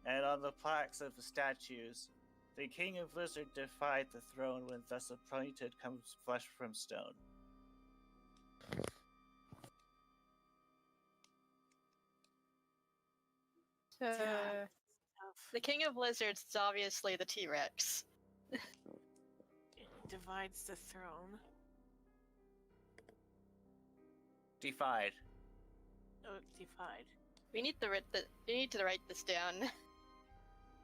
S3: And on the plaques of the statues, the king of lizard defied the throne when thus appointed comes flesh from stone.
S5: The king of lizards is obviously the T-Rex.
S9: It divides the throne.
S3: Defied.
S9: Oh, defied.
S5: We need to write this down.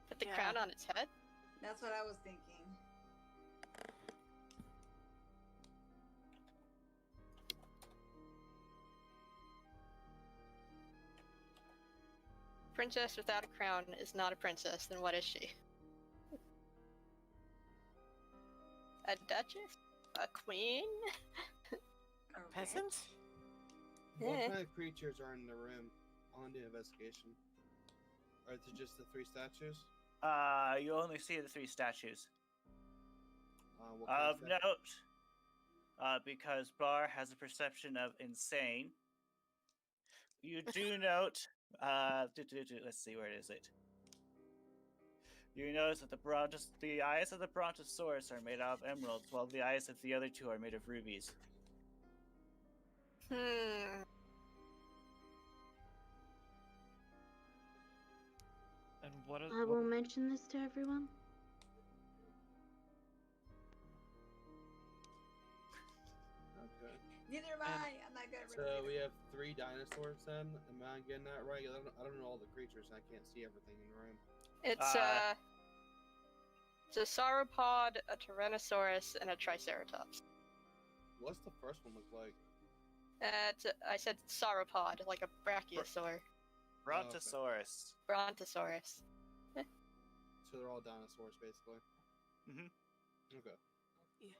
S5: Put the
S9: Yeah.
S5: crown on its head.
S2: That's what I was thinking.
S5: princess without a crown is not a princess, then what is she? A duchess? A queen?
S9: Peasant?
S6: What
S5: Eh.
S6: kind of creatures are in the room on the investigation? Or is it just the 3 statues?
S3: You only see the 3 statues.
S6: What kind
S3: Of note, because Bar has a perception of insane, you do note, let's see, where is it? You notice that the eyes of the Brontosaurus are made out of emeralds, while the eyes of the other 2 are made of rubies.
S5: Hmm.
S7: And what is
S1: I will mention this to everyone.
S6: Okay.
S2: Neither am I. I'm not good at
S6: So
S2: riddles
S6: we
S2: either.
S6: have 3 dinosaurs then? Am I getting that right? I don't know all the creatures. I can't see everything in the room.
S5: It's a sauropod, a tyrannosaurus, and a triceratops.
S6: What's the first one look like?
S5: I said sauropod, like a brachiosaur.
S3: Brontosaurus.
S5: Brontosaurus.
S6: So they're all dinosaurs, basically.
S3: Mhm.
S6: Okay.
S9: Yeah.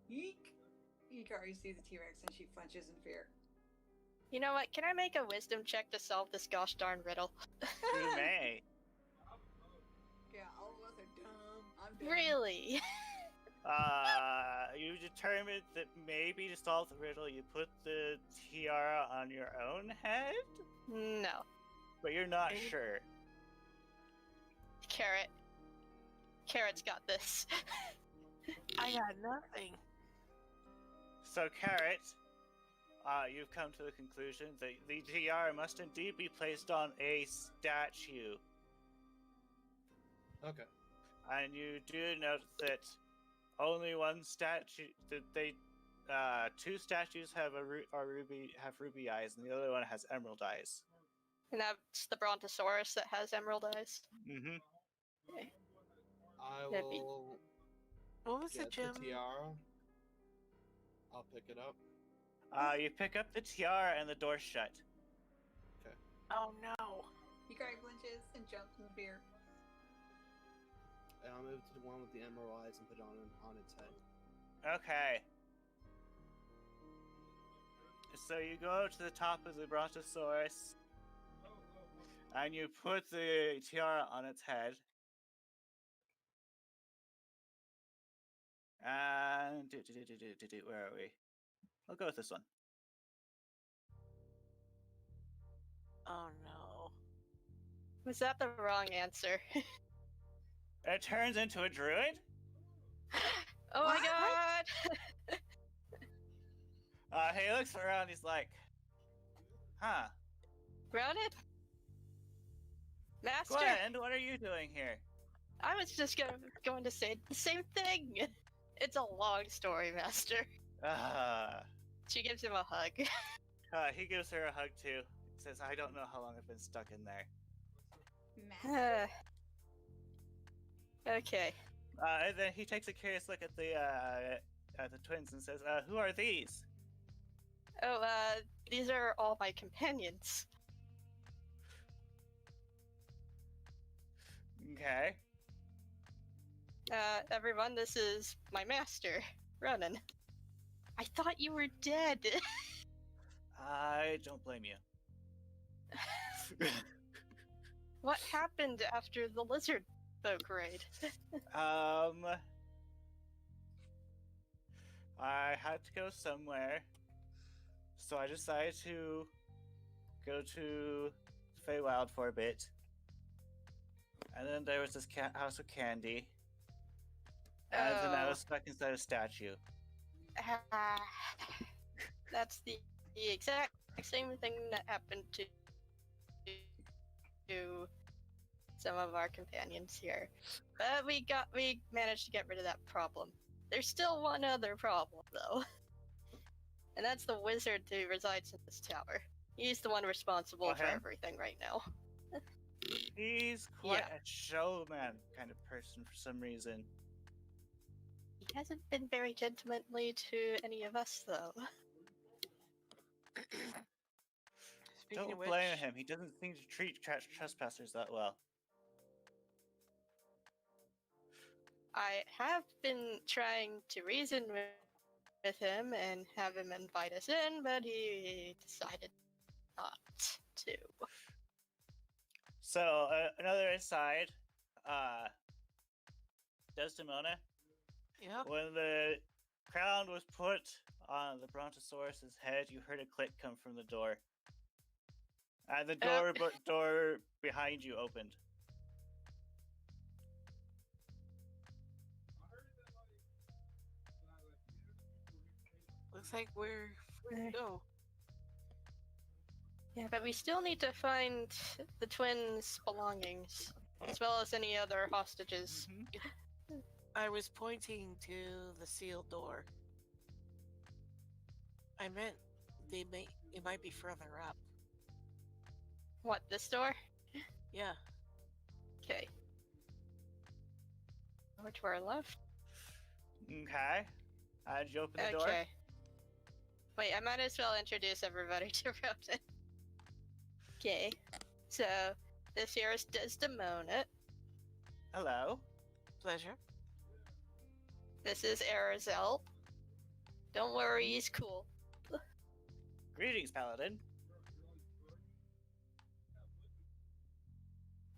S2: Yeek! Yukari sees the T-Rex and she flinches in fear.
S5: You know what? Can I make a wisdom check to solve this gosh darn riddle?
S3: You may.
S2: Yeah, all of us are dumb. I'm dumb.
S5: Really?
S3: You determined that maybe to solve the riddle, you put the tiara on your own head,
S5: No.
S3: but you're not
S9: Eh?
S3: sure.
S5: Carrot. Carrot's got this.
S9: I got nothing.
S3: So, Carrot, you've come to the conclusion that the tiara must indeed be placed on a statue.
S6: Okay.
S3: And you do note that only one statue, that they, 2 statues have ruby eyes, and the other one has emerald eyes.
S5: And that's the Brontosaurus that has emerald eyes.
S3: Mm-hmm.
S6: I
S5: That'd be-
S6: will
S9: What was the
S6: get
S9: gem?
S6: the tiara. I'll pick it up.
S3: You pick up the tiara and the door shut.
S9: Oh no.
S2: Yukari flinches and jumps in fear.
S6: And I'll move to the one with the emerald eyes and put it on its head.
S3: Okay. So you go to the top of the Brontosaurus, and you put the tiara on its head. And where are we? I'll go with this one.
S9: Oh no.
S5: Was that the wrong answer?
S3: It turns into a druid.
S5: Oh my
S2: What?
S5: god!
S3: He looks around. He's like, "Huh,
S5: Grounded? Master?
S3: Gwen, what are you doing here?"
S5: I was just going to say the same thing. It's a long story, Master. She gives him a hug.
S3: He gives her a hug too. He says, "I don't know how long I've been stuck in there."
S2: Master.
S5: Okay.
S3: And then he takes a curious look at the twins and says, "Who are these?"
S5: Oh, these are all my companions.
S3: Okay.
S5: Everyone, this is my master, Ronan. I thought you were dead.
S3: I don't blame you.
S5: What happened after the lizard folk raid?
S3: I had to go somewhere, so I decided to go to Feywild for a bit. And then there was this house of candy. And then I was stuck inside a statue.
S5: That's the exact same thing that happened to some of our companions here. But we managed to get rid of that problem. There's still one other problem though. And that's the wizard who resides in this tower. He's the one responsible for
S3: him?
S5: everything right now.
S3: He's quite
S5: Yeah.
S3: a showman kind of person for some reason.
S5: He hasn't been very gentlemanly to any of us though.
S9: Speaking
S3: Don't
S9: of which,
S3: blame him. He doesn't seem to treat trespassers that well.
S5: I have been trying to reason with him and have him invite us in, but he decided not to.
S3: So, another aside, Desdemona,
S9: yep.
S3: when the crown was put on the Brontosaurus's head, you heard a click come from the door. And the door behind you opened.
S9: Looks like we're free to go.
S5: Yeah, but we still need to find the twins' belongings, as well as any other hostages.
S9: I was pointing to the sealed door. I meant it might be further up.
S5: What, this door?
S9: Yeah.
S5: Okay. Over to our left?
S3: Okay. Did you open the door?
S5: Okay. Wait, I might as well introduce everybody to Roden. Okay. So, this here is Desdemona.
S3: Hello.
S9: Pleasure.
S5: This is Arazel. Don't worry, he's cool.
S3: Greetings, Paladin.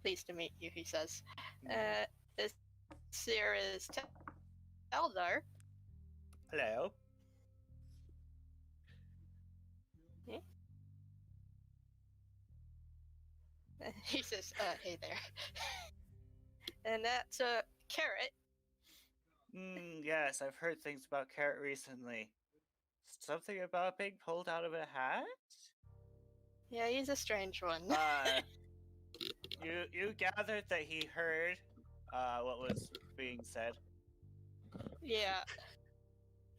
S5: Pleased to meet you, he says. This here is Eldar.
S3: Hello.
S5: Yeah. He says, hey there. And that's Carrot.
S3: Yes, I've heard things about Carrot recently. Something about being pulled out of a hat?
S5: Yeah, he's a strange one.
S3: You gathered that he heard what was being said.
S5: Yeah.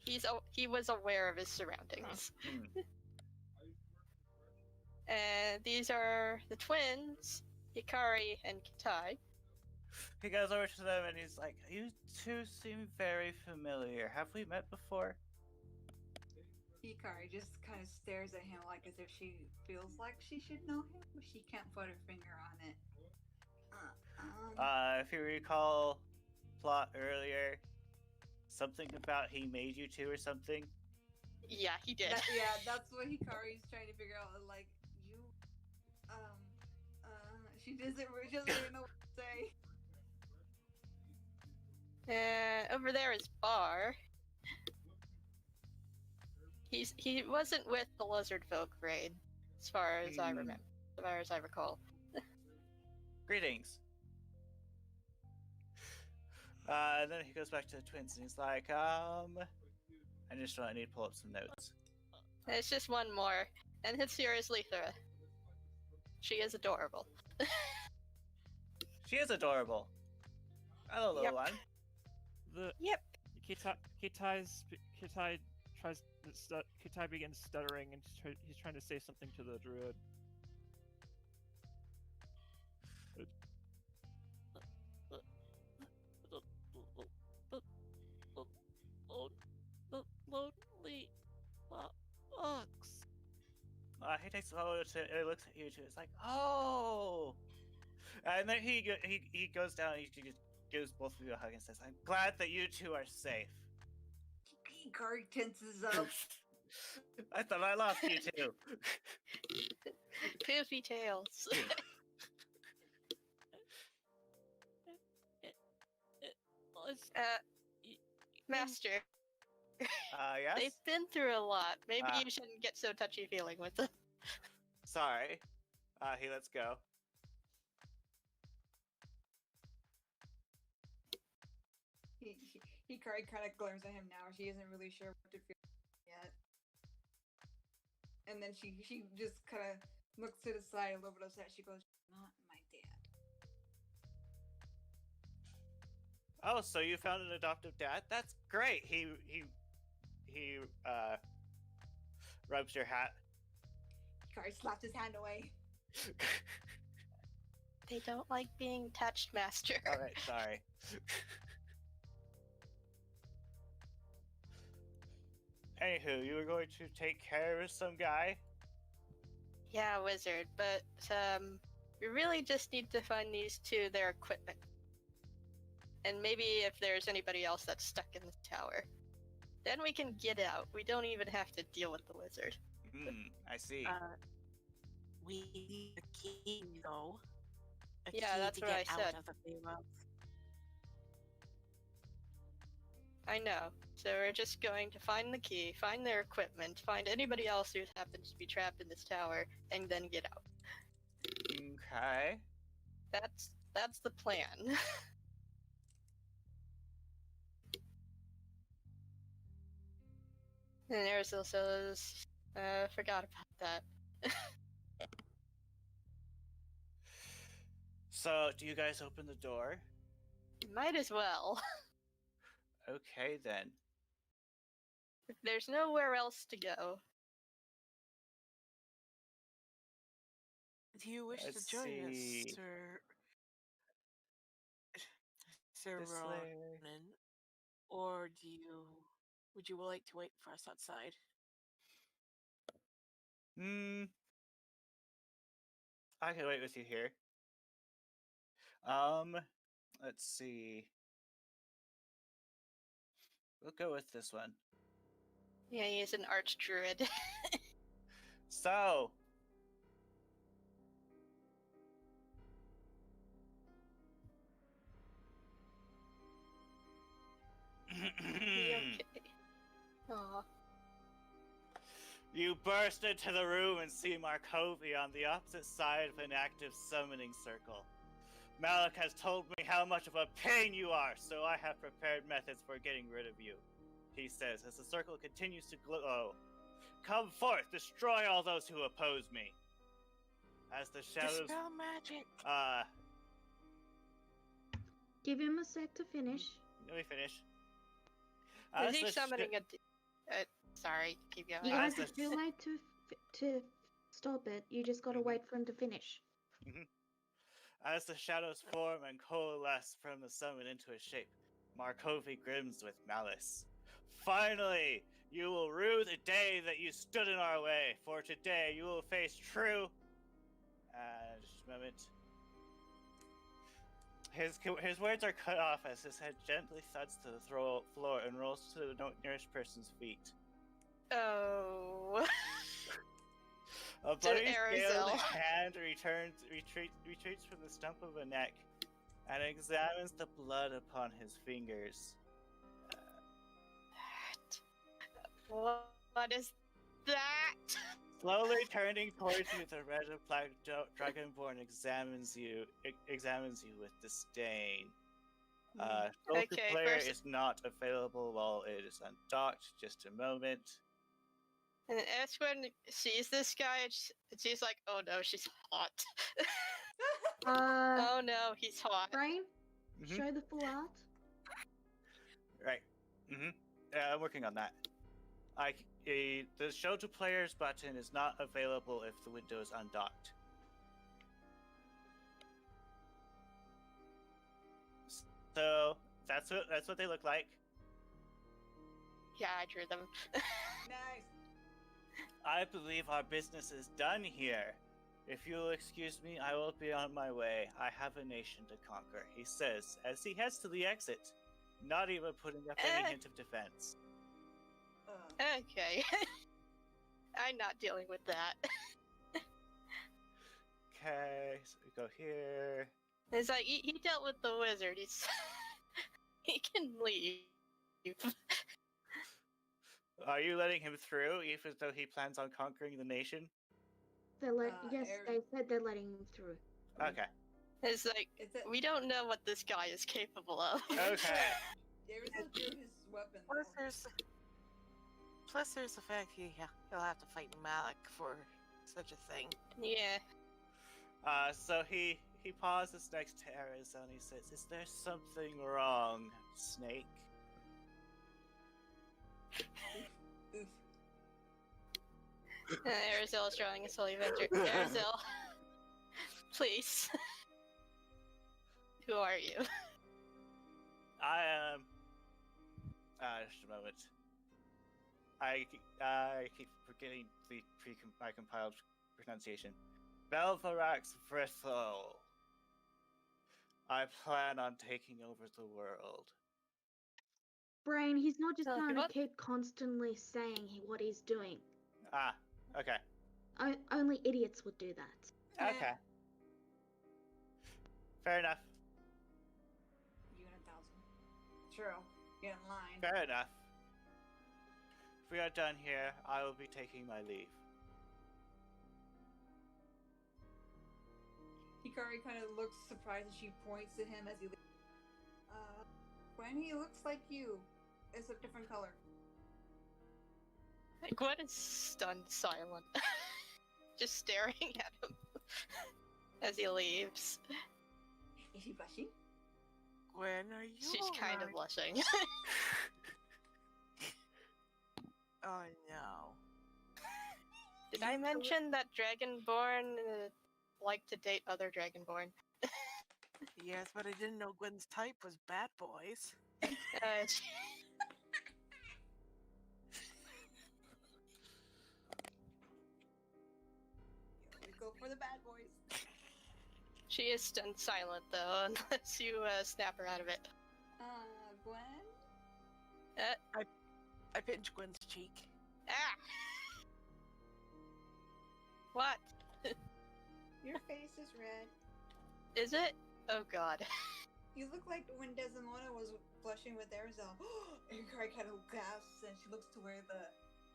S5: He was aware of his surroundings. And these are the twins, Hikari and Kitai.
S3: He goes over to them and he's like, "You two seem very familiar. Have we met before?"
S2: Hikari just kind of stares at him like as if she feels like she should know him, but she can't put her finger on it.
S3: If you recall plot earlier, something about he made you two or something?
S5: Yeah, he did.
S2: That's what Hikari's trying to figure out. Like, you, she doesn't really know what to say.
S5: Over there is Bar. He wasn't with the Lizard Folk raid, as far as I remember, as far as I recall.
S3: Greetings. And then he goes back to the twins and he's like, I need to pull up some notes.
S5: It's just one more, and his here is Lethra. She is adorable.
S3: She is adorable. Hello, little one.
S5: Yep.
S7: Kitai begins stuttering and he's trying to say something to the druid. Lonely box.
S3: He takes a moment to looks at you two. It's like, oh, and then he goes down. And he just gives both of you a hug and says, "I'm glad that you two are safe."
S2: Hikari tenses up.
S3: I thought I lost you two.
S5: Poofy tails. Master.
S3: Yes?
S5: They've been through a lot. Maybe you shouldn't get so touchy-feeling with them.
S3: Sorry. He lets go.
S2: Hikari kind of glares at him now. She isn't really sure what to feel yet. And then she just kind of looks to the side a little bit upset. She goes, "Not my dad."
S3: Oh, so you found an adoptive dad? That's great. He rubs your hat.
S2: Hikari slaps his hand away.
S5: They don't like being touched, Master.
S3: Alright, sorry. Anywho, you were going to take care of some guy?
S5: Yeah, wizard, but we really just need to find these two their equipment. And maybe if there's anybody else that's stuck in the tower. Then we can get out. We don't even have to deal with the wizard.
S3: I see.
S9: We need a key, though. A
S5: Yeah,
S9: key
S5: that's
S9: to
S5: what
S9: get
S5: I
S9: out
S5: said.
S9: of the Feywild.
S5: I know. So we're just going to find the key, find their equipment, find anybody else who happens to be trapped in this tower, and then get out.
S3: Okay.
S5: That's the plan. And there's also those, forgot about that.
S3: So, do you guys open the door?
S5: Might as well.
S3: Okay, then.
S5: There's nowhere else to go.
S9: Do you wish
S3: Let's
S9: to join
S3: see.
S9: us, Sir
S3: This way.
S9: Ronan? Or would you like to wait for us outside?
S3: I can wait with you here. Let's see. We'll go with this one.
S5: Yeah, he's an archdruid.
S3: So,
S5: Okay. Aw.
S3: you burst into the room and see Markovi on the opposite side of an active summoning circle. Malik has told me how much of a pain you are, so I have prepared methods for getting rid of you, he says as the circle continues to glow. Come forth, destroy all those who oppose me. As the shadows...
S9: Dispel magic!
S1: Give him a sec to finish.
S3: Let me finish.
S5: Is he summoning sorry, keep going.
S1: You guys, it's too late to stop it. You just gotta wait for him to finish.
S3: As the shadows form and coalesce from the summit into a shape, Markovi grins with malice. Finally, you will rue the day that you stood in our way, for today you will face true... just a moment. His words are cut off as his head gently thuds to the floor and rolls to the nearest person's feet.
S5: Oh.
S3: A bloody scaled hand retreats from the stump of a neck and examines the blood upon his fingers.
S5: What is that?
S3: Slowly turning towards you, the red and black dragonborn examines you with disdain. Player is not available while it is undocked. Just a moment.
S5: And Esquin sees this guy, and she's like, "Oh no, she's hot." Oh no, he's hot.
S1: Brain, show the full art.
S3: Right. I'm working on that. The show to players button is not available if the window is undocked. So that's what they look like.
S5: Yeah, I drew them.
S2: Nice.
S3: I believe our business is done here. If you'll excuse me, I will be on my way. I have a nation to conquer, he says as he heads to the exit, not even putting up any hint of defense.
S5: Okay. I'm not dealing with that.
S3: Okay, so we go here.
S5: It's like, he dealt with the wizard. He can leave.
S3: Are you letting him through, even though he plans on conquering the nation?
S1: Yes, they said they're letting him through.
S3: Okay.
S5: It's like, we don't know what this guy is capable of.
S3: Okay.
S2: Arizal drew his weapon.
S9: Plus, there's the fact he'll have to fight Malik for such a thing.
S5: Yeah.
S3: So he pauses next to Arizal and he says, "Is there something wrong, Snake?"
S5: Arizal is drawing a Holy Avenger. Arizal, please. Who are you?
S3: I am. Just a moment. I keep forgetting my compiled pronunciation. Belvarax Vrithel. I plan on taking over the world.
S1: Brain, he's not just
S5: Oh,
S1: trying to
S5: what?
S1: keep constantly saying what he's doing.
S3: Ah, okay.
S1: Only idiots would do that.
S3: Okay. Fair enough.
S2: You and 1,000. True. Get in line.
S3: Fair enough. If we are done here, I will be taking my leave.
S2: Hikari kind of looks surprised and she points at him as he leaves. Gwen, he looks like you. It's a different color.
S5: Gwen is stunned silent. Just staring at him as he leaves.
S2: Is he blushing?
S9: Gwen, are you
S5: She's kind of
S9: alright?
S5: blushing.
S9: Oh no.
S5: Did I mention that Dragonborn like to date other Dragonborn?
S9: Yes, but I didn't know Gwen's type was bad boys.
S5: She-
S2: You always go for the bad boys.
S5: She is stunned silent though, unless you snap her out of it.
S2: Gwen?
S9: I pinched Gwen's cheek.
S5: Ah! What?
S2: Your face is red.
S5: Is it? Oh god.
S2: You look like when Desdemona was blushing with Arizal. And Hikari kind of gasps and she looks to where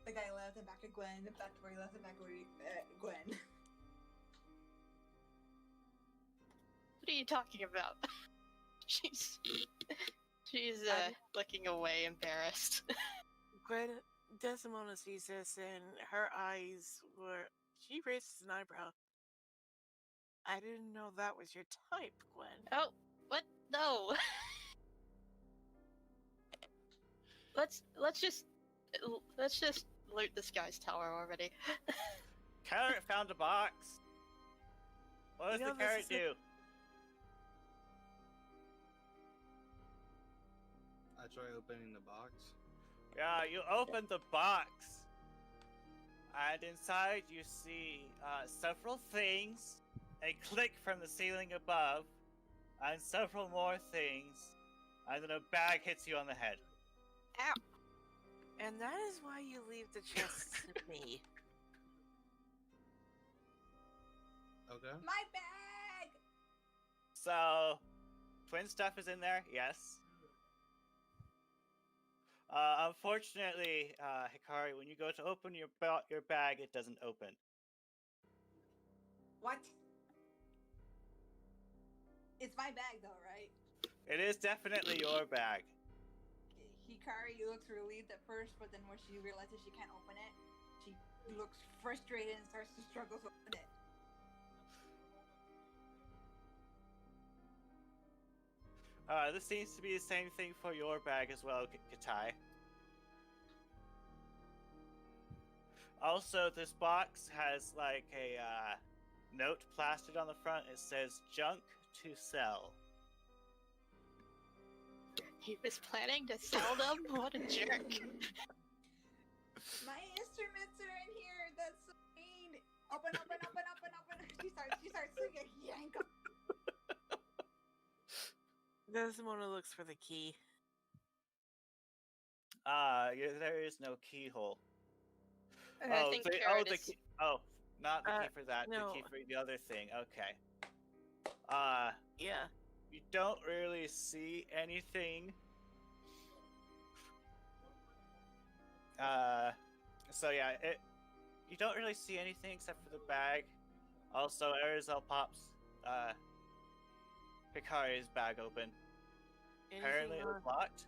S2: the guy left and back to Gwen, and back to where he left and back to where Gwen.
S5: What are you talking about? She's looking away, embarrassed.
S9: Gwen, Desdemona sees this and her eyes were. She raises an eyebrow. I didn't know that was your type, Gwen.
S5: Oh, what? No. let's just loot this guy's tower already.
S3: Carrot found a box. What does
S9: You know,
S3: the
S9: this
S3: carrot
S9: is a-
S3: do?
S8: I try opening the box.
S3: Yeah, you open the box. And inside you see several things, a click from the ceiling above, and several more things, and then a bag hits you on the head.
S5: Ow.
S9: And that is why you leave the chests to me.
S8: Okay.
S2: My bag!
S3: So, twin stuff is in there, yes. Unfortunately, Hikari, when you go to open your bag, it doesn't open.
S2: What? It's my bag though, right?
S3: It is definitely your bag.
S2: Hikari looks relieved at first, but then when she realizes she can't open it, she looks frustrated and starts to struggle to open it.
S3: This seems to be the same thing for your bag as well, Katai. Also, this box has like a note plastered on the front. It says "junk to sell."
S5: He was planning to sell them? What a jerk.
S2: My instruments are in here. That's so mean. Open. She starts to yank up.
S9: Desdemona looks for the key.
S3: There is no keyhole.
S5: I think Carrot is...
S3: key. Oh, not the key for that.
S9: no.
S3: The key for the other thing. Okay.
S9: Yeah.
S3: You don't really see anything. So yeah, you don't really see anything except for the bag. Also, Arizal pops Hikari's bag open. Apparently it was locked.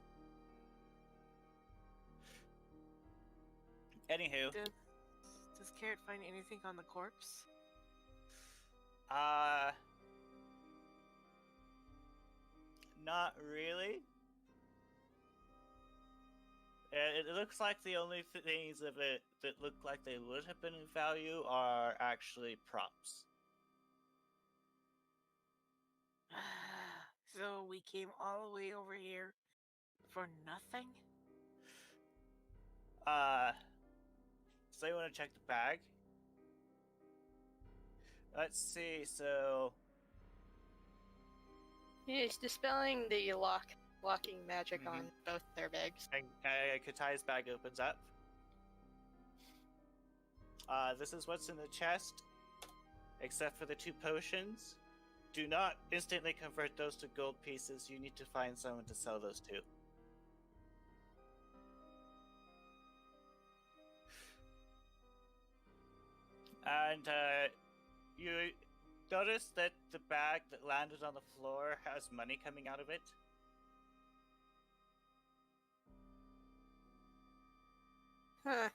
S3: Anywho.
S9: Does Carrot find anything on the corpse?
S3: Not really. It looks like the only things of it that look like they would have been in value are actually props.
S9: So we came all the way over here for nothing?
S3: So you want to check the bag? let's see. So
S5: He's dispelling the locking magic on both their bags.
S3: Katai's bag opens up. This is what's in the chest, except for the 2 potions. Do not instantly convert those to gold pieces. You need to find someone to sell those to. And you notice that the bag that landed on the floor has money coming out of it.
S5: Huh.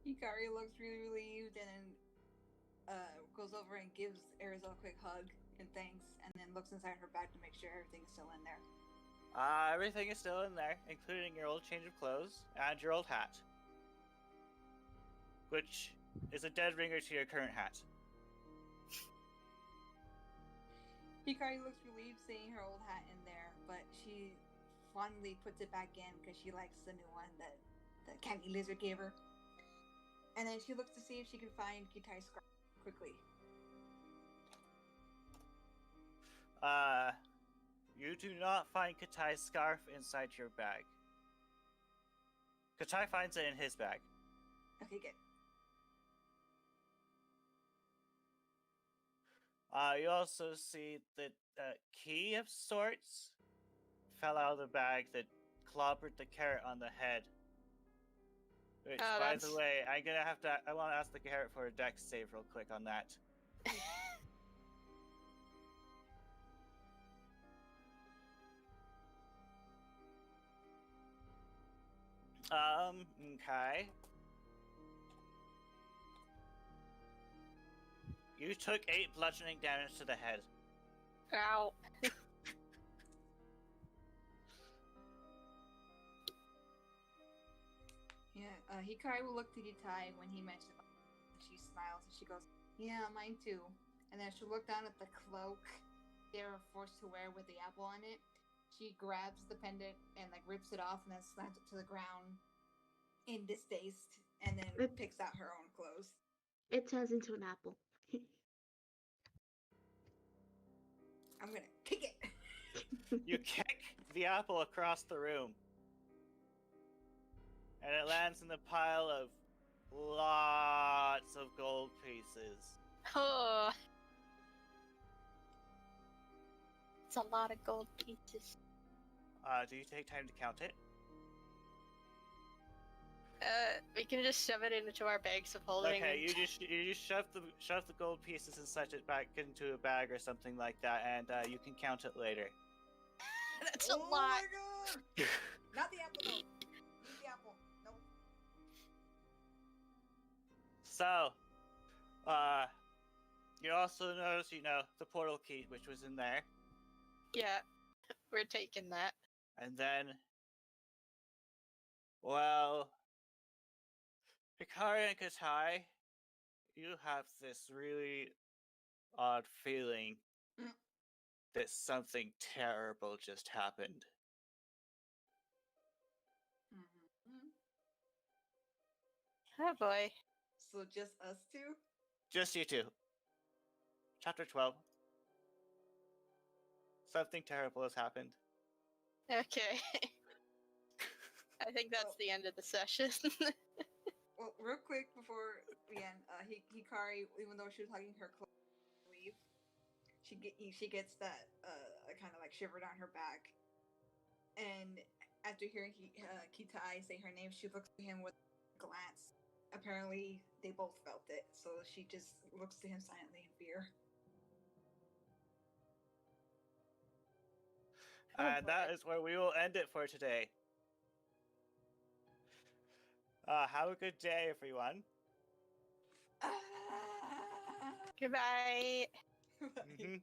S2: Hikari looks really relieved and then goes over and gives Arizel a quick hug and thanks, and then looks inside her bag to make sure everything's still in there.
S3: Everything is still in there, including your old change of clothes and your old hat, which is a dead ringer to your current hat.
S2: Hikari looks relieved seeing her old hat in there, but she fondly puts it back in because she likes the new one that the candy lizard gave her. And then she looks to see if she can find Kitai's scarf quickly.
S3: You do not find Katai's scarf inside your bag. Katai finds it in his bag.
S2: Okay, good.
S3: You also see that a key of sorts fell out of the bag that clobbered the carrot on the head. Which, by the way, I want to ask the carrot for a dex save real quick on that. Okay. You took 8 bludgeoning damage to the head.
S5: Ow.
S2: Yeah, Hikari will look to Kitai when he mentions it. She smiles and she goes, "Yeah, mine too." And then she'll look down at the cloak they were forced to wear with the apple on it. She grabs the pendant and like rips it off and then slams it to the ground in distaste, and then picks out her own clothes.
S1: It turns into an apple.
S2: I'm gonna kick it.
S3: You kick the apple across the room, and it lands in the pile of lots of gold pieces.
S5: Oh. It's a lot of gold pieces.
S3: Do you take time to count it?
S5: We can just shove it into our bags of holding.
S3: Okay, you just shove the gold pieces and such it back into a bag or something like that, and you can count it later.
S5: That's a lot.
S2: Oh my god! Not the apple though. Not the apple. Nope.
S3: So, you also notice, the portal key, which was in there.
S5: Yeah, we're taking that.
S3: And then, well, Hikari and Katai, you have this really odd feeling that something terrible just happened.
S2: Mm-hmm.
S5: Oh boy.
S2: So just us two?
S3: Just you two. Chapter 12. Something terrible has happened.
S5: Okay. I think that's the end of the session.
S2: Well, real quick before we end, Hikari, even though she was hugging her clothes to leave, she gets that kind of like shiver down her back, and after hearing Kitai say her name, she looks to him with a glance. Apparently, they both felt it, so she just looks to him silently in fear.
S3: And that is where we will end it for today. Have a good day, everyone.
S5: Goodbye.
S3: Mm-hmm.